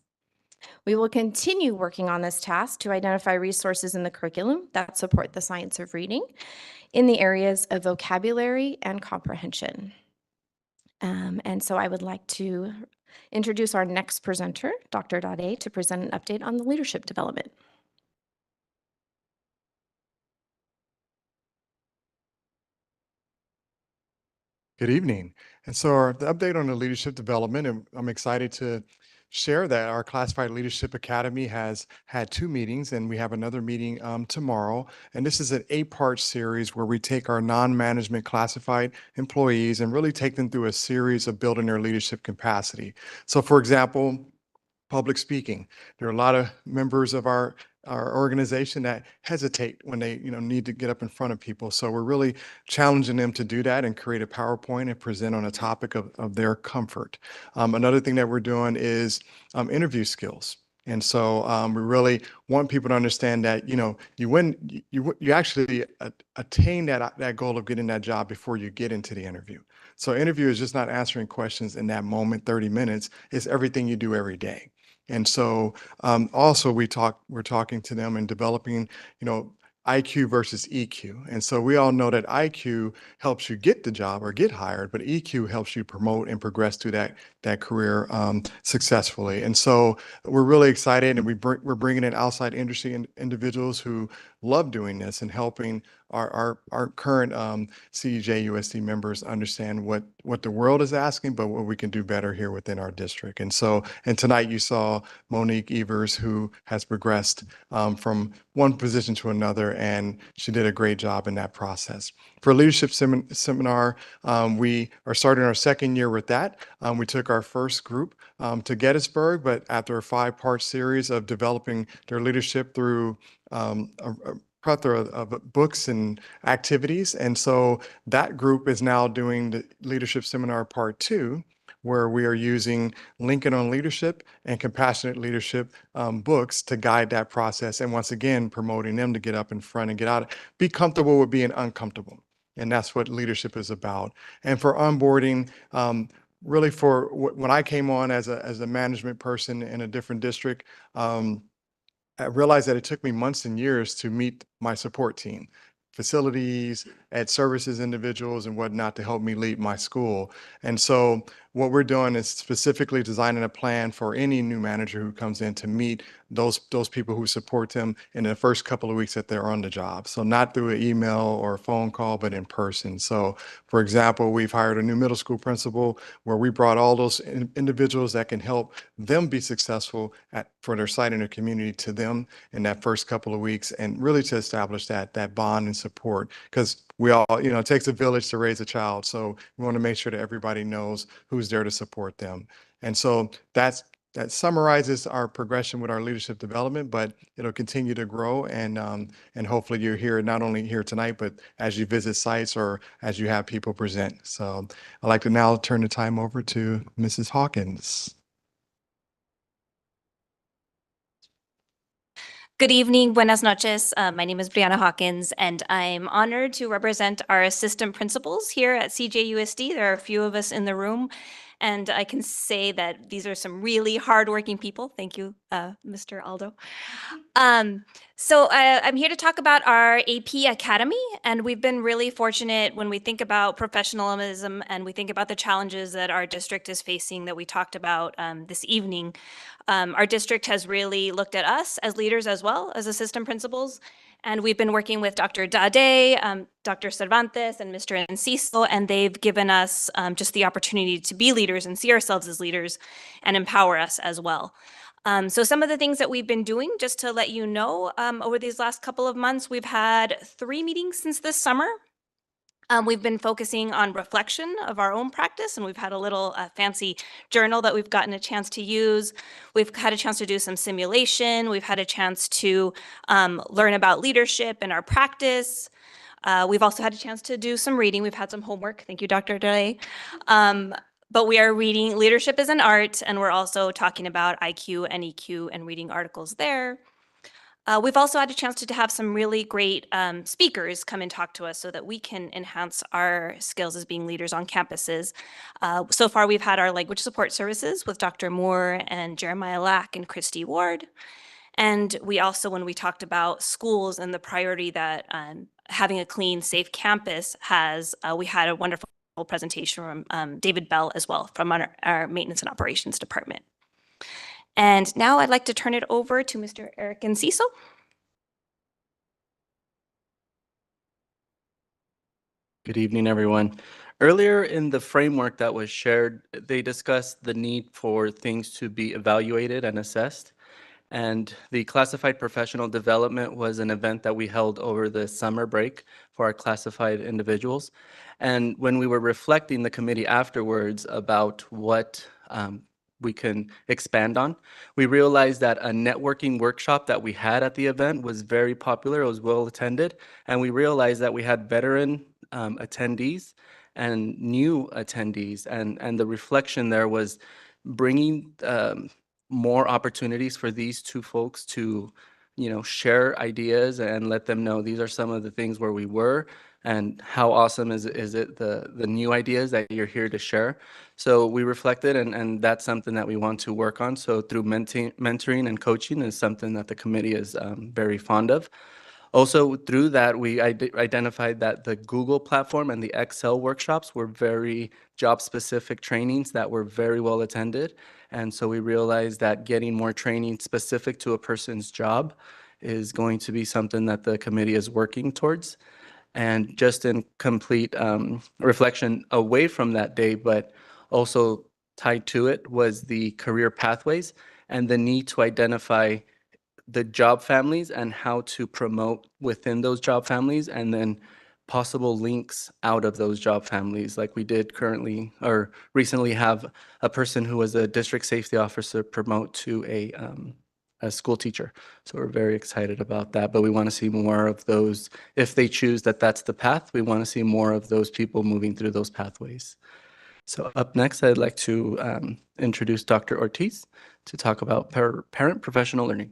Speaker 7: We will continue working on this task to identify resources in the curriculum that support the science of reading in the areas of vocabulary and comprehension. And so I would like to introduce our next presenter, Dr. Dade, to present an update on the leadership development.
Speaker 13: Good evening. And so the update on the leadership development, and I'm excited to share that our Classified Leadership Academy has had 2 meetings, and we have another meeting tomorrow. And this is an 8-part series where we take our non-management classified employees and really take them through a series of building their leadership capacity. So for example, public speaking. There are a lot of members of our organization that hesitate when they need to get up in front of people. So we're really challenging them to do that and create a PowerPoint and present on a topic of their comfort. Another thing that we're doing is interview skills. And so we really want people to understand that, you actually attain that goal of getting that job before you get into the interview. So interview is just not answering questions in that moment, 30 minutes. It's everything you do every day. And so also we're talking to them and developing, IQ versus EQ. And so we all know that IQ helps you get the job or get hired, but EQ helps you promote and progress through that career successfully. And so we're really excited, and we're bringing in outside industry individuals who love doing this and helping our current CJUSD members understand what the world is asking, but what we can do better here within our district. And tonight you saw Monique Evers, who has progressed from one position to another, and she did a great job in that process. For leadership seminar, we are starting our 2nd year with that. We took our first group to Gettysburg, but after a 5-part series of developing their leadership through a plethora of books and activities. And so that group is now doing the leadership seminar part 2, where we are using Lincoln on Leadership and Compassionate Leadership books to guide that process. And once again, promoting them to get up in front and get out, be comfortable with being uncomfortable. And that's what leadership is about. And for onboarding, really when I came on as a management person in a different district, I realized that it took me months and years to meet my support team, facilities, ed services individuals, and whatnot to help me lead my school. And so what we're doing is specifically designing a plan for any new manager who comes in to meet those people who support them in the first couple of weeks that they're on the job. So not through an email or a phone call, but in person. So for example, we've hired a new middle school principal where we brought all those individuals that can help them be successful for their site and their community to them in that first couple of weeks, and really to establish that bond and support. Because we all, it takes a village to raise a child. So we want to make sure that everybody knows who's there to support them. And so that summarizes our progression with our leadership development, but it'll continue to grow. And hopefully you're here, not only here tonight, but as you visit sites or as you have people present. So I'd like to now turn the time over to Mrs. Hawkins.
Speaker 10: Good evening, buenas noches. My name is Brianna Hawkins, and I'm honored to represent our assistant principals here at CJUSD. There are a few of us in the room, and I can say that these are some really hardworking people. Thank you, Mr. Aldo. So I'm here to talk about our AP Academy, and we've been really fortunate when we think about professionalism and we think about the challenges that our district is facing that we talked about this evening. Our district has really looked at us as leaders as well as assistant principals And we've been working with Dr. Dade, Dr. Cervantes, and Mr. Enciso, and they've given us just the opportunity to be leaders and see ourselves as leaders and empower us as well. So some of the things that we've been doing, just to let you know, over these last couple of months, we've had 3 meetings since this summer. We've been focusing on reflection of our own practice, and we've had a little fancy journal that we've gotten a chance to use. We've had a chance to do some simulation. We've had a chance to learn about leadership in our practice. We've also had a chance to do some reading. We've had some homework. Thank you, Dr. Delay. But we are reading Leadership is an Art, and we're also talking about IQ and EQ and reading articles there. We've also had a chance to have some really great speakers come and talk to us so that we can enhance our skills as being leaders on campuses. So far, we've had our language support services with Dr. Moore and Jeremiah Lack and Christy Ward. And we also, when we talked about schools and the priority that having a clean, safe campus has, we had a wonderful presentation from David Bell as well from our maintenance and operations department. And now I'd like to turn it over to Mr. Eric Enciso.
Speaker 11: Good evening, everyone. Earlier in the framework that was shared, they discussed the need for things to be evaluated and assessed. And the classified professional development was an event that we held over the summer break for our classified individuals. And when we were reflecting the committee afterwards about what we can expand on, we realized that a networking workshop that we had at the event was very popular. It was well attended. And we realized that we had veteran attendees and new attendees. And the reflection there was bringing more opportunities for these two folks to, share ideas and let them know these are some of the things where we were and how awesome is it the new ideas that you're here to share. So we reflected, and that's something that we want to work on. So through mentoring and coaching is something that the committee is very fond of. Also, through that, we identified that the Google platform and the Excel workshops were very job-specific trainings that were very well attended. And so we realized that getting more training specific to a person's job is going to be something that the committee is working towards. And just in complete reflection away from that day, but also tied to it, was the career pathways and the need to identify the job families and how to promote within those job families, and then possible links out of those job families, like we did currently or recently have a person who was a district safety officer promote to a school teacher. So we're very excited about that, but we want to see more of those. If they choose that that's the path, we want to see more of those people moving through those pathways. So up next, I'd like to introduce Dr. Ortiz to talk about parent professional learning.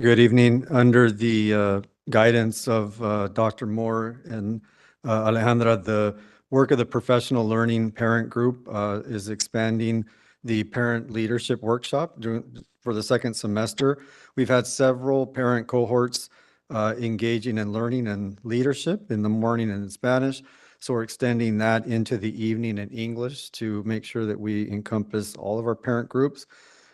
Speaker 12: Good evening. Under the guidance of Dr. Moore and Alejandra, the work of the Professional Learning Parent Group is expanding the parent leadership workshop for the second semester. We've had several parent cohorts engaging in learning and leadership in the morning and in Spanish. So we're extending that into the evening in English to make sure that we encompass all of our parent groups.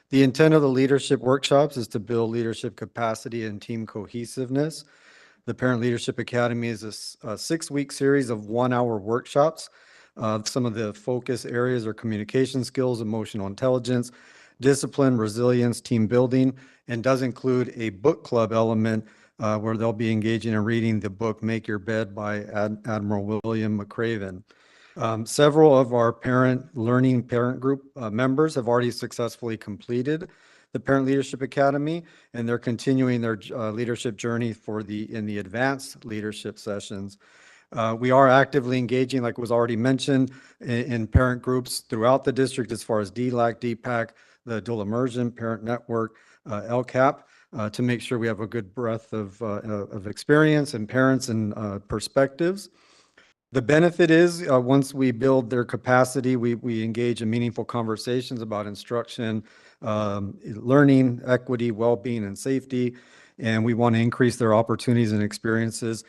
Speaker 12: The intent of the leadership workshops is to build leadership capacity and team cohesiveness. The Parent Leadership Academy is a 6-week series of 1-hour workshops. Some of the focus areas are communication skills, emotional intelligence, discipline, resilience, team building, and does include a book club element where they'll be engaging in reading the book Make Your Bed by Admiral William McRaven. Several of our parent group members have already successfully completed the Parent Leadership Academy, and they're continuing their leadership journey in the advanced leadership sessions. We are actively engaging, like was already mentioned, in parent groups throughout the district as far as DLAC, DPAC, the Dual Immersion Parent Network, LCAP, to make sure we have a good breadth of experience and parents and perspectives. The benefit is once we build their capacity, we engage in meaningful conversations about instruction, learning, equity, well-being, and safety. And we want to increase their opportunities and experiences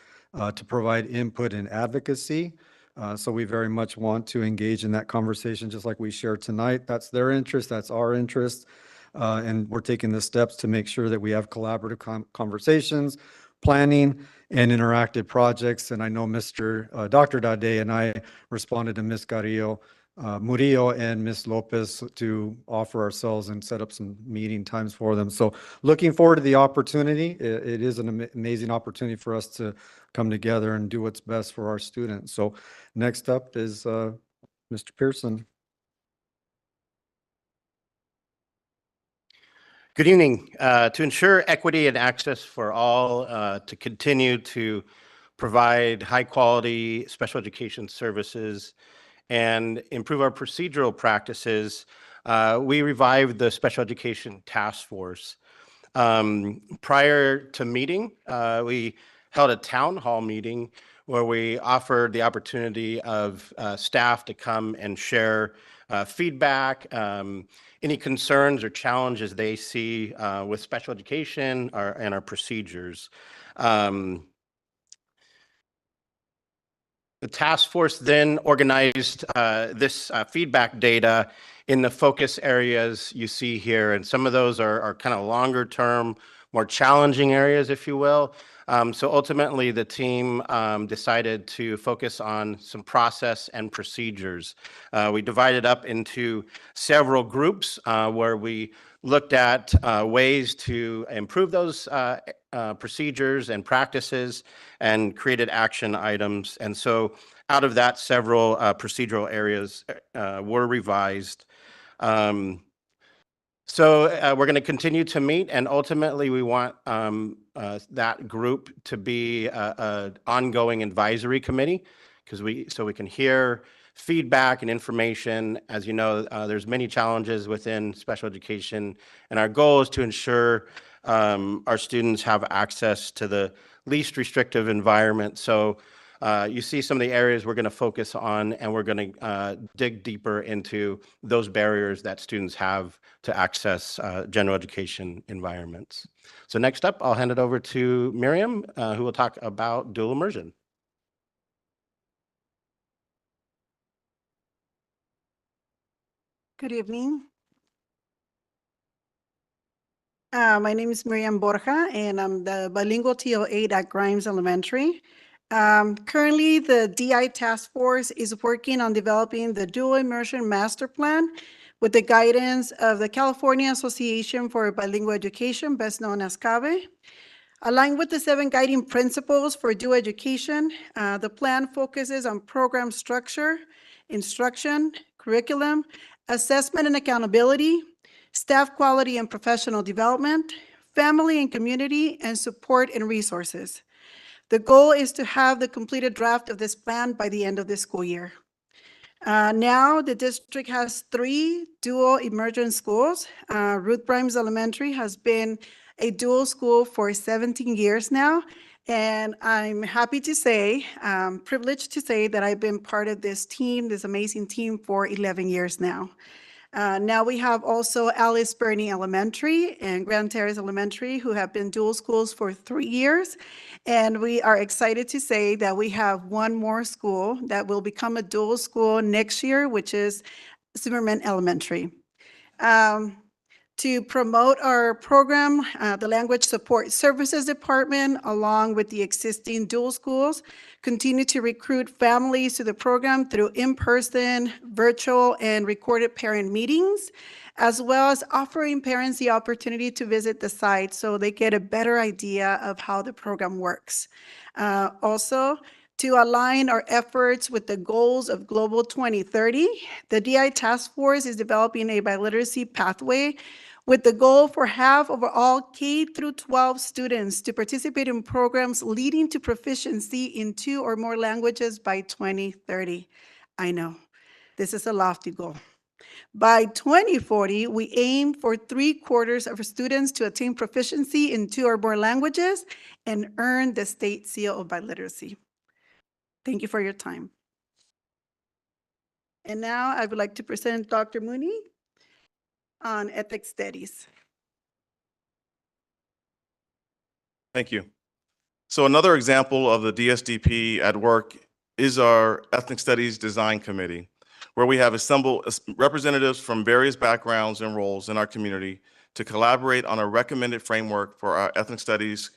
Speaker 12: to provide input and advocacy. So we very much want to engage in that conversation, just like we shared tonight. That's their interest, that's our interest. And we're taking the steps to make sure that we have collaborative conversations, planning, and interactive projects. And I know Dr. Dade and I responded to Ms. Murillo and Ms. Lopez to offer ourselves and set up some meeting times for them. So looking forward to the opportunity. It is an amazing opportunity for us to come together and do what's best for our students. So next up is Mr. Pearson.
Speaker 14: Good evening. To ensure equity and access for all, to continue to provide high-quality special education services and improve our procedural practices, we revived the Special Education Task Force. Prior to meeting, we held a town hall meeting where we offered the opportunity of staff to come and share feedback, any concerns or challenges they see with special education and our procedures. The task force then organized this feedback data in the focus areas you see here. And some of those are kind of longer term, more challenging areas, if you will. So ultimately, the team decided to focus on some process and procedures. We divided up into several groups where we looked at ways to improve those procedures and practices and created action items. And so out of that, several procedural areas were revised. So we're going to continue to meet, and ultimately we want that group to be an ongoing advisory committee, so we can hear feedback and information. As you know, there's many challenges within special education, and our goal is to ensure our students have access to the least restrictive environment. So you see some of the areas we're going to focus on, and we're going to dig deeper into those barriers that students have to access general education environments. So next up, I'll hand it over to Miriam, who will talk about dual immersion.
Speaker 15: Good evening. My name is Miriam Borja, and I'm the bilingual TO8 at Grimes Elementary. Currently, the DI Task Force is working on developing the Dual Immersion Master Plan with the guidance of the California Association for Bilingual Education, best known as CABE. Aligned with the 7 guiding principles for dual education, the plan focuses on program structure, instruction, curriculum, assessment and accountability, staff quality and professional development, family and community, and support and resources. The goal is to have the completed draft of this plan by the end of this school year. Now the district has 3 dual immersion schools. Ruth Grimes Elementary has been a dual school for 17 years now. And I'm happy to say, privileged to say that I've been part of this team, this amazing team, for 11 years now. Now we have also Alice Burney Elementary and Grand Terrace Elementary, who have been dual schools for 3 years. And we are excited to say that we have 1 more school that will become a dual school next year, which is Zimmerman Elementary. To promote our program, the Language Support Services Department, along with the existing dual schools, continue to recruit families to the program through in-person, virtual, and recorded parent meetings, as well as offering parents the opportunity to visit the site so they get a better idea of how the program works. Also, to align our efforts with the goals of Global 2030, the DI Task Force is developing a biliteracy pathway with the goal for half of all K through 12 students to participate in programs leading to proficiency in 2 or more languages by 2030. I know, this is a lofty goal. By 2040, we aim for 3/4 of our students to attain proficiency in 2 or more languages and earn the state seal of biliteracy. Thank you for your time. And now I would like to present Dr. Mooney on ethics studies.
Speaker 16: Thank you. So another example of the DSDP at work is our Ethnic Studies Design Committee, where we have assembled representatives from various backgrounds and roles in our community to collaborate on a recommended framework for our ethnic studies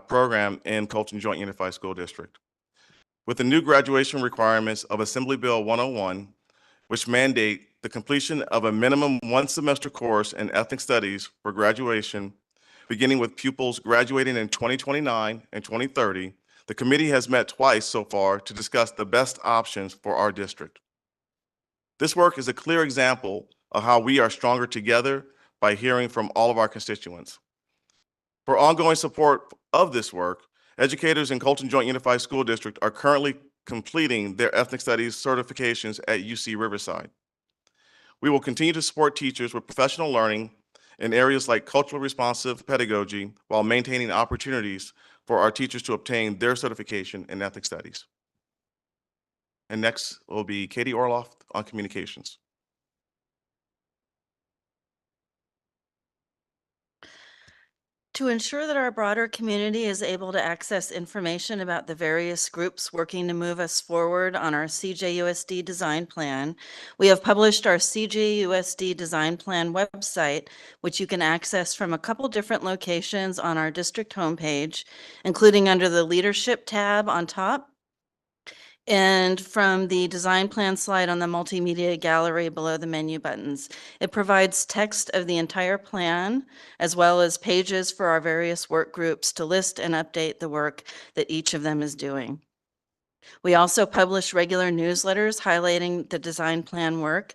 Speaker 16: program in Colton Joint Unified School District. With the new graduation requirements of Assembly Bill 101, which mandate the completion of a minimum one semester course in ethnic studies for graduation, beginning with pupils graduating in 2029 and 2030, the committee has met twice so far to discuss the best options for our district. This work is a clear example of how we are stronger together by hearing from all of our constituents. For ongoing support of this work, educators in Colton Joint Unified School District are currently completing their ethnic studies certifications at UC Riverside. We will continue to support teachers with professional learning in areas like culturally responsive pedagogy while maintaining opportunities for our teachers to obtain their certification in ethnic studies. And next will be Katie Orloff on communications.
Speaker 19: To ensure that our broader community is able to access information about the various groups working to move us forward on our CJUSD design plan, we have published our CJUSD design plan website, which you can access from a couple different locations on our district homepage, including under the leadership tab on top, and from the design plan slide on the multimedia gallery below the menu buttons. It provides text of the entire plan, as well as pages for our various work groups to list and update the work that each of them is doing. We also publish regular newsletters highlighting the design plan work.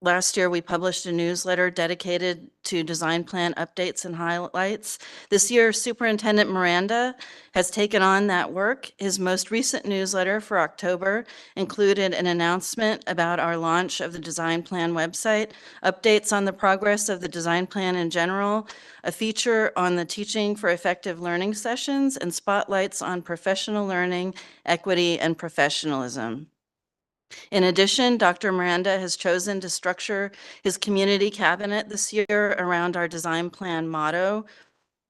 Speaker 19: Last year, we published a newsletter dedicated to design plan updates and highlights. This year, Superintendent Miranda has taken on that work. His most recent newsletter for October included an announcement about our launch of the design plan website, updates on the progress of the design plan in general, a feature on the Teaching for Effective Learning sessions, and spotlights on professional learning, equity, and professionalism. In addition, Dr. Miranda has chosen to structure his community cabinet this year around our design plan motto,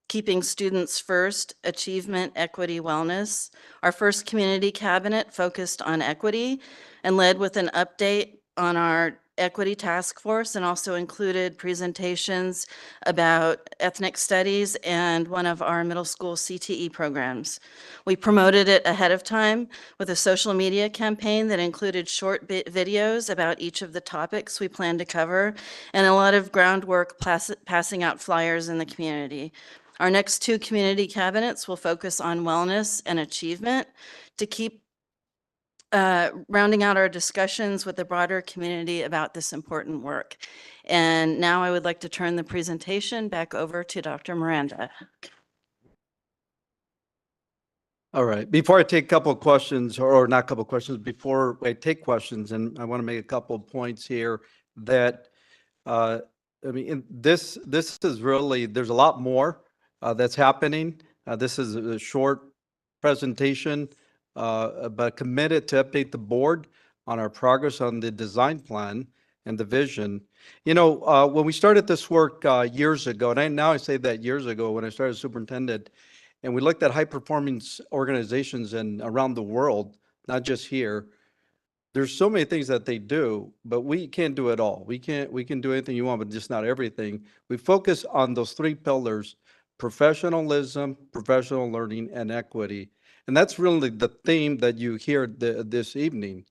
Speaker 19: keeping students first, achievement, equity, wellness. Our first community cabinet focused on equity and led with an update on our equity task force, and also included presentations about ethnic studies and one of our middle school CTE programs. We promoted it ahead of time with a social media campaign that included short videos about each of the topics we plan to cover, and a lot of groundwork passing out flyers in the community. Our next two community cabinets will focus on wellness and achievement to keep rounding out our discussions with the broader community about this important work. And now I would like to turn the presentation back over to Dr. Miranda.
Speaker 17: All right, before I take a couple of questions, or not a couple of questions, before I take questions, and I want to make a couple of points here that, I mean, this is really, there's a lot more that's happening. This is a short presentation, but committed to update the board on our progress on the design plan and the vision. You know, when we started this work years ago, and now I say that years ago when I started as superintendent, and we looked at high performance organizations and around the world, not just here. There's so many things that they do, but we can't do it all. We can do anything you want, but just not everything. We focus on those three pillars: professionalism, professional learning, and equity. And that's really the theme that you hear this evening.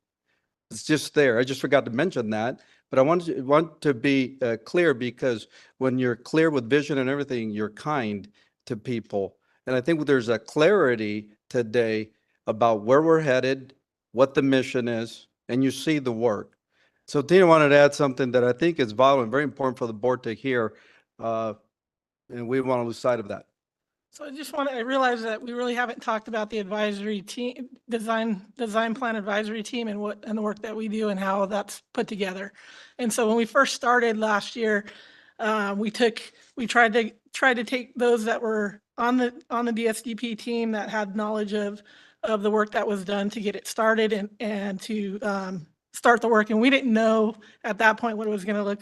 Speaker 17: It's just there. I just forgot to mention that, but I want to be clear, because when you're clear with vision and everything, you're kind to people. And I think there's a clarity today about where we're headed, what the mission is, and you see the work. So Tina wanted to add something that I think is vital and very important for the board to hear, and we want to lose sight of that.
Speaker 21: So I realize that we really haven't talked about the advisory team, design plan advisory team, and the work that we do and how that's put together. And so when we first started last year, we tried to take those that were on the DSDP team that had knowledge of the work that was done to get it started and to start the work. And we didn't know at that point what it was going to look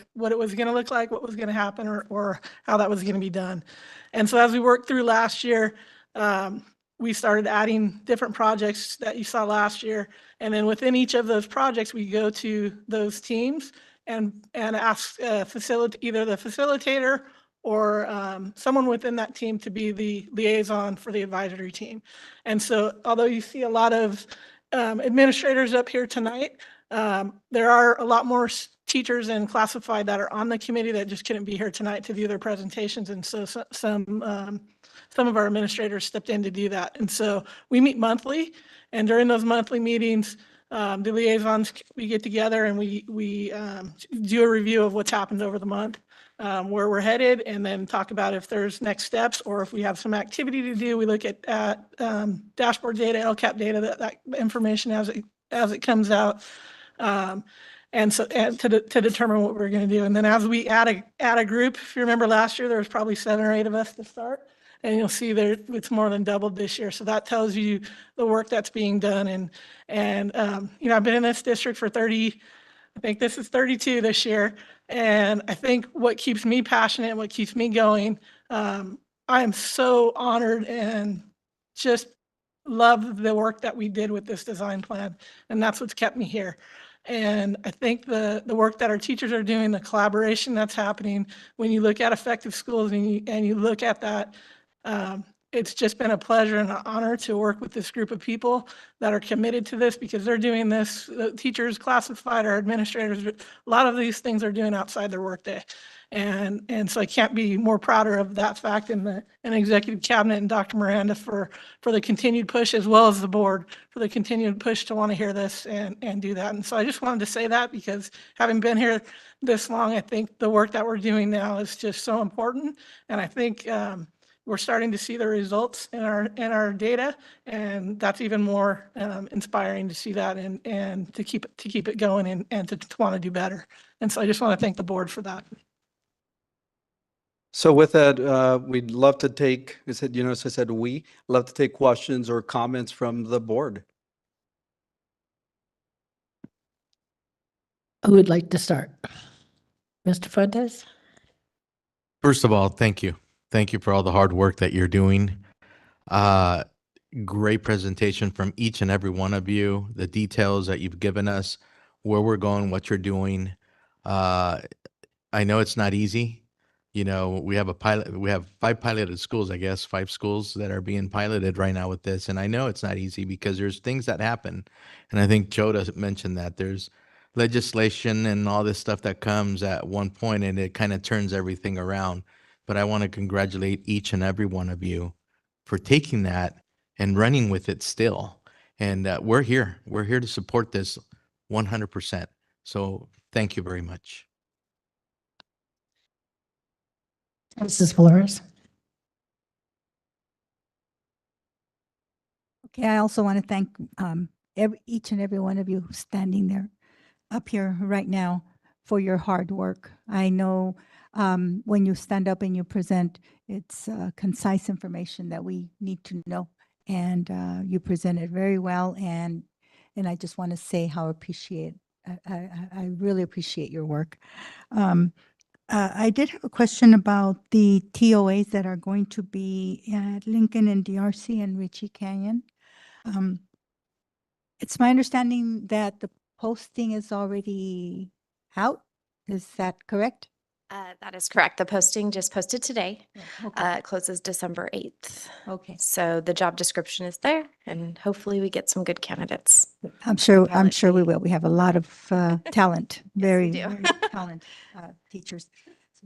Speaker 21: like, what was going to happen, or how that was going to be done. And so as we worked through last year, we started adding different projects that you saw last year. And then within each of those projects, we go to those teams and ask either the facilitator or someone within that team to be the liaison for the advisory team. And so although you see a lot of administrators up here tonight, there are a lot more teachers and classified that are on the committee that just couldn't be here tonight to view their presentations. And so some of our administrators stepped in to do that. And so we meet monthly, and during those monthly meetings, the liaisons, we get together and we do a review of what's happened over the month, where we're headed, and then talk about if there's next steps or if we have some activity to do. We look at dashboard data, LCAP data, that information as it comes out, and to determine what we're going to do. And then as we add a group, if you remember last year, there was probably 7 or 8 of us to start. And you'll see there it's more than doubled this year. So that tells you the work that's being done. And you know, I've been in this district for I think this is 32 this year. And I think what keeps me passionate, what keeps me going, I am so honored and just love the work that we did with this design plan. And that's what's kept me here. And I think the work that our teachers are doing, the collaboration that's happening, when you look at effective schools and you look at that, it's just been a pleasure and an honor to work with this group of people that are committed to this, because they're doing this, the teachers, classified, our administrators, a lot of these things are doing outside their workday. And so I can't be more prouder of that fact, and executive cabinet and Dr. Miranda for the continued push, as well as the board for the continued push to want to hear this and do that. And so I just wanted to say that, because having been here this long, I think the work that we're doing now is just so important. And I think we're starting to see the results in our data, and that's even more inspiring to see that and to keep it going and to want to do better. And so I just want to thank the board for that.
Speaker 17: So with that, we'd love to take, as I said, we love to take questions or comments from the board.
Speaker 1: Who would like to start? Mr. Fuentes?
Speaker 3: First of all, thank you. Thank you for all the hard work that you're doing. Great presentation from each and every one of you, the details that you've given us, where we're going, what you're doing. I know it's not easy. You know, we have 5 piloted schools, I guess, 5 schools that are being piloted right now with this. And I know it's not easy because there's things that happen. And I think Joda mentioned that there's legislation and all this stuff that comes at one point, and it kind of turns everything around. But I want to congratulate each and every one of you for taking that and running with it still. And we're here. We're here to support this 100%. So thank you very much.
Speaker 1: Mrs. Flores?
Speaker 8: Okay, I also want to thank each and every one of you standing there up here right now for your hard work. I know when you stand up and you present, it's concise information that we need to know, and you present it very well, and I just want to say how I really appreciate your work. I did have a question about the TOAs that are going to be at Lincoln and DRC and Ritchie Canyon. It's my understanding that the posting is already out. Is that correct?
Speaker 7: That is correct. The posting just posted today.
Speaker 8: Okay.
Speaker 7: It closes December 8th.
Speaker 8: Okay.
Speaker 7: So the job description is there, and hopefully we get some good candidates.
Speaker 8: I'm sure we will. We have a lot of talent, very,
Speaker 7: do.
Speaker 8: very talented teachers.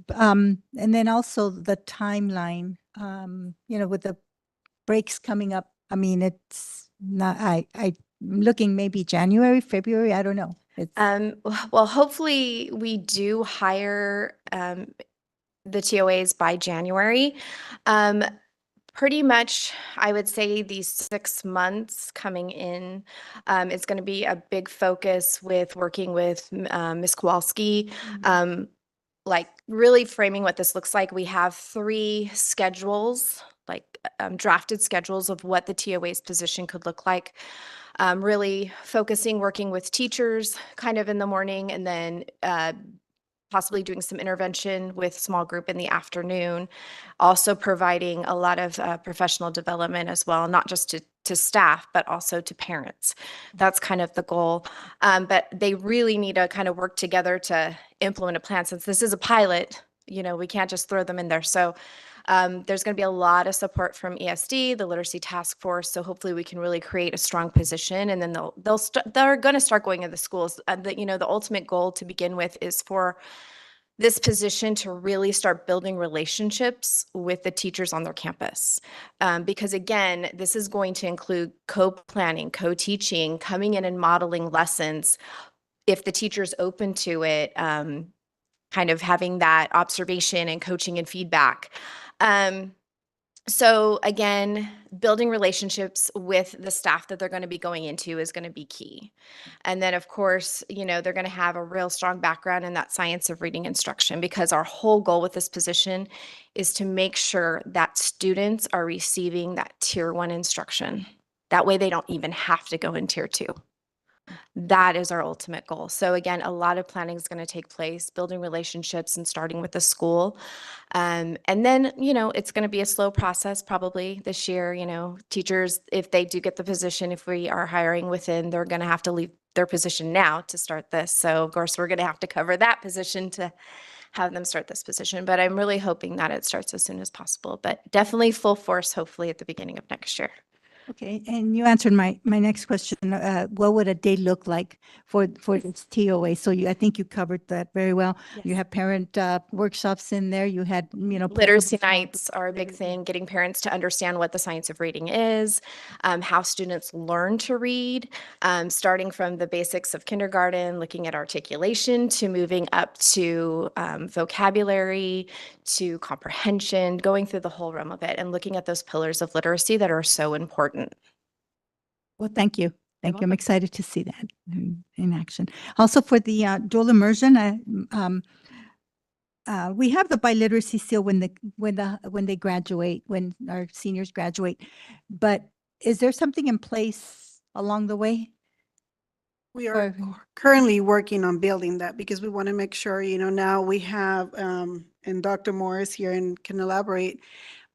Speaker 8: And then also the timeline, with the breaks coming up. I mean, it's not, I'm looking maybe January, February, I don't know.
Speaker 7: Well, hopefully we do hire the TOAs by January. Pretty much, I would say these 6 months coming in, it's going to be a big focus with working with Ms. Kowalski, like really framing what this looks like. We have 3 schedules, like drafted schedules of what the TOA's position could look like. Really focusing, working with teachers kind of in the morning, and then possibly doing some intervention with small group in the afternoon. Also providing a lot of professional development as well, not just to to staff, but also to parents. That's kind of the goal. But they really need to kind of work together to implement a plan. Since this is a pilot, we can't just throw them in there. So there's going to be a lot of support from ESD, the Literacy Task Force. So hopefully we can really create a strong position, and then they're going to start going to the schools. The ultimate goal to begin with is for this position to really start building relationships with the teachers on their campus. Because again, this is going to include co-planning, co-teaching, coming in and modeling lessons. If the teacher's open to it, kind of having that observation and coaching and feedback. So again, building relationships with the staff that they're going to be going into is going to be key. And then of course, they're going to have a real strong background in that science of reading instruction, because our whole goal with this position is to make sure that students are receiving that tier 1 instruction. That way they don't even have to go in tier 2. That is our ultimate goal. So again, a lot of planning is going to take place, building relationships and starting with the school. And then, it's going to be a slow process probably this year. Teachers, if they do get the position, if we are hiring within, they're going to have to leave their position now to start this. So of course, we're going to have to cover that position to have them start this position. But I'm really hoping that it starts as soon as possible, but definitely full force, hopefully at the beginning of next year.
Speaker 8: Okay, and you answered my next question. What would a day look like for this TOA? So I think you covered that very well.
Speaker 7: Yes.
Speaker 8: You have parent workshops in there. You had,
Speaker 7: Literacy nights are a big thing, getting parents to understand what the science of reading is, how students learn to read, starting from the basics of kindergarten, looking at articulation, to moving up to vocabulary, to comprehension, going through the whole realm of it and looking at those pillars of literacy that are so important.
Speaker 8: Well, thank you. Thank you. I'm excited to see that in action. Also for the dual immersion, we have the biliteracy seal when they graduate, when our seniors graduate. But is there something in place along the way?
Speaker 15: We are currently working on building that, because we want to make sure, now we have, and Dr. Morris here and can elaborate,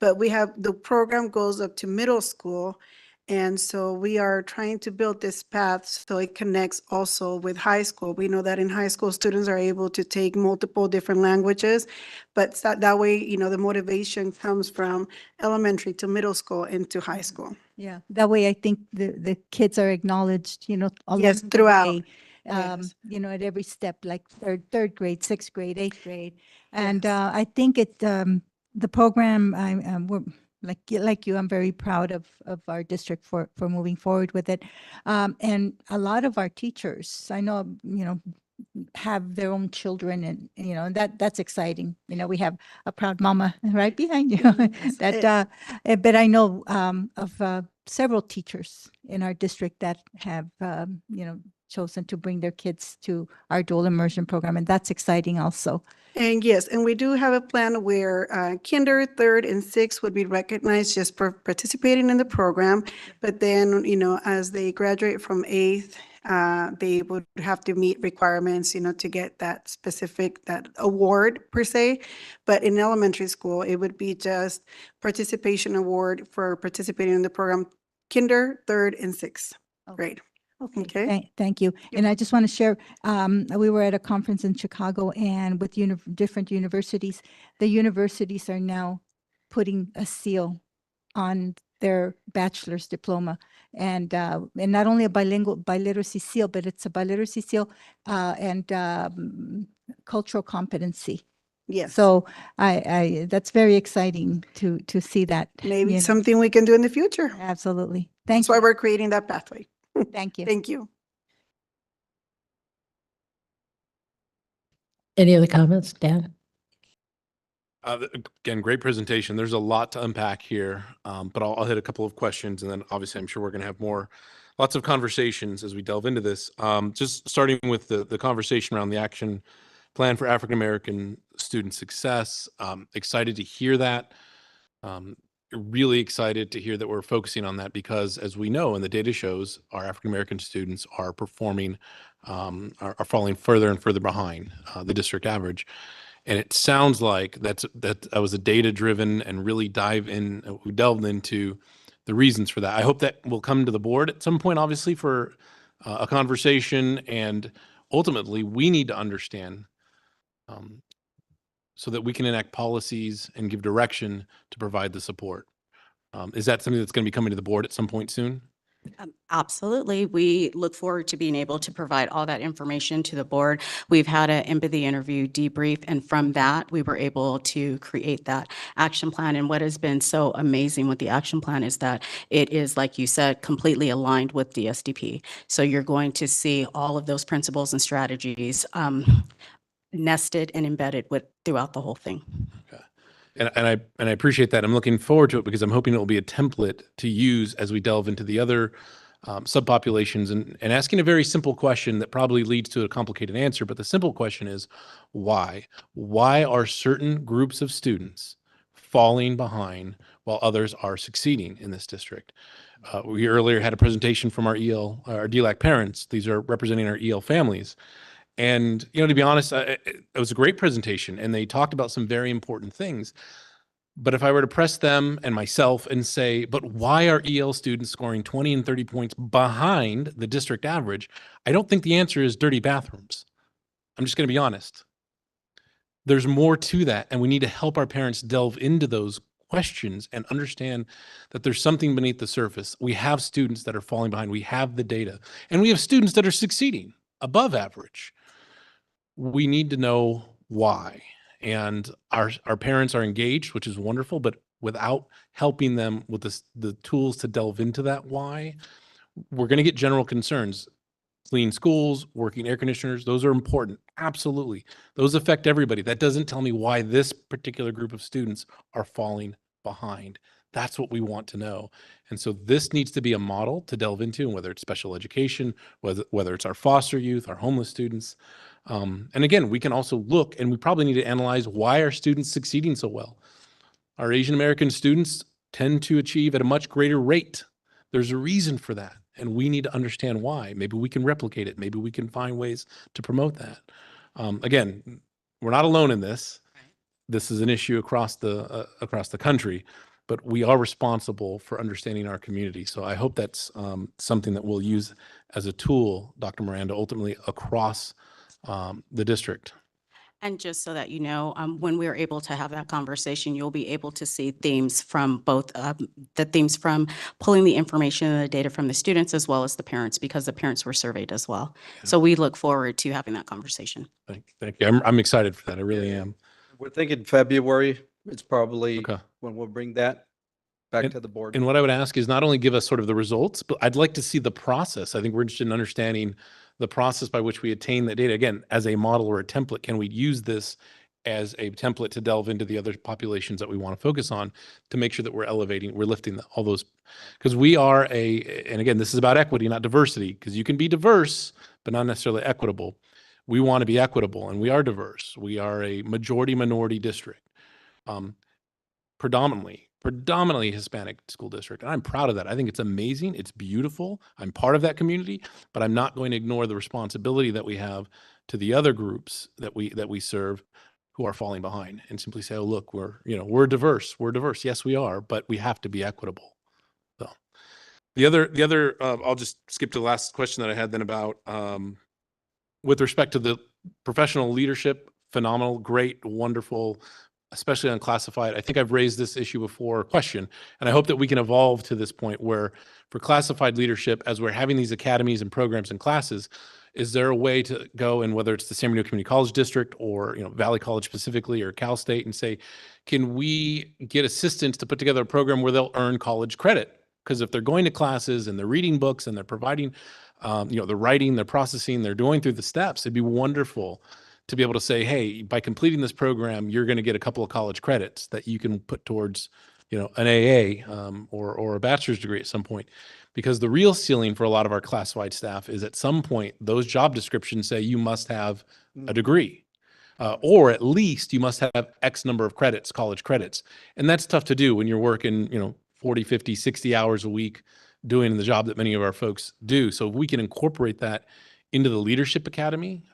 Speaker 15: but we have, the program goes up to middle school. And so we are trying to build this path so it connects also with high school. We know that in high school, students are able to take multiple different languages, but that way, the motivation comes from elementary to middle school into high school.
Speaker 8: Yeah, that way I think the kids are acknowledged, along
Speaker 15: Yes,
Speaker 8: the
Speaker 15: throughout.
Speaker 8: way,
Speaker 15: Yes.
Speaker 8: at every step, like third grade, sixth grade, eighth grade. And
Speaker 15: Yes.
Speaker 8: I think the program, we're like you, I'm very proud of our district for moving forward with it. And a lot of our teachers, I know, have their own children, and and that's exciting. We have a proud mama right behind you. That but I know of several teachers in our district that have chosen to bring their kids to our dual immersion program, and that's exciting also.
Speaker 15: And yes, and we do have a plan where kinder, third, and sixth would be recognized just for participating in the program. But then, as they graduate from eighth, they would have to meet requirements, to get that specific, that award per se. But in elementary school, it would be just participation award for participating in the program, kinder, third, and sixth grade. Okay.
Speaker 8: Thank you. And I just want to share, we were at a conference in Chicago, and with different universities, the universities are now putting a seal on their bachelor's diploma, and not only a biliteracy seal, but it's a biliteracy seal and cultural competency.
Speaker 15: Yes.
Speaker 8: So I that's very exciting to see that.
Speaker 15: Maybe something we can do in the future.
Speaker 8: Absolutely.
Speaker 15: That's why we're creating that pathway.
Speaker 8: Thank you.
Speaker 15: Thank you.
Speaker 1: Any other comments, Dan?
Speaker 9: Again, great presentation. There's a lot to unpack here, but I'll hit a couple of questions, and then obviously I'm sure we're going to have lots of conversations as we delve into this. Just starting with the conversation around the action plan for African American student success. Excited to hear that. Really excited to hear that we're focusing on that, because as we know, and the data shows, our African American students are performing, are falling further and further behind the district average. And it sounds like that was a data driven and really we delved into the reasons for that. I hope that will come to the board at some point, obviously, for a conversation, and ultimately we need to understand so that we can enact policies and give direction to provide the support. Is that something that's going to be coming to the board at some point soon?
Speaker 6: Absolutely. We look forward to being able to provide all that information to the board. We've had an empathy interview debrief, and from that, we were able to create that action plan. And what has been so amazing with the action plan is that it is, like you said, completely aligned with DSDP. So you're going to see all of those principles and strategies nested and embedded throughout the whole thing.
Speaker 9: And I appreciate that. I'm looking forward to it because I'm hoping it will be a template to use as we delve into the other subpopulations and asking a very simple question that probably leads to a complicated answer. But the simple question is, why? Why are certain groups of students falling behind while others are succeeding in this district? We earlier had a presentation from our DLAC parents. These are representing our EL families. And, you know, to be honest, it was a great presentation and they talked about some very important things. But if I were to press them and myself and say, but why are EL students scoring 20 and 30 points behind the district average? I don't think the answer is dirty bathrooms. I'm just going to be honest. There's more to that. And we need to help our parents delve into those questions and understand that there's something beneath the surface. We have students that are falling behind. We have the data. And we have students that are succeeding above average. We need to know why. And our parents are engaged, which is wonderful, but without helping them with the tools to delve into that why, we're going to get general concerns. Clean schools, working air conditioners, those are important. Absolutely. Those affect everybody. That doesn't tell me why this particular group of students are falling behind. That's what we want to know. And so this needs to be a model to delve into, whether it's special education, whether it's our foster youth, our homeless students. And again, we can also look, and we probably need to analyze why are students succeeding so well. Our Asian American students tend to achieve at a much greater rate. There's a reason for that, and we need to understand why. Maybe we can replicate it. Maybe we can find ways to promote that. Again, we're not alone in this. This is an issue across the country, but we are responsible for understanding our community. So I hope that's something that we'll use as a tool, Dr. Miranda, ultimately across the district.
Speaker 6: And just so that you know, when we're able to have that conversation, you'll be able to see themes from both the themes from pulling the information and the data from the students as well as the parents, because the parents were surveyed as well. Yeah. So we look forward to having that conversation.
Speaker 9: Thank you. I'm excited for that. I really am.
Speaker 17: We're thinking February. It's probably when we'll bring that back to the board.
Speaker 9: And what I would ask is not only give us sort of the results, but I'd like to see the process. I think we're interested in understanding the process by which we attain that data. Again, as a model or a template, can we use this as a template to delve into the other populations that we want to focus on to make sure that we're elevating, we're lifting all those, because we are and again, this is about equity, not diversity, because you can be diverse, but not necessarily equitable. We want to be equitable, and we are diverse. We are a majority minority district, predominantly Hispanic school district. And I'm proud of that. I think it's amazing. It's beautiful. I'm part of that community, but I'm not going to ignore the responsibility that we have to the other groups that we serve who are falling behind, and simply say, oh, look, we're diverse. We're diverse. Yes, we are, but we have to be equitable. So the other I'll just skip to the last question that I had then about with respect to the professional leadership, phenomenal, great, wonderful, especially unclassified. I think I've raised this issue before, question, and I hope that we can evolve to this point where for classified leadership, as we're having these academies and programs and classes, is there a way to go, and whether it's the San Bernardino Community College District or Valley College specifically or Cal State, and say, can we get assistance to put together a program where they'll earn college credit? Because if they're going to classes and they're reading books and they're providing, they're writing, they're processing, they're going through the steps, it'd be wonderful to be able to say, hey, by completing this program, you're going to get a couple of college credits that you can put towards, an AA or a bachelor's degree at some point. Because the real ceiling for a lot of our classified staff is at some point, those job descriptions say you must have a degree, or at least you must have X number of credits, college credits. And that's tough to do when you're working, 40, 50, 60 hours a week doing the job that many of our folks do. So if we can incorporate that into the Leadership Academy,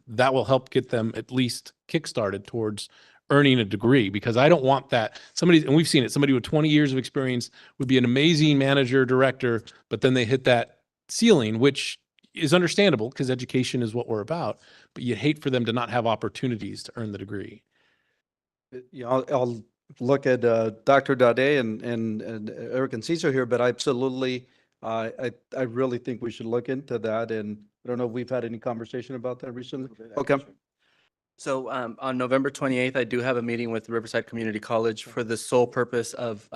Speaker 9: that will help get them at least kickstarted towards earning a degree, because I don't want that. Somebody, and we've seen it, somebody with 20 years of experience would be an amazing manager, director, but then they hit that ceiling, which is understandable because education is what we're about, but you'd hate for them to not have opportunities to earn the degree.
Speaker 17: Yeah, I'll look at Dr. Dade and Eric and Cesar here, but absolutely, I really think we should look into that. And I don't know if we've had any conversation about that recently. Okay.
Speaker 11: So on November 28th, I do have a meeting with Riverside Community College for the sole purpose of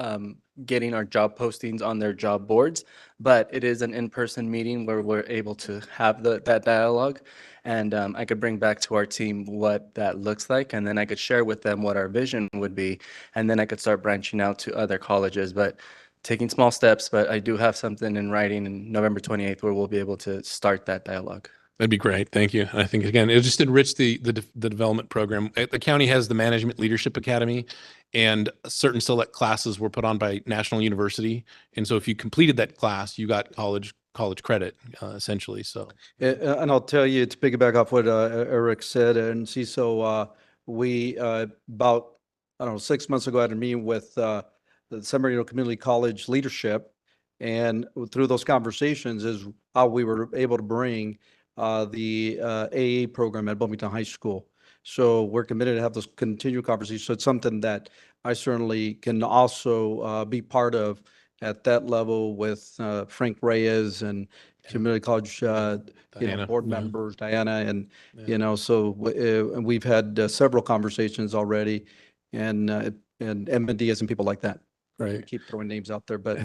Speaker 11: getting our job postings on their job boards. But it is an in-person meeting where we're able to have that dialogue. And I could bring back to our team what that looks like. And then I could share with them what our vision would be. And then I could start branching out to other colleges. But taking small steps, but I do have something in writing in November 28th where we'll be able to start that dialogue.
Speaker 9: That'd be great. Thank you. And I think, again, it'll just enrich the development program. The county has the Management Leadership Academy, and certain select classes were put on by National University. And so if you completed that class, you got college credit, essentially. So,
Speaker 17: And I'll tell you, to piggyback off what Eric said, and CISO, we about, I don't know, 6 months ago, I had a meeting with the San Bernardino Community College leadership, and through those conversations is how we were able to bring the AA program at Bloomington High School. So we're committed to have those continued conversations. So it's something that I certainly can also be part of at that level with Frank Reyes and community college,
Speaker 9: Diana,
Speaker 17: board
Speaker 9: yeah.
Speaker 17: members, Diana, and,
Speaker 9: Yeah.
Speaker 17: so and we've had several conversations already, and M&Ds and people like that.
Speaker 9: Right.
Speaker 17: Keep throwing names out there, but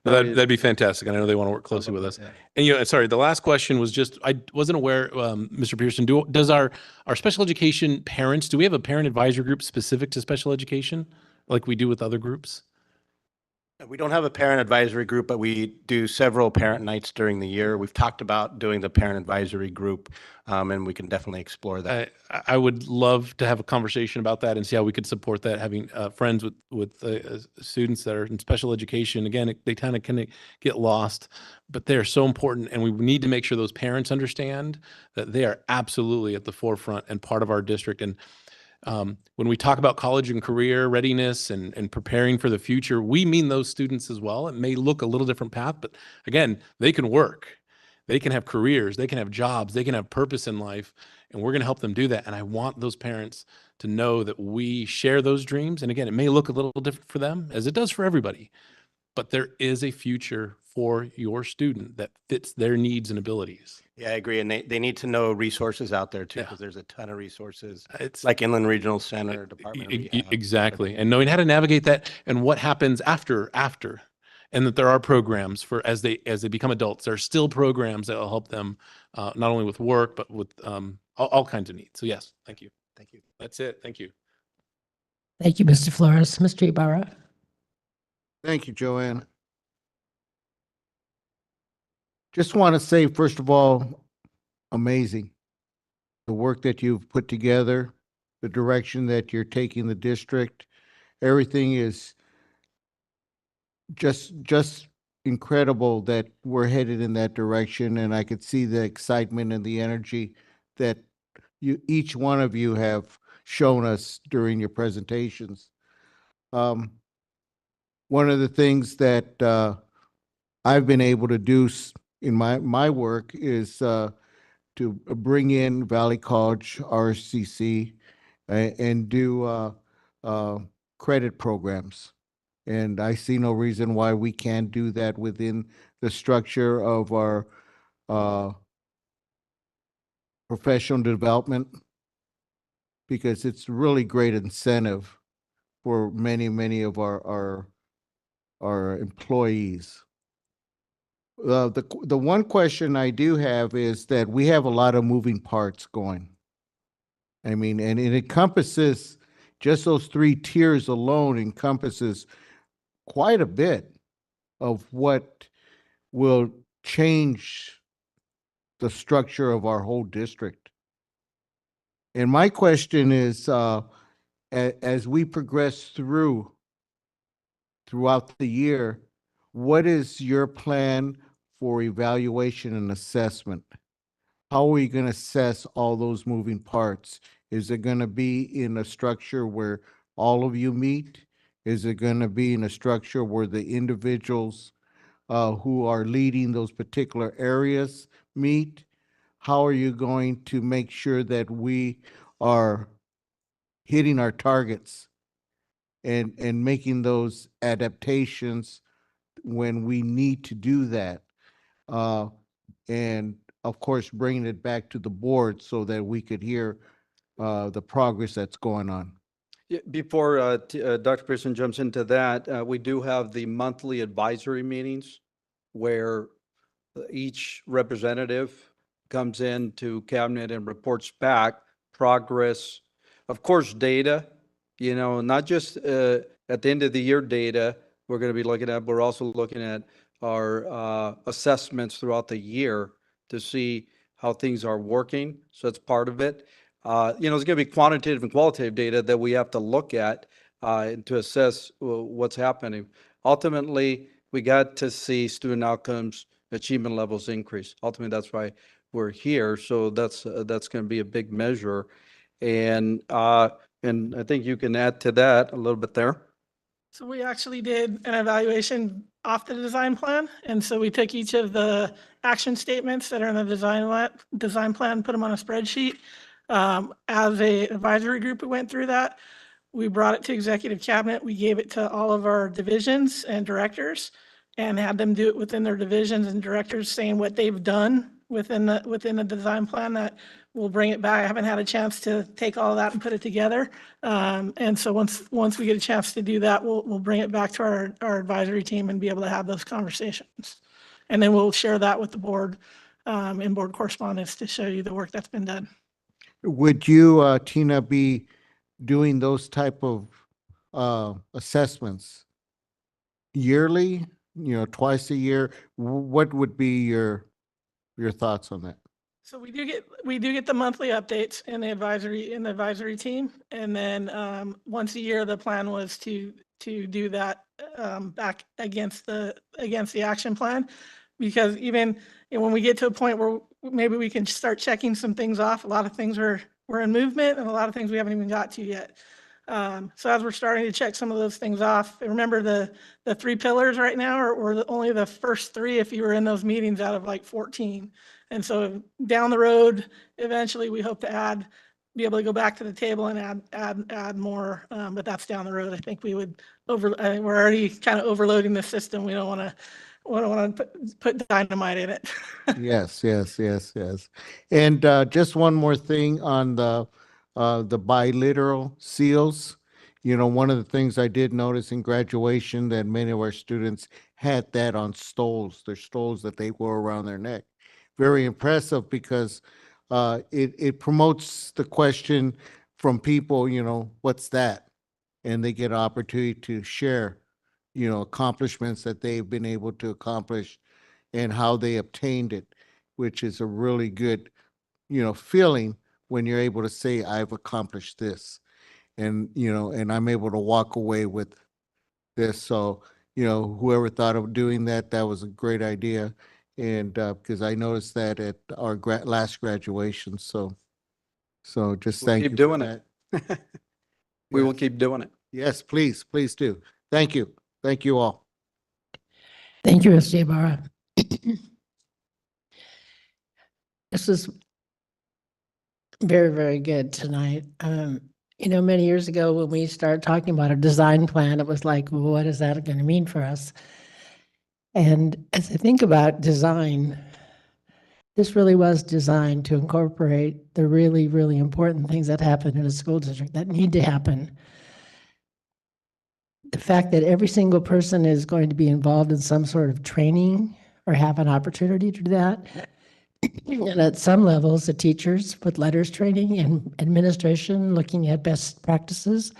Speaker 9: that'd be fantastic. And I know they want to work closely with us.
Speaker 17: Yeah.
Speaker 9: And, sorry, the last question was just, I wasn't aware, Mr. Pearson, does our special education parents, do we have a parent advisory group specific to special education like we do with other groups?
Speaker 14: We don't have a parent advisory group, but we do several parent nights during the year. We've talked about doing the parent advisory group, and we can definitely explore that.
Speaker 9: I would love to have a conversation about that and see how we could support that. Having friends with students that are in special education, again, they kind of get lost, but they're so important, and we need to make sure those parents understand that they are absolutely at the forefront and part of our district. And when we talk about college and career readiness and preparing for the future, we mean those students as well. It may look a little different path, but again, they can work. They can have careers, they can have jobs, they can have purpose in life, and we're going to help them do that. And I want those parents to know that we share those dreams. And again, it may look a little different for them, as it does for everybody, but there is a future for your student that fits their needs and abilities.
Speaker 14: Yeah, I agree. And they need to know resources out there too, because there's a ton of resources. It's like Inland Regional Center, Department of Rehab.
Speaker 9: Exactly. And knowing how to navigate that and what happens after, and that there are programs for as they become adults. There are still programs that will help them not only with work, but with all kinds of needs. So yes, thank you.
Speaker 14: Thank you.
Speaker 9: That's it. Thank you.
Speaker 1: Thank you, Mr. Flores. Mr. Ibarra.
Speaker 18: Thank you, Joanne. Just want to say, first of all, amazing. The work that you've put together, the direction that you're taking the district, everything is just incredible that we're headed in that direction. And I could see the excitement and the energy that each one of you have shown us during your presentations. One of the things that I've been able to do in my work is to bring in Valley College, RCC, and do credit programs. And I see no reason why we can't do that within the structure of our professional development, because it's really great incentive for many of our employees. The one question I do have is that we have a lot of moving parts going. I mean, and it encompasses, just those 3 tiers alone encompasses quite a bit of what will change the structure of our whole district. And my question is, as we progress throughout the year, what is your plan for evaluation and assessment? How are we going to assess all those moving parts Is it going to be in a structure where all of you meet? Is it going to be in a structure where the individuals who are leading those particular areas meet? How are you going to make sure that we are hitting our targets and making those adaptations when we need to do that? And of course, bringing it back to the board so that we could hear the progress that's going on.
Speaker 17: Yeah, before Dr. Pearson jumps into that, we do have the monthly advisory meetings where each representative comes into cabinet and reports back progress, of course, data, not just at the end of the year data we're going to be looking at, but we're also looking at our assessments throughout the year to see how things are working. So that's part of it. There's going to be quantitative and qualitative data that we have to look at to assess what's happening. Ultimately, we got to see student outcomes, achievement levels increase. Ultimately, that's why we're here. So that's going to be a big measure. And I think you can add to that a little bit there.
Speaker 21: So we actually did an evaluation off the design plan. And so we took each of the action statements that are in the design plan, put them on a spreadsheet. As a advisory group, we went through that. We brought it to executive cabinet. We gave it to all of our divisions and directors and had them do it within their divisions and directors, saying what they've done within the design plan. That we'll bring it back. I haven't had a chance to take all of that and put it together. And so once we get a chance to do that, we'll bring it back to our advisory team and be able to have those conversations. And then we'll share that with the board in board correspondence to show you the work that's been done.
Speaker 18: Would you, Tina, be doing those type of assessments yearly, twice a year? What would be your thoughts on that?
Speaker 21: So we do get the monthly updates in the advisory team, and then once a year the plan was to do that back against the action plan, because even when we get to a point where maybe we can start checking some things off, a lot of things are in movement and a lot of things we haven't even got to yet. So as we're starting to check some of those things off, remember the 3 pillars right now or only the first 3 if you were in those meetings out of like 14. And so down the road, eventually we hope to be able to go back to the table and add more, but that's down the road. I think we're already kind of overloading the system. We don't want to put dynamite in it.
Speaker 18: Yes. And just one more thing on the bilateral seals. One of the things I did notice in graduation that many of our students had that on stoles, their stoles that they wore around their neck. Very impressive because it promotes the question from people, what's that? And they get an opportunity to share, accomplishments that they've been able to accomplish and how they obtained it, which is a really good, feeling when you're able to say, I've accomplished this. And, and I'm able to walk away with this. So, whoever thought of doing that, that was a great idea. And because I noticed that at our last graduation. So just
Speaker 17: We'll
Speaker 18: thank
Speaker 17: keep
Speaker 18: you
Speaker 17: doing
Speaker 18: for
Speaker 17: it.
Speaker 18: that.
Speaker 17: We will keep doing it.
Speaker 18: Yes, please do. Thank you. Thank you all.
Speaker 1: Thank you, Mr. Ibarra. This is very, very good tonight. Many years ago when we started talking about a design plan, it was like, well, what is that going to mean for us? And as I think about design, this really was designed to incorporate the really, really important things that happen in a school district that need to happen. The fact that every single person is going to be involved in some sort of training or have an opportunity to do that. And at some levels, the teachers with letters training and administration looking at best practices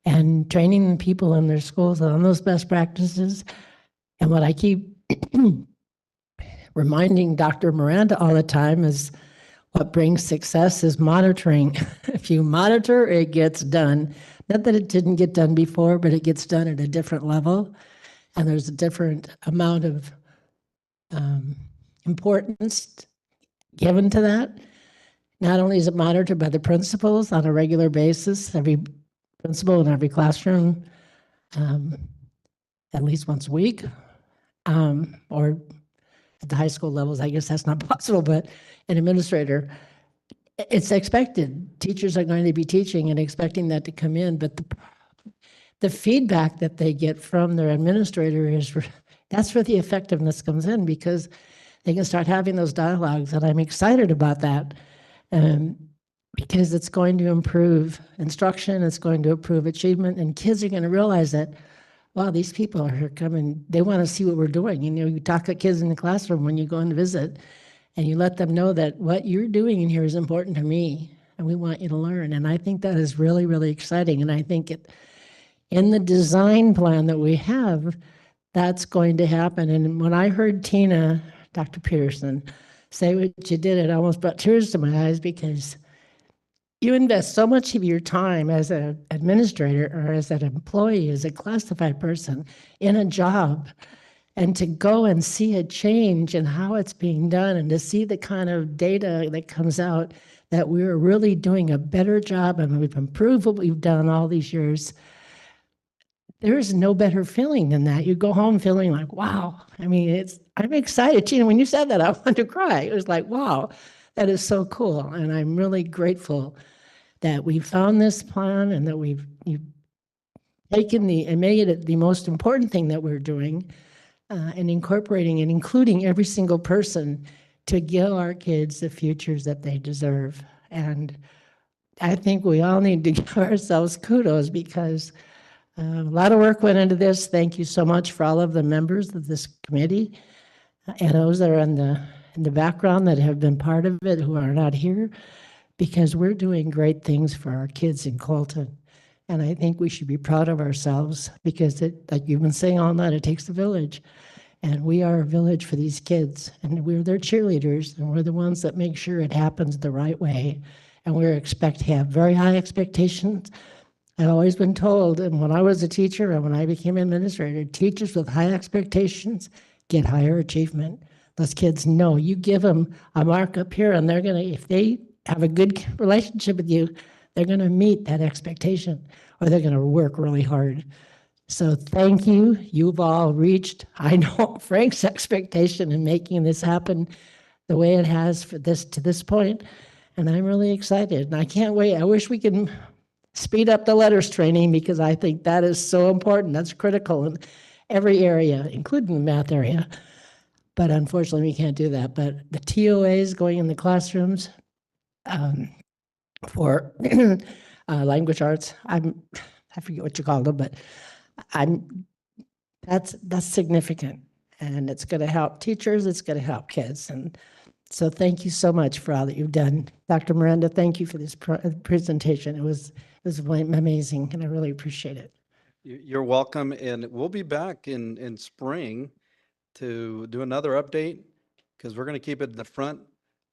Speaker 1: and training people in their schools on those best practices. And what I keep reminding Dr. Miranda all the time is what brings success is monitoring. If you monitor, it gets done. Not that it didn't get done before, but it gets done at a different level. And there's a different amount of importance given to that. Not only is it monitored by the principals on a regular basis, every principal in every classroom, at least once a week, or at the high school levels, I guess that's not possible, but an administrator, it's expected. Teachers are going to be teaching and expecting that to come in, but the feedback that they get from their administrator is, that's where the effectiveness comes in, because they can start having those dialogues, and I'm excited about that. Because it's going to improve instruction, it's going to improve achievement, and kids are going to realize that, wow, these people are coming, they want to see what we're doing. You know, you talk to kids in the classroom when you go in to visit, and you let them know that what you're doing in here is important to me, and we want you to learn. And I think that is really, really exciting. And I think in the design plan that we have, that's going to happen. And when I heard Tina, Dr. Peterson, say what you did, it almost brought tears to my eyes, because you invest so much of your time as an administrator or as an employee, as a classified person in a job, and to go and see a change in how it's being done, and to see the kind of data that comes out that we're really doing a better job and we've improved what we've done all these years. There's no better feeling than that. You go home feeling like, wow. I mean, I'm excited. Tina, when you said that, I wanted to cry. It was like, wow, that is so cool. And I'm really grateful that we found this plan, and that you've taken and made it the most important thing that we're doing, and incorporating and including every single person to give our kids the futures that they deserve. And I think we all need to give ourselves kudos, because a lot of work went into this. Thank you so much for all of the members of this committee, and those that are in the background that have been part of it who are not here, because we're doing great things for our kids in Colton. And I think we should be proud of ourselves, because like you've been saying all night, it takes a village. And we are a village for these kids, and we're their cheerleaders, and we're the ones that make sure it happens the right way. And we expect to have very high expectations. I've always been told, and when I was a teacher and when I became administrator, teachers with high expectations get higher achievement. Those kids know you give them a mark up here, and they're going to, if they have a good relationship with you, they're going to meet that expectation, or they're going to work really hard. So thank you. You've all reached, I know, Frank's expectation in making this happen the way it has to this point. And I'm really excited, and I can't wait. I wish we could speed up the letters training, because I think that is so important. That's critical in every area, including the math area. But unfortunately, we can't do that. But the TOAs going in the classrooms for language arts, I forget what you call them, but that's significant, and it's going to help teachers. It's going to help kids. And so thank you so much for all that you've done. Dr. Miranda, thank you for this presentation. It was amazing, and I really appreciate it.
Speaker 17: You're welcome, and we'll be back in spring to do another update, because we're going to keep it in the front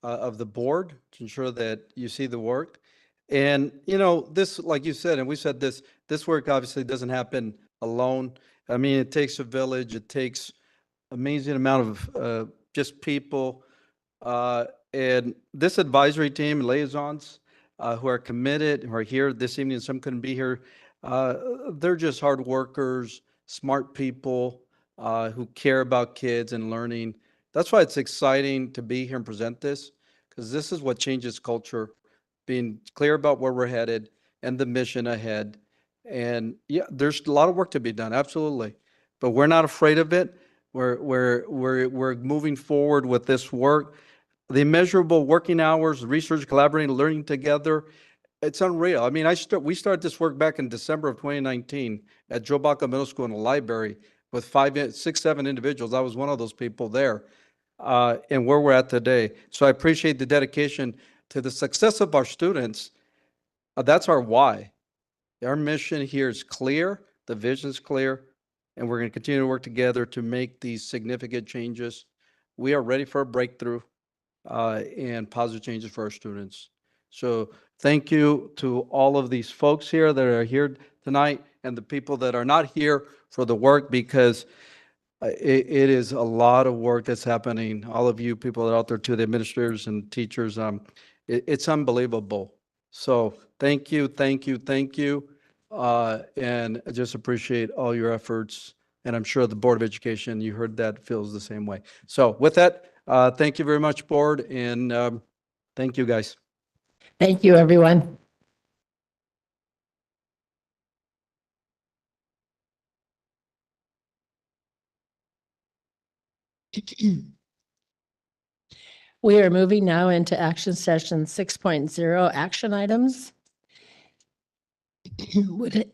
Speaker 17: of the board to ensure that you see the work. And, you know, this, like you said, and we said this work obviously doesn't happen alone. I mean, it takes a village. It takes amazing amount of just people. And this advisory team, liaisons who are committed, who are here this evening, some couldn't be here. They're just hard workers, smart people who care about kids and learning. That's why it's exciting to be here and present this, because this is what changes culture, being clear about where we're headed and the mission ahead. And yeah, there's a lot of work to be done, absolutely. But we're not afraid of it. We're moving forward with this work. The immeasurable working hours, research, collaborating, learning together, it's unreal. I mean, we started this work back in December of 2019 at Joe Baca Middle School in the library with 5, 6, 7 individuals. I was one of those people there, and where we're at today. So I appreciate the dedication to the success of our students. That's our why. Our mission here is clear, the vision is clear, and we're going to continue to work together to make these significant changes. We are ready for a breakthrough and positive changes for our students. So thank you to all of these folks here that are here tonight, and the people that are not here for the work, because it is a lot of work that's happening. All of you people that are out there too, the administrators and teachers, It's unbelievable. So thank you, thank you, thank you. And I just appreciate all your efforts. And I'm sure the Board of Education, you heard that, feels the same way. So with that, thank you very much, Board, and thank you, guys.
Speaker 1: Thank you, everyone. We are moving now into action session 6.0, action items. Would it,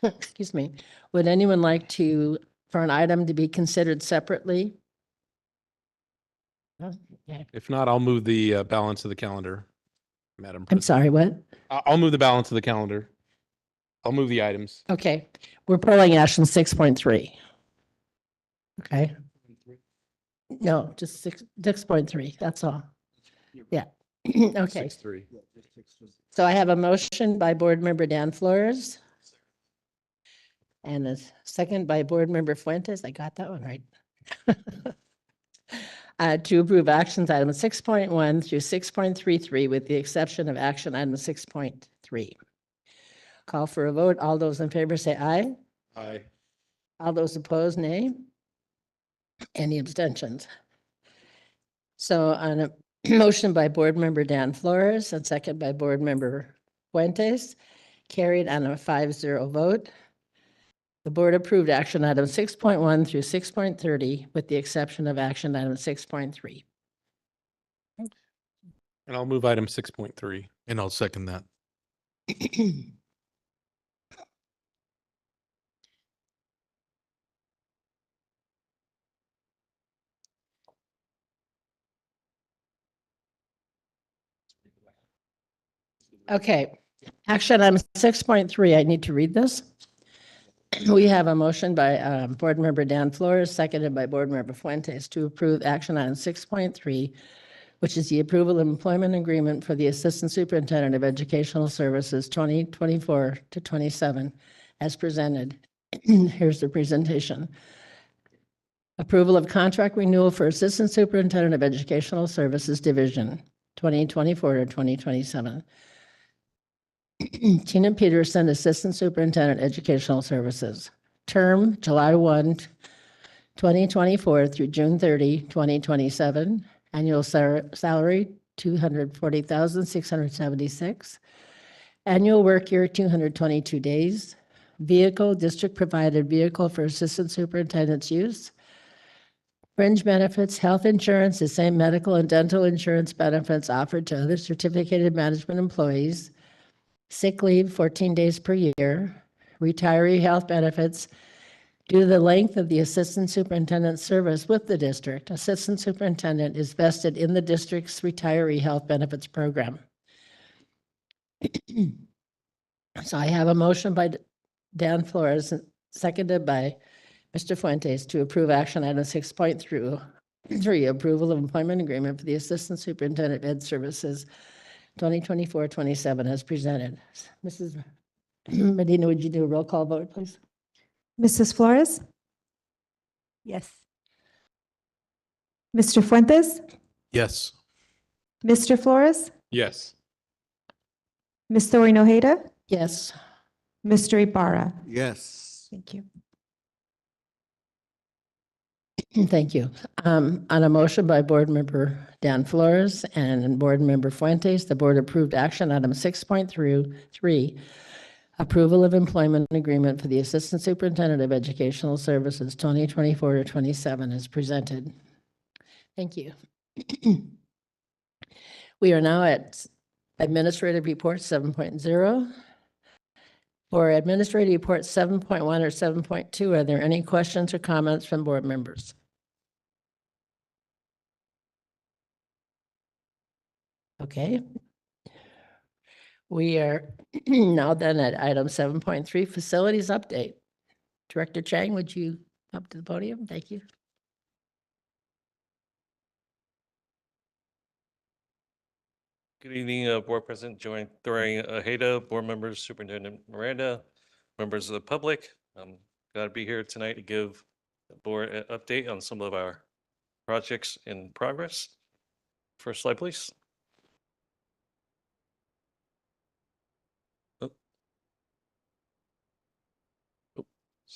Speaker 1: excuse me, would anyone like for an item to be considered separately? Okay.
Speaker 9: If not, I'll move the balance of the calendar, Madam
Speaker 1: I'm
Speaker 9: President.
Speaker 1: sorry, what?
Speaker 9: I'll move the balance of the calendar. I'll move the items.
Speaker 1: Okay, we're pulling action 6.3. Okay. No, just 6.3, that's all. Yeah. Okay,
Speaker 9: 6-3.
Speaker 1: so I have a motion by Board Member Dan Flores and a second by Board Member Fuentes. I got that one right. To approve actions items 6.1 through 6.33 with the exception of action item 6.3. Call for a vote. All those in favor say aye.
Speaker 9: Aye.
Speaker 1: All those opposed, nay. Any abstentions? So on a motion by Board Member Dan Flores and second by Board Member Fuentes, carried on a 5-0 vote. The board approved action item 6.1 through 6.30 with the exception of action item 6.3.
Speaker 9: And I'll move item 6.3.
Speaker 3: And I'll second that.
Speaker 1: Okay, action item 6.3, I need to read this. We have a motion by Board Member Dan Flores, seconded by Board Member Fuentes to approve action item 6.3, which is the approval of employment agreement for the Assistant Superintendent of Educational Services 2024 to 27 as presented. Here's the presentation. Approval of contract renewal for Assistant Superintendent of Educational Services Division 2024 to 2027. Tina Peterson, Assistant Superintendent, Educational Services. Term, July 1, 2024 through June 30, 2027. Annual salary, $240,676. Annual work year, 222 days. Vehicle, district-provided vehicle for Assistant Superintendent's use. Fringe benefits, health insurance, the same medical and dental insurance benefits offered to other certificated management employees. Sick leave, 14 days per year. Retiree health benefits. Due to the length of the assistant superintendent's service with the district, assistant superintendent is vested in the district's retiree health benefits program. So I have a motion by Dan Flores, seconded by Mr. Fuentes to approve action item 6.3, approval of employment agreement for the assistant superintendent of ed services 2024-27 as presented. Mrs. Medina, would you do a roll call vote, please?
Speaker 2: Mrs. Flores?
Speaker 8: Yes.
Speaker 2: Mr. Fuentes?
Speaker 3: Yes.
Speaker 2: Mr. Flores?
Speaker 9: Yes.
Speaker 2: Ms. Doreen Ojeda?
Speaker 1: Yes.
Speaker 2: Mr. Ibarra?
Speaker 18: Yes.
Speaker 2: Thank you.
Speaker 1: Thank you. On a motion by Board Member Dan Flores and Board Member Fuentes, the board approved action item 6.3, approval of employment agreement for the Assistant Superintendent of Educational Services 2024 to 27 is presented. Thank you. We are now at Administrative Report 7.0. For Administrative Report 7.1 or 7.2, are there any questions or comments from board members? Okay. We are now then at item 7.3, facilities update. Director Chang, would you up to the podium? Thank you.
Speaker 20: Good evening, Board President Joanne Ojeda, Board Members, Superintendent Miranda, members of the public. I'm glad to be here tonight to give the board an update on some of our projects in progress. First slide, please.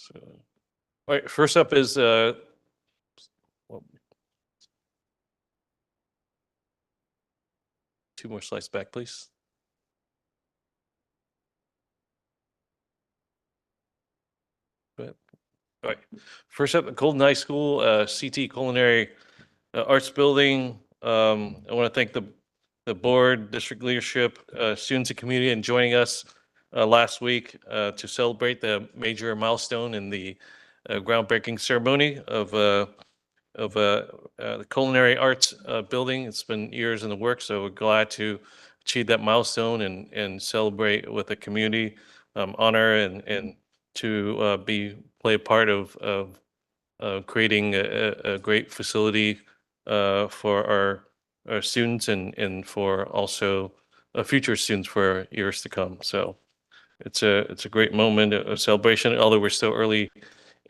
Speaker 20: So, all right, first up is well, 2 more slides back, please. Go ahead. All right. First up, the Colton High School CT Culinary Arts Building. I want to thank the board, district leadership, students and community, and joining us last week to celebrate the major milestone in the groundbreaking ceremony of the Culinary Arts Building. It's been years in the works, so we're glad to achieve that milestone and celebrate with the community, honor and to play a part of creating a great facility for our students and for also future students for years to come. So it's a great moment of celebration, although we're still early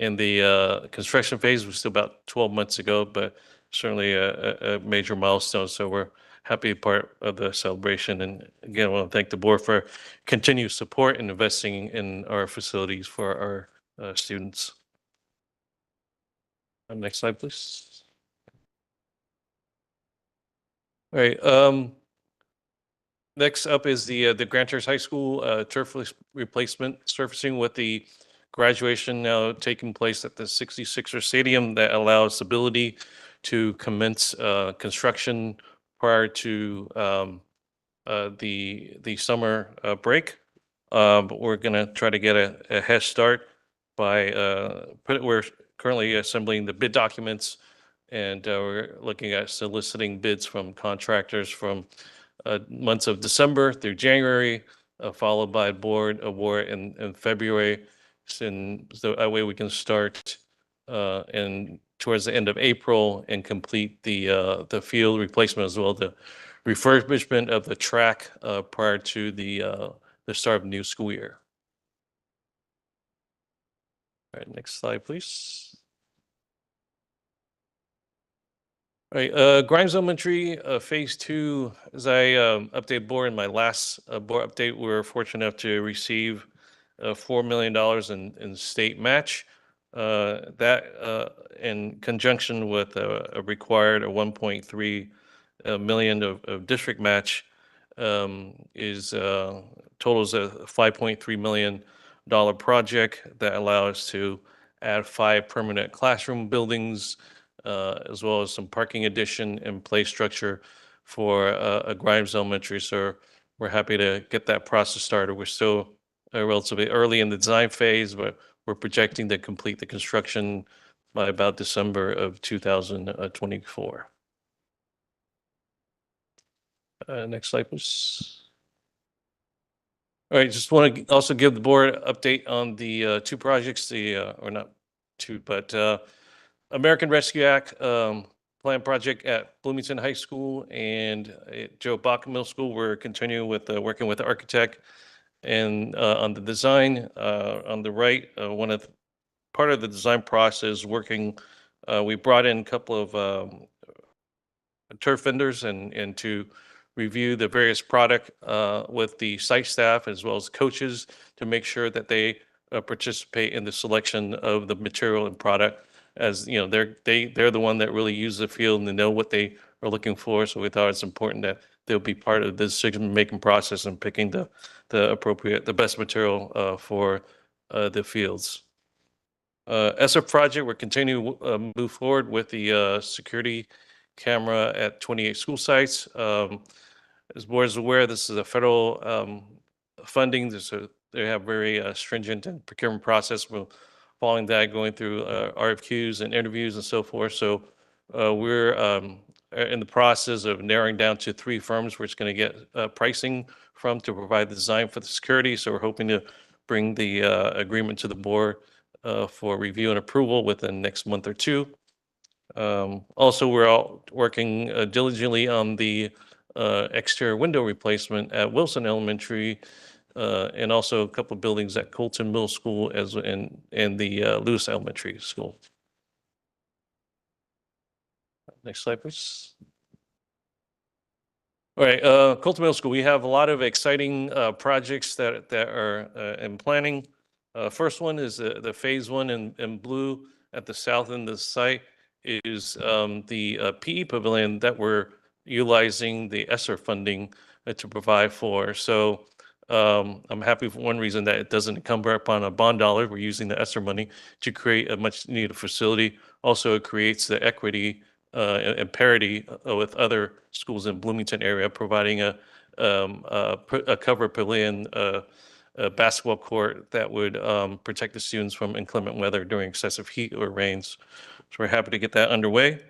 Speaker 20: in the construction phase. We're still about 12 months ago, but certainly a major milestone. So we're happy to be part of the celebration. And again, I want to thank the board for continued support and investing in our facilities for our students. Next slide, please. All right. Next up is the Granters High School turf replacement surfacing with the graduation now taking place at the 66er Stadium that allows ability to commence construction prior to the summer break. But we're going to try to get a head start by we're currently assembling the bid documents, and we're looking at soliciting bids from contractors from months of December through January, followed by board award in February. So that way we can start in towards the end of April and complete the field replacement as well, the refurbishment of the track prior to the start of the new school year. All right, next slide, please. All right, Grimes Elementary Phase 2, as I updated board in my last board update, we were fortunate enough to receive $4 million in state match. That in conjunction with a required 1.3 million of district match is totals a $5.3 million project that allows us to add 5 permanent classroom buildings, as well as some parking addition and play structure for a Grimes Elementary. So we're happy to get that process started. We're still relatively early in the design phase, but we're projecting to complete the construction by about December of 2024. Next slide, please. All right, just want to also give the board an update on the 2 projects, or not 2, but American Rescue Act plan project at Bloomington High School and at Joe Baca Middle School. We're continuing with working with the architect and on the design. On the right, part of the design process working, we brought in a couple of turf vendors and to review the various product with the site staff as well as coaches to make sure that they participate in the selection of the material and product. As you know, they're the one that really use the field and they know what they are looking for. So we thought it's important that they'll be part of the decision-making process and picking the best material for the fields. ESSER project, we're continuing to move forward with the security camera at 28 school sites. As board is aware, this is a federal funding. They have very stringent and procurement process. We're following that, going through RFQs and interviews and so forth. So we're in the process of narrowing down to 3 firms we're just going to get pricing from to provide the design for the security. So we're hoping to bring the agreement to the board for review and approval within the next month or 2. Also, we're all working diligently on the exterior window replacement at Wilson Elementary, and also a couple of buildings at Colton Middle School and the Lewis Elementary School. Next slide, please. All right, Colton Middle School, we have a lot of exciting projects that are in planning. First one is the phase one in blue at the south end of the site is the PE pavilion that we're utilizing the ESSER funding to provide for. So I'm happy for one reason that it doesn't encumber upon a bond dollar. We're using the ESSER money to create a much needed facility. Also, it creates the equity and parity with other schools in Bloomington area, providing a covered pavilion, a basketball court that would protect the students from inclement weather during excessive heat or rains. So we're happy to get that underway.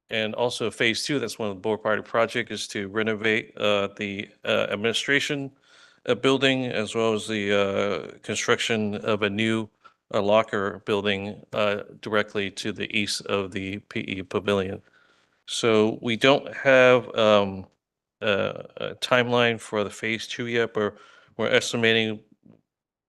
Speaker 20: And also phase two, that's one of the board party project, is to renovate the administration building, as well as the construction of a new locker building directly to the east of the PE pavilion. So we don't have a timeline for the phase two yet, but we're estimating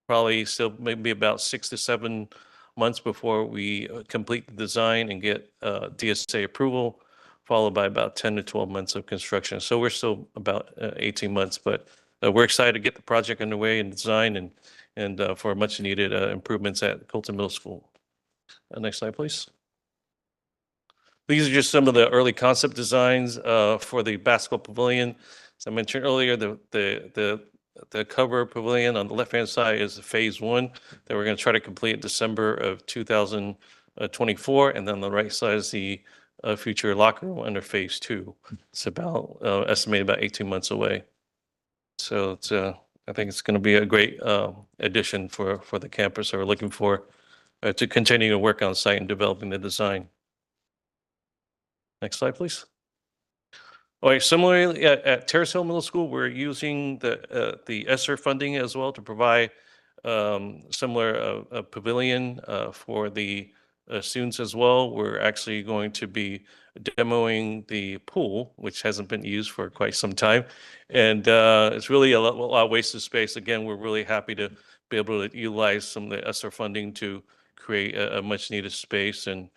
Speaker 20: probably still maybe about 6 to 7 months before we complete the design and get DSA approval, followed by about 10 to 12 months of construction. So we're still about 18 months, but we're excited to get the project underway and design and for much needed improvements at Colton Middle School. Next slide, please. These are just some of the early concept designs for the basketball pavilion. As I mentioned earlier, the cover pavilion on the left-hand side is phase one that we're going to try to complete in December of 2024. And then on the right side is the future locker room under phase two. It's about estimated about 18 months away. So it's, I think it's going to be a great addition for the campus. So we're looking for to continue to work on site and developing the design. Next slide, please. All right, similarly at Terrace Hill Middle School, we're using the ESSER funding as well to provide similar pavilion for the students as well. We're actually going to be demoing the pool, which hasn't been used for quite some time. And it's really a lot of wasted space. Again, we're really happy to be able to utilize some of the ESSER funding to create a much needed space and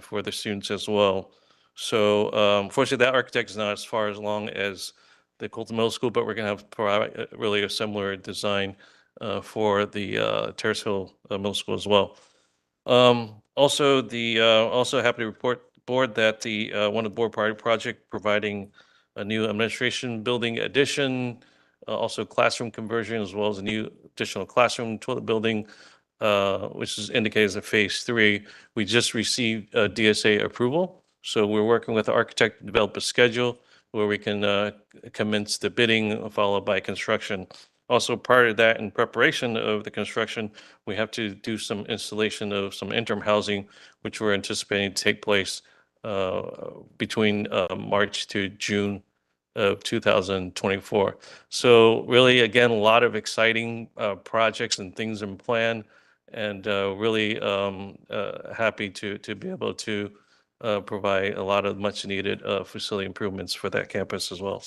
Speaker 20: for the students as well. So unfortunately, that architect is not as far along as the Colton Middle School, but we're going to have provide really a similar design for the Terrace Hill Middle School as well. Also happy to report board that the one of the board party project providing a new administration building addition, also classroom conversion, as well as a new additional classroom toilet building, which is indicated as a phase three. We just received DSA approval. So we're working with the architect to develop a schedule where we can commence the bidding followed by construction. Also, prior to that, in preparation of the construction, we have to do some installation of some interim housing, which we're anticipating to take place between March to June of 2024. So really, again, a lot of exciting projects and things in plan, and really happy to be able to provide a lot of much needed facility improvements for that campus as well.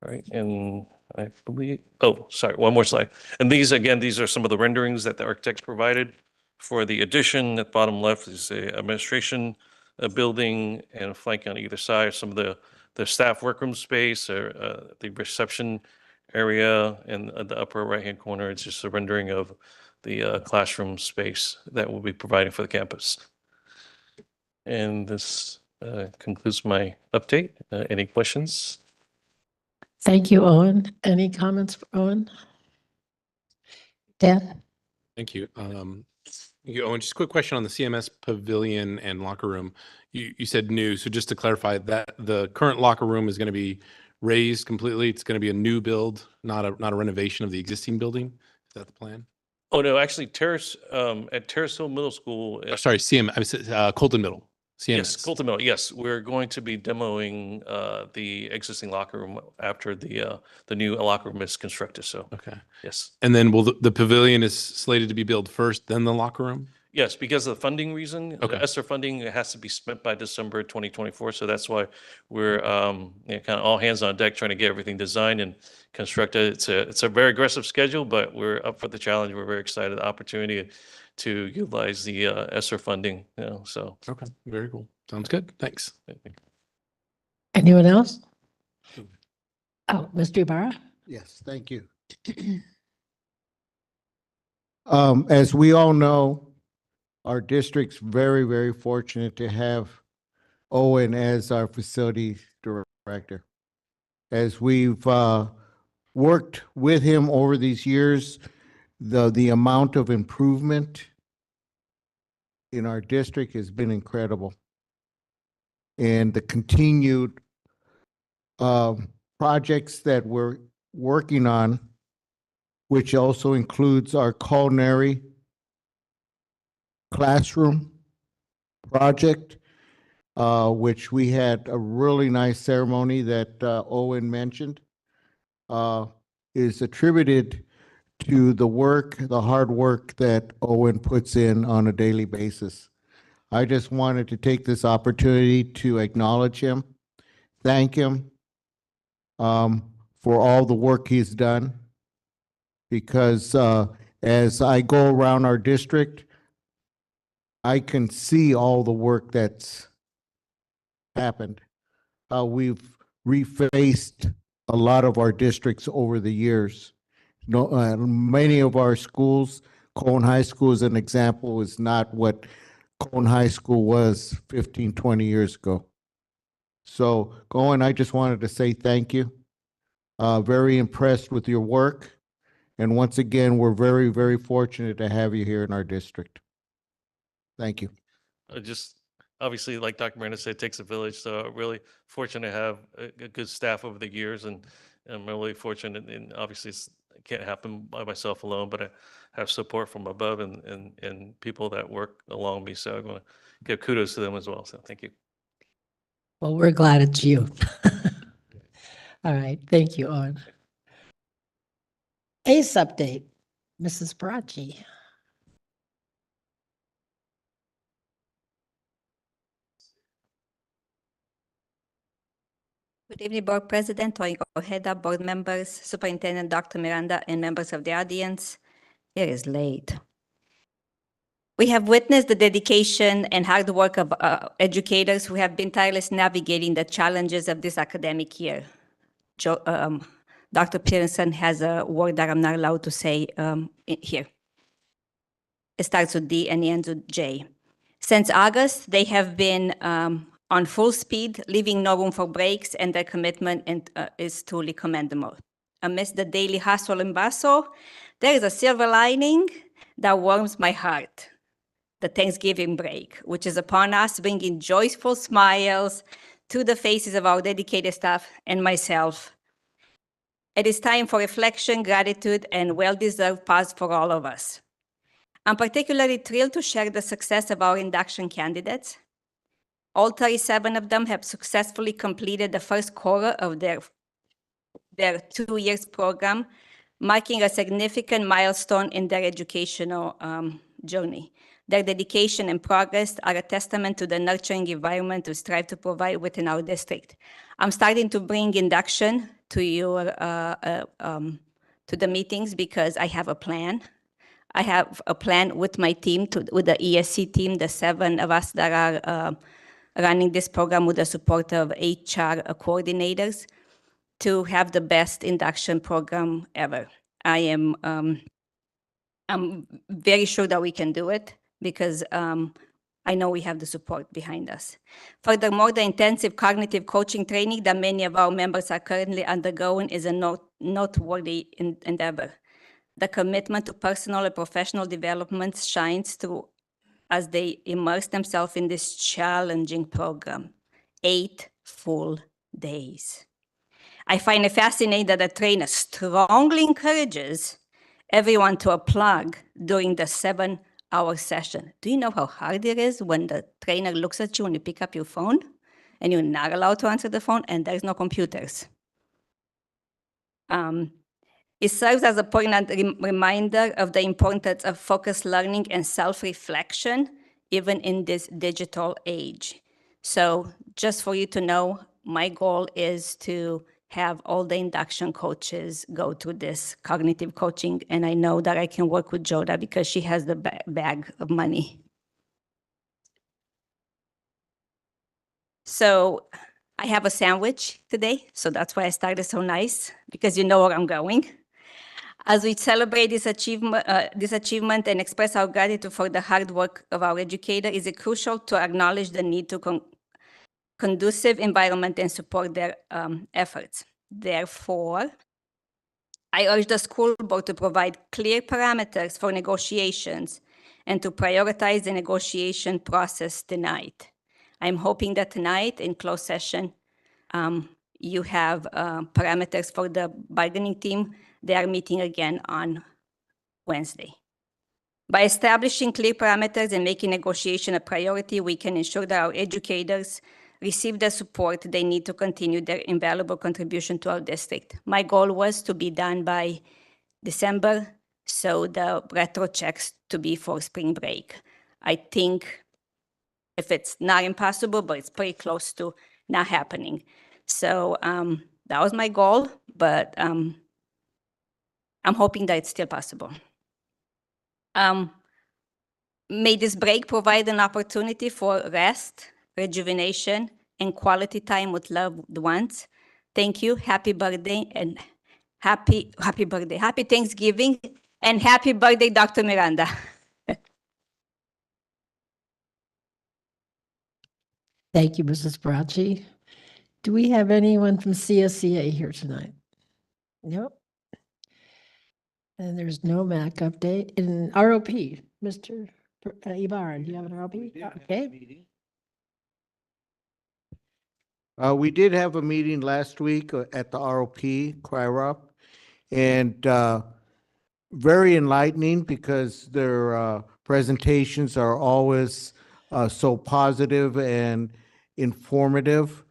Speaker 20: All right, and I believe, oh, sorry, one more slide. And these, again, these are some of the renderings that the architects provided for the addition. At the bottom left is the administration building, and flanking on either side, some of the staff workroom space, or the reception area, and the upper right-hand corner, it's just a rendering of the classroom space that we'll be providing for the campus. And this concludes my update. Any questions?
Speaker 1: Thank you, Owen. Any comments for Owen? Dan?
Speaker 9: Thank you. Owen, just a quick question on the CMS pavilion and locker room. You said new, so just to clarify that the current locker room is going to be raised completely. It's going to be a new build, not a renovation of the existing building. Is that the plan?
Speaker 20: Oh, no, actually Terrace, at Terrace Hill Middle School.
Speaker 9: Sorry, Colton Middle. CMS.
Speaker 20: Yes, Colton Middle. Yes, we're going to be demoing the existing locker room after the new locker room is constructed. So
Speaker 9: okay,
Speaker 20: yes.
Speaker 9: And then will the pavilion is slated to be built first, then the locker room?
Speaker 20: Yes, because of the funding reason,
Speaker 9: Okay.
Speaker 20: the ESSER funding has to be spent by December 2024. So that's why we're kind of all hands on deck trying to get everything designed and constructed. It's a very aggressive schedule, but we're up for the challenge. We're very excited the opportunity to utilize the ESSER funding. You know, so
Speaker 9: okay, very cool. Sounds good. Thanks.
Speaker 1: Anyone else? Oh, Mr. Ibarra?
Speaker 18: Yes, thank you. As we all know, our district's very, very fortunate to have Owen as our facility director. As we've worked with him over these years, the amount of improvement in our district has been incredible. And the continued projects that we're working on, which also includes our culinary classroom project, which we had a really nice ceremony that Owen mentioned, is attributed to the work, the hard work that Owen puts in on a daily basis. I just wanted to take this opportunity to acknowledge him, thank him for all the work he's done, because as I go around our district, I can see all the work that's happened. We've refaced a lot of our districts over the years. No, many of our schools, Cone High School as an example, is not what Cone High School was 15, 20 years ago. So, Cohen, I just wanted to say thank you. Very impressed with your work. And once again, we're very, very fortunate to have you here in our district. Thank you.
Speaker 20: Just obviously, like Dr. Miranda said, it takes a village. So really fortunate to have a good staff over the years, and I'm really fortunate. And obviously, it can't happen by myself alone, but I have support from above and people that work along me. So I'm going to give kudos to them as well. So thank you.
Speaker 1: Well, we're glad it's you. All right, thank you, Owen. ACE update, Mrs. Parachi.
Speaker 4: Good evening, Board President, Toyin Ojeda, board members, Superintendent Dr. Miranda, and members of the audience. It is late. We have witnessed the dedication and hard work of educators who have been tirelessly navigating the challenges of this academic year. Dr. Pearson has a word that I'm not allowed to say here. It starts with D and ends with J. Since August, they have been on full speed, leaving no room for breaks, and their commitment is truly commendable. Amidst the daily hustle and bustle, there is a silver lining that warms my heart. The Thanksgiving break, which is upon us, bringing joyful smiles to the faces of our dedicated staff and myself. It is time for reflection, gratitude, and well-deserved pause for all of us. I'm particularly thrilled to share the success of our induction candidates. All 37 of them have successfully completed the first quarter of their 2 years program, marking a significant milestone in their educational journey. Their dedication and progress are a testament to the nurturing environment we strive to provide within our district. I'm starting to bring induction to the meetings because I have a plan. I have a plan with my team, with the ESC team, the 7 of us that are running this program with the support of HR coordinators, to have the best induction program ever. I'm very sure that we can do it because I know we have the support behind us. Furthermore, the intensive cognitive coaching training that many of our members are currently undergoing is a noteworthy endeavor. The commitment to personal and professional development shines through as they immerse themselves in this challenging program. 8 full days. I find it fascinating that the trainer strongly encourages everyone to unplug during the 7-hour session. Do you know how hard it is when the trainer looks at you when you pick up your phone and you're not allowed to answer the phone and there's no computers? It serves as a poignant reminder of the importance of focused learning and self-reflection, even in this digital age. So just for you to know, my goal is to have all the induction coaches go through this cognitive coaching, and I know that I can work with Joda because she has the bag of money. So I have a sandwich today, so that's why I started so nice, because you know where I'm going. As we celebrate this achievement and express our gratitude for the hard work of our educator, it is crucial to acknowledge the need to conducive environment and support their efforts. Therefore, I urge the school board to provide clear parameters for negotiations and to prioritize the negotiation process tonight. I'm hoping that tonight in closed session, you have parameters for the bargaining team. They are meeting again on Wednesday. By establishing clear parameters and making negotiation a priority, we can ensure that our educators receive the support they need to continue their invaluable contribution to our district. My goal was to be done by December, so the retro checks to be for spring break. I think if it's not impossible, but it's pretty close to not happening. So that was my goal, but I'm hoping that it's still possible. May this break provide an opportunity for rest, rejuvenation, and quality time with loved ones. Thank you. Happy birthday and happy birthday. Happy Thanksgiving and happy birthday, Dr. Miranda.
Speaker 1: Thank you, Mrs. Bracci. Do we have anyone from CSCA here tonight? Nope. And there's no MAC update. In ROP, Mr. Ibarra, do you have an ROP? Okay.
Speaker 18: We did have a meeting last week at the ROP, CRIROP, and very enlightening because their presentations are always so positive and informative.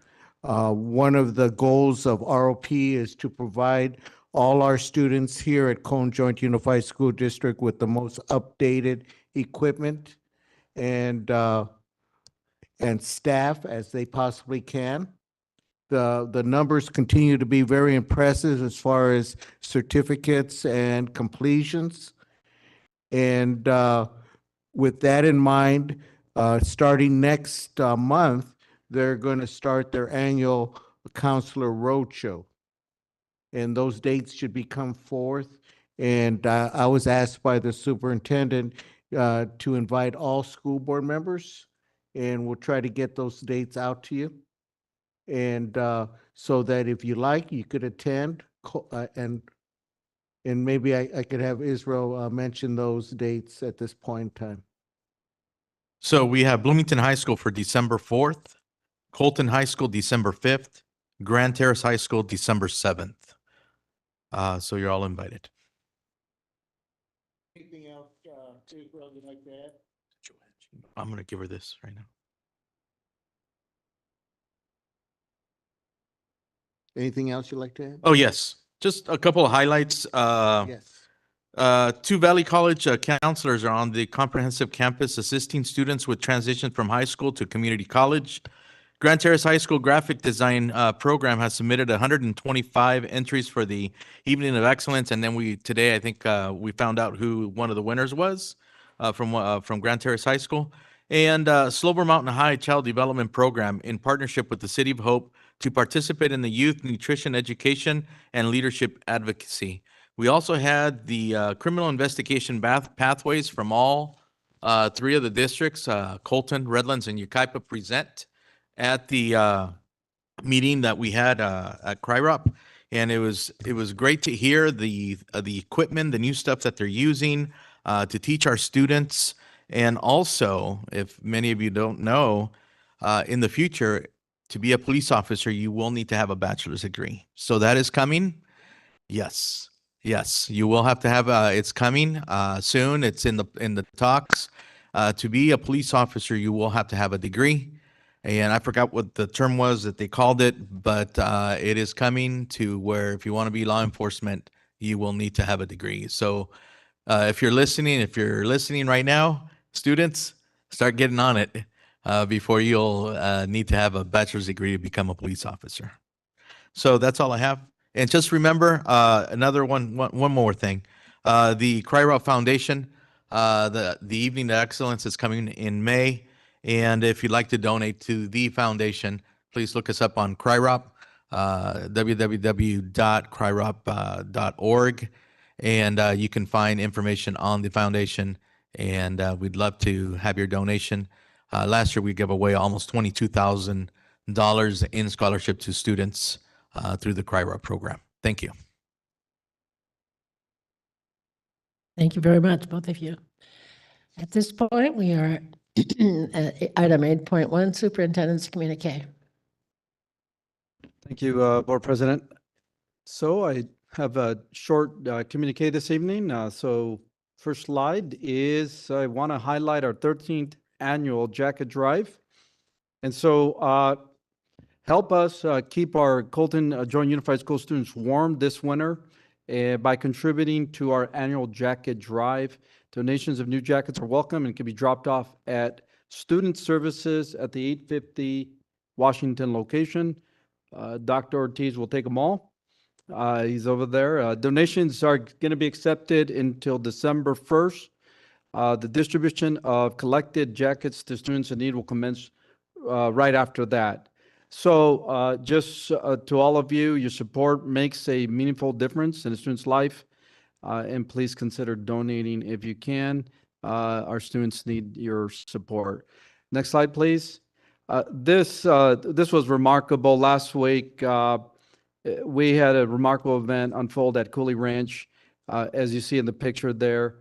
Speaker 18: One of the goals of ROP is to provide all our students here at Cone Joint Unified School District with the most updated equipment and staff as they possibly can. The numbers continue to be very impressive as far as certificates and completions. And with that in mind, starting next month, they're going to start their annual counselor roadshow. And those dates should be come forth. And I was asked by the superintendent to invite all school board members, and we'll try to get those dates out to you. And so that if you like, you could attend, and maybe I could have Israel mention those dates at this point in time.
Speaker 3: So we have Bloomington High School for December 4th, Colton High School December 5th, Grand Terrace High School December 7th. So you're all invited.
Speaker 18: Anything else, Israel, you'd like to add?
Speaker 3: I'm going to give her this right now.
Speaker 18: Anything else you'd like to add?
Speaker 3: Oh, yes. Just a couple of highlights.
Speaker 18: Yes.
Speaker 3: Two Valley College counselors are on the comprehensive campus assisting students with transition from high school to community college. Grand Terrace High School graphic design program has submitted 125 entries for the Evening of Excellence. And then today, I think we found out who one of the winners was from Grand Terrace High School. And Slover Mountain High Child Development Program in partnership with the City of Hope to participate in the youth nutrition education and leadership advocacy. We also had the criminal investigation pathways from all three of the districts, Colton, Redlands, and Yucaipa, present at the meeting that we had at CRIROP. And it was great to hear the equipment, the new stuff that they're using to teach our students. And also, if many of you don't know, in the future, to be a police officer, you will need to have a bachelor's degree. So that is coming. Yes, you will have to have. It's coming soon. It's in the talks. To be a police officer, you will have to have a degree. And I forgot what the term was that they called it, but it is coming to where if you want to be law enforcement, you will need to have a degree. So if you're listening right now, students, start getting on it before you'll need to have a bachelor's degree to become a police officer. So that's all I have. And just remember one more thing. The CRIROP Foundation, the Evening of Excellence is coming in May. And if you'd like to donate to the foundation, please look us up on CRIROP, www.crirop.org. And you can find information on the foundation, and we'd love to have your donation. Last year, we gave away almost $22,000 in scholarship to students through the CRIRA program. Thank you.
Speaker 1: Thank you very much, both of you. At this point, we are at item 8.1, Superintendent's Communique.
Speaker 17: Thank you, Board President. So I have a short communique this evening. So first slide is I want to highlight our 13th annual jacket drive. And so help us keep our Colton Joint Unified School students warm this winter by contributing to our annual jacket drive. Donations of new jackets are welcome and can be dropped off at Student Services at the 850 Washington location. Dr. Ortiz will take them all. He's over there. Donations are going to be accepted until December 1st. The distribution of collected jackets to students in need will commence right after that. So just to all of you, your support makes a meaningful difference in a student's life, and please consider donating if you can. Our students need your support. Next slide, please. This was remarkable. Last week, we had a remarkable event unfold at Cooley Ranch. As you see in the picture there,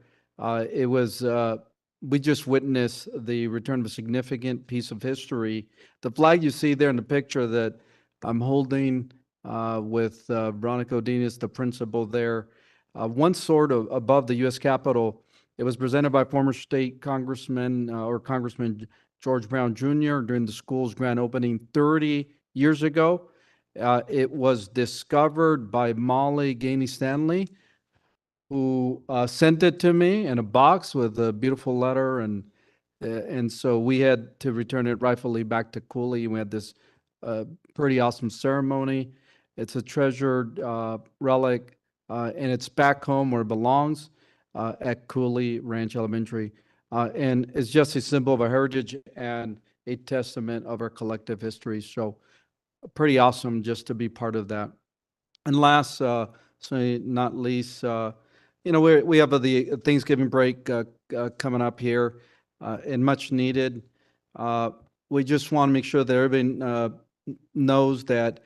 Speaker 17: we just witnessed the return of a significant piece of history. The flag you see there in the picture that I'm holding with Veronica Odinas, the principal there, once soared above the U.S. Capitol. It was presented by former state Congressman Congressman George Brown Jr. during the school's grand opening 30 years ago. It was discovered by Molly Gainey Stanley, who sent it to me in a box with a beautiful letter, and so we had to return it rightfully back to Cooley. We had this pretty awesome ceremony. It's a treasured relic, and it's back home where it belongs at Cooley Ranch Elementary, and it's just a symbol of our heritage and a testament of our collective history. So pretty awesome just to be part of that. And last, certainly not least, we have the Thanksgiving break coming up here, and much needed. We just want to make sure that everybody knows that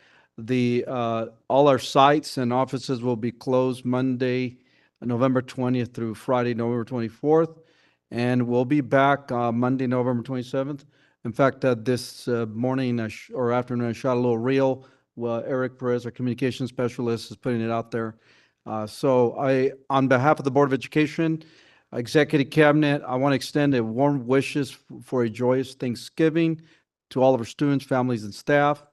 Speaker 17: all our sites and offices will be closed Monday, November 20th through Friday, November 24th, and we'll be back Monday, November 27th. In fact, this morning or afternoon, I shot a little reel. Well, Eric Perez, our communication specialist, is putting it out there. So on behalf of the Board of Education, Executive Cabinet, I want to extend a warm wishes for a joyous Thanksgiving to all of our students, families, and staff.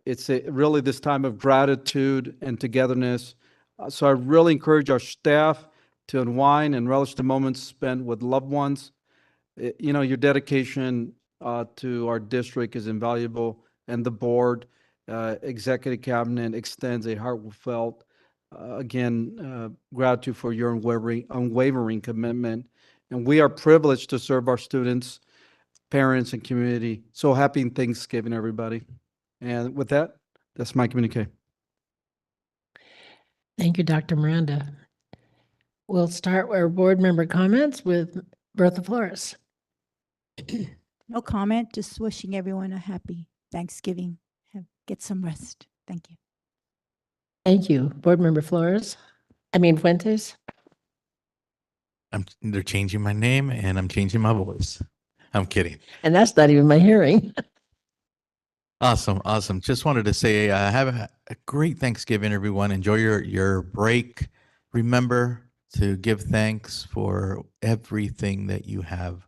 Speaker 17: It's really this time of gratitude and togetherness. So I really encourage our staff to unwind and relish the moments spent with loved ones. Your dedication to our district is invaluable, and the board, Executive Cabinet extends a heartfelt, gratitude for your unwavering commitment. And we are privileged to serve our students, parents, and community. So happy Thanksgiving, everybody. And with that, that's my communique.
Speaker 1: Thank you, Dr. Miranda. We'll start our board member comments with Bertha Flores.
Speaker 8: No comment, just wishing everyone a happy Thanksgiving. Get some rest. Thank you.
Speaker 1: Thank you, Board Member Fuentes.
Speaker 3: They're changing my name and I'm changing my voice. I'm kidding.
Speaker 1: And that's not even my hearing.
Speaker 3: Awesome. Just wanted to say, have a great Thanksgiving, everyone. Enjoy your break. Remember to give thanks for everything that you have,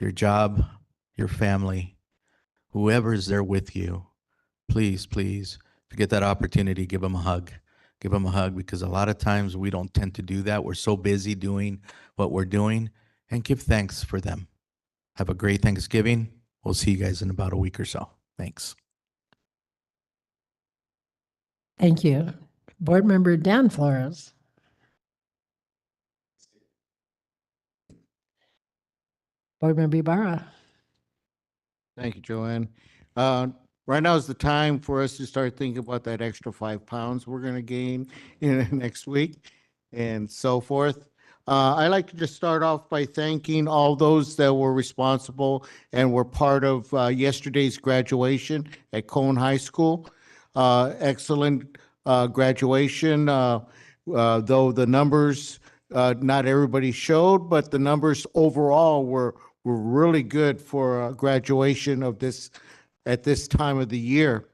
Speaker 3: your job, your family, whoever's there with you. Please, if you get that opportunity, give them a hug. Give them a hug, because a lot of times we don't tend to do that. We're so busy doing what we're doing, and give thanks for them. Have a great Thanksgiving. We'll see you guys in about a week or so. Thanks.
Speaker 1: Thank you. Board Member Dan Flores. Board Member Ibarra.
Speaker 18: Thank you, Joanne. Right now is the time for us to start thinking about that extra 5 pounds we're going to gain in next week. and so forth. I'd like to just start off by thanking all those that were responsible and were part of yesterday's graduation at Cone High School. Excellent graduation, though the numbers, not everybody showed, but the numbers overall were really good for graduation of this at this time of the year.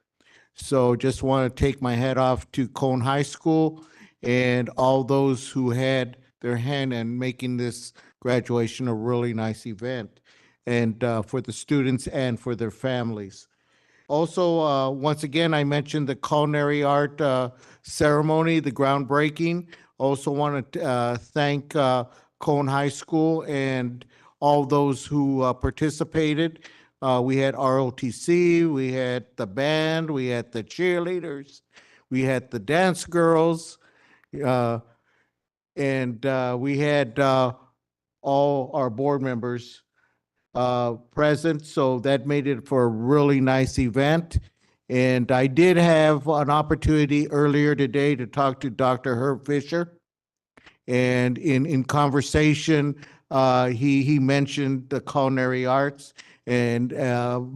Speaker 18: So just want to take my hat off to Cone High School and all those who had their hand in making this graduation a really nice event, and for the students and for their families. Also, once again, I mentioned the culinary art ceremony, the groundbreaking. Also want to thank Cone High School and all those who participated. We had ROTC, we had the band, we had the cheerleaders, we had the dance girls, and we had all our board members present, so that made it for a really nice event. And I did have an opportunity earlier today to talk to Dr. Herb Fisher. And in conversation, he mentioned the culinary arts and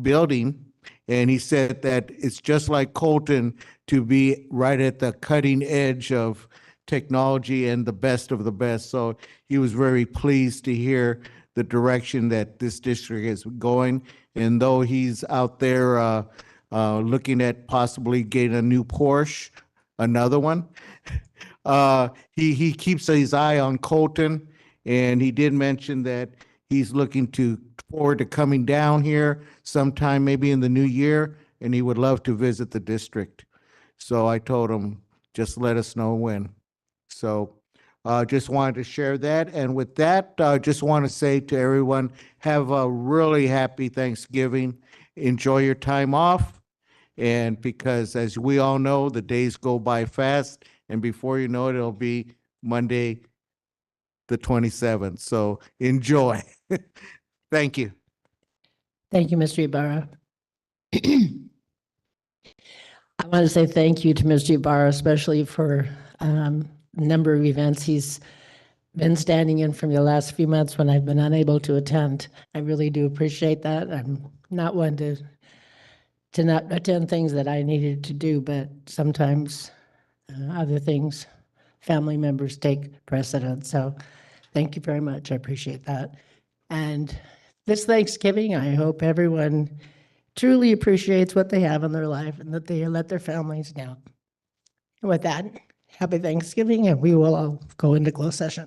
Speaker 18: building. And he said that it's just like Colton to be right at the cutting edge of technology and the best of the best. So he was very pleased to hear the direction that this district is going. And though he's out there looking at possibly getting a new Porsche, another one, he keeps his eye on Colton, and he did mention that he's looking forward to coming down here sometime, maybe in the new year, and he would love to visit the district. So I told him, just let us know when. So just wanted to share that. And with that, just want to say to everyone, have a really happy Thanksgiving. Enjoy your time off. And because as we all know, the days go by fast, and before you know it, it'll be Monday, the 27th. So enjoy. Thank you.
Speaker 1: Thank you, Mr. Ibarra. I want to say thank you to Mr. Ibarra, especially for a number of events he's been standing in for the last few months when I've been unable to attend. I really do appreciate that. I'm not one to not attend things that I needed to do, but sometimes other things, family members take precedence. So thank you very much. I appreciate that. And this Thanksgiving, I hope everyone truly appreciates what they have in their life and that they let their families down. And with that, happy Thanksgiving, and we will all go into closed session.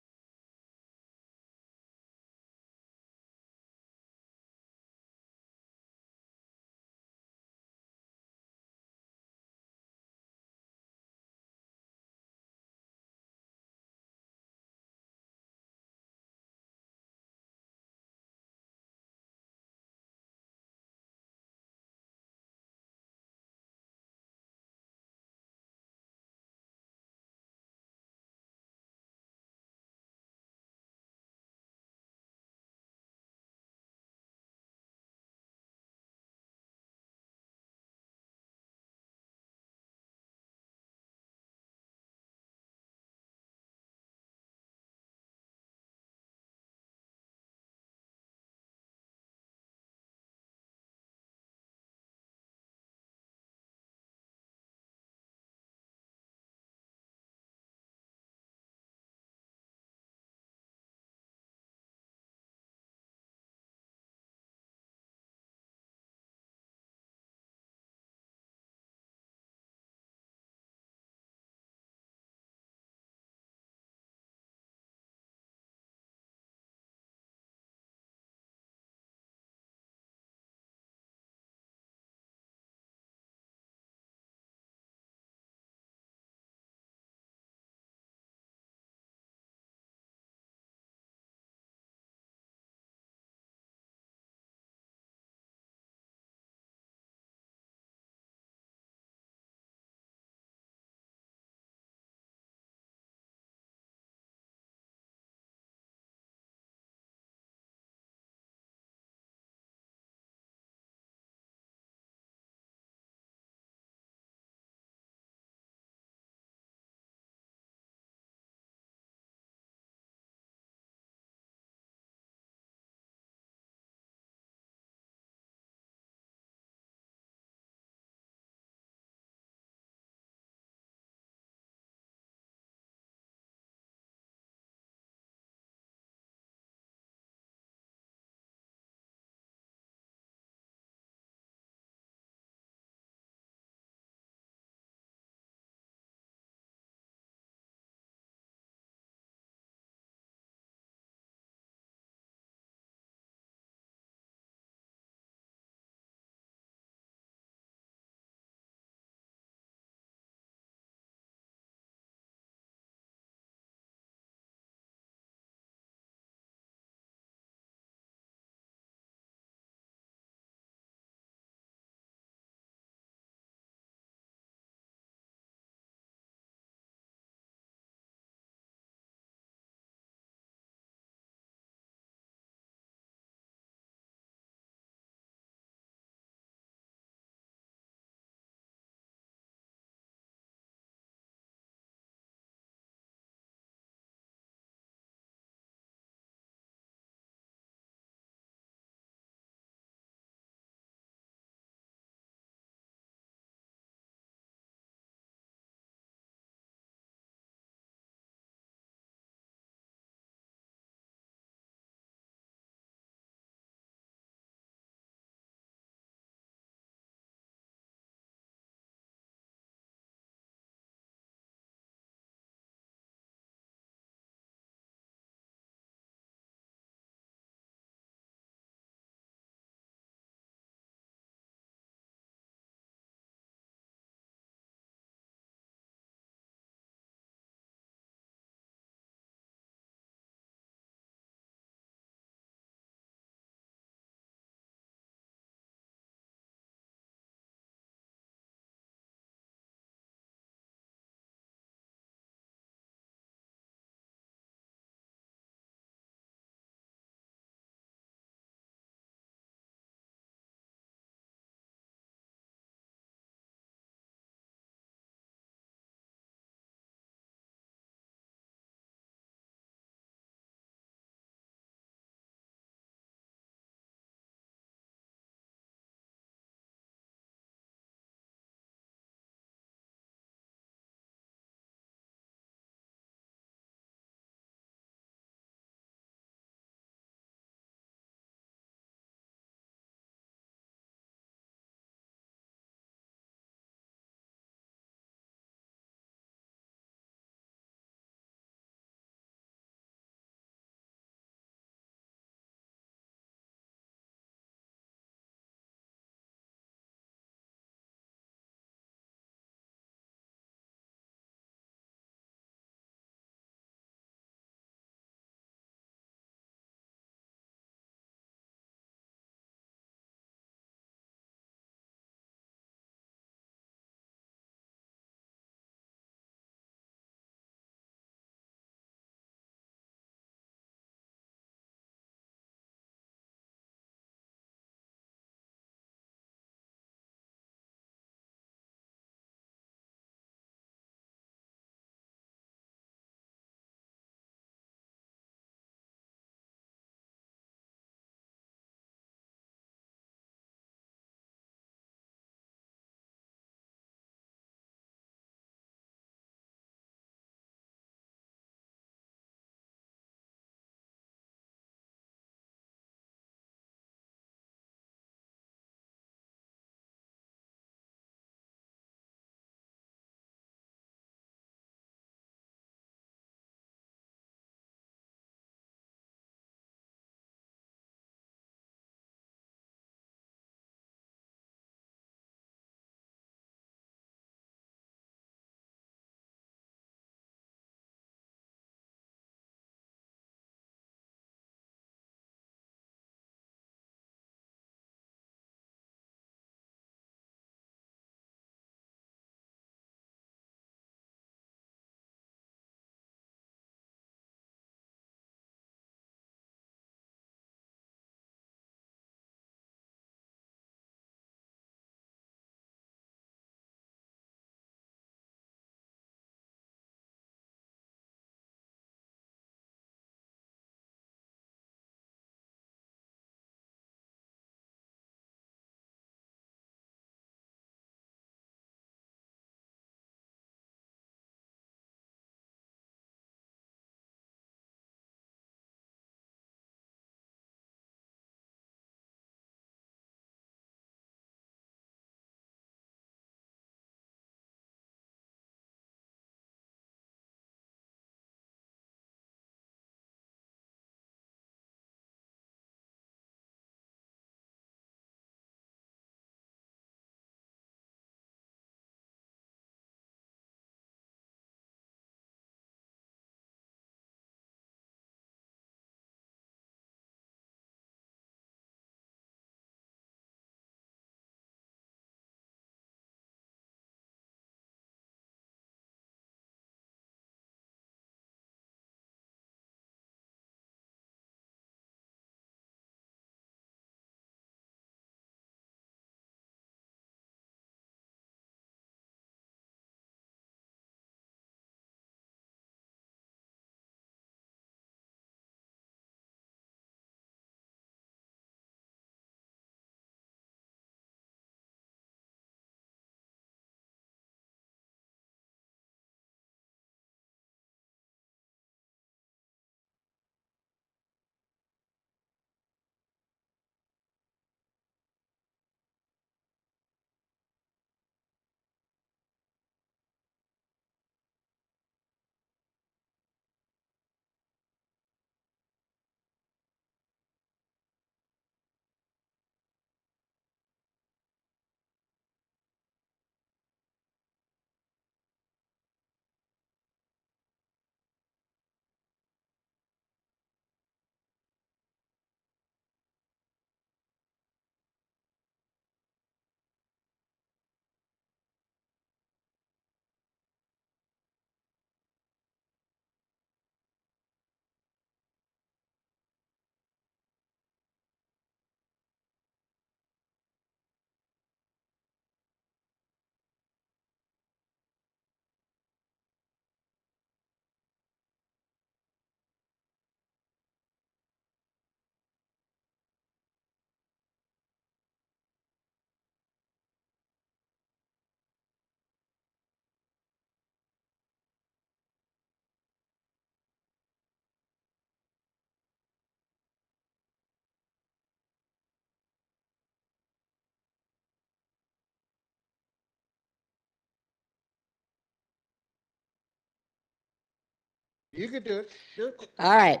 Speaker 18: You can do it. Do it.
Speaker 1: All right.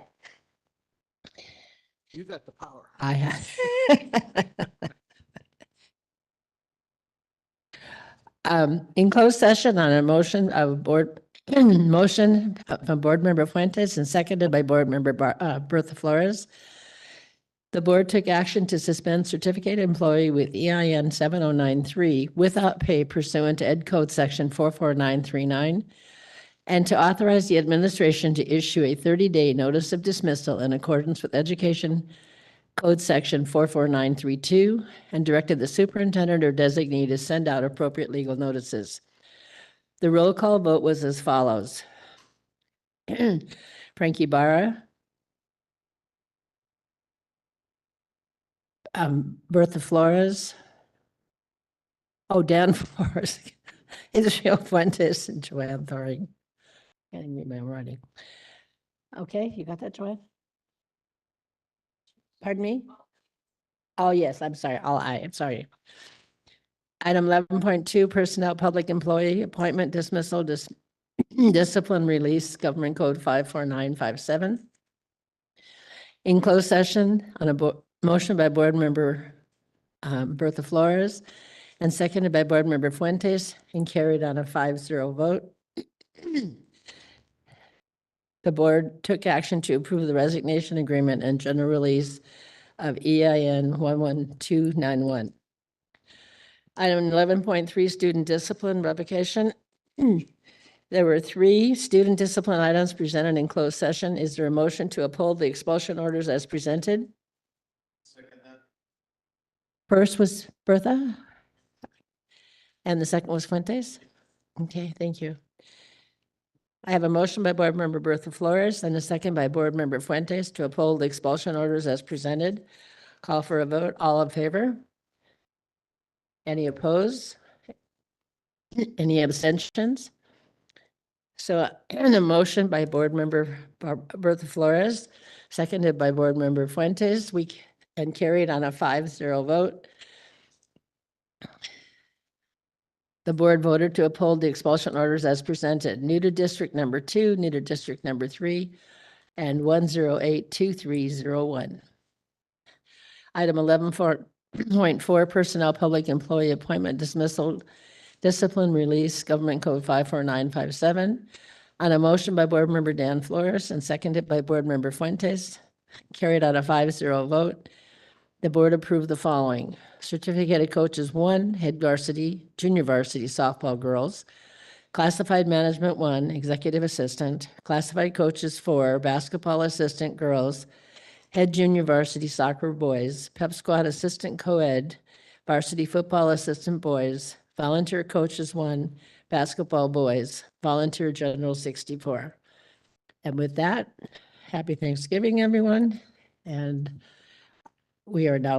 Speaker 18: You got the power.
Speaker 1: I have. In closed session on a motion of board, motion from Board Member Fuentes and seconded by Board Member Bertha Flores. The board took action to suspend certificated employee with EIN 7093 without pay pursuant to Ed Code Section 44939, and to authorize the administration to issue a 30-day notice of dismissal in accordance with Education Code Section 44932, and directed the superintendent or designee to send out appropriate legal notices. The roll call vote was as follows. Frankie Barra, Bertha Flores, Dan Flores, Israel Fuentes, and Joanne Thoring. Can't read my writing. Okay, you got that, Joanne? Pardon me? Oh, yes, I'm sorry. I'm sorry. Item 11.2, personnel, public employee, appointment, dismissal, discipline, release, Government Code 54957. In closed session on a motion by Board Member Bertha Flores and seconded by Board Member Fuentes and carried on a 5-0 vote. The board took action to approve the resignation agreement and general release of EIN 11291. Item 11.3, student discipline revocation. There were 3 student discipline items presented in closed session. Is there a motion to uphold the expulsion orders as presented?
Speaker 16: Second that.
Speaker 1: First was Bertha, and the second was Fuentes. Okay, thank you. I have a motion by Board Member Bertha Flores and a second by Board Member Fuentes to uphold the expulsion orders as presented. Call for a vote. All in favor? Any opposed? Any abstentions? So, and a motion by Board Member Bertha Flores, seconded by Board Member Fuentes, and carried on a 5-0 vote. The board voted to uphold the expulsion orders as presented. New to District Number 2, new to District Number 3, and 1082301. Item 11.4, personnel, public employee appointment, dismissal, discipline, release, Government Code 54957. On a motion by Board Member Dan Flores and seconded by Board Member Fuentes, carried on a 5-0 vote. The board approved the following. Certificated coaches 1, head varsity, junior varsity softball girls. Classified management 1, executive assistant. Classified coaches 4, basketball assistant girls. Head junior varsity soccer boys. Pep squad assistant co-ed. Varsity football assistant boys. Volunteer coaches 1, basketball boys. Volunteer general 64. And with that, happy Thanksgiving, everyone. And we are now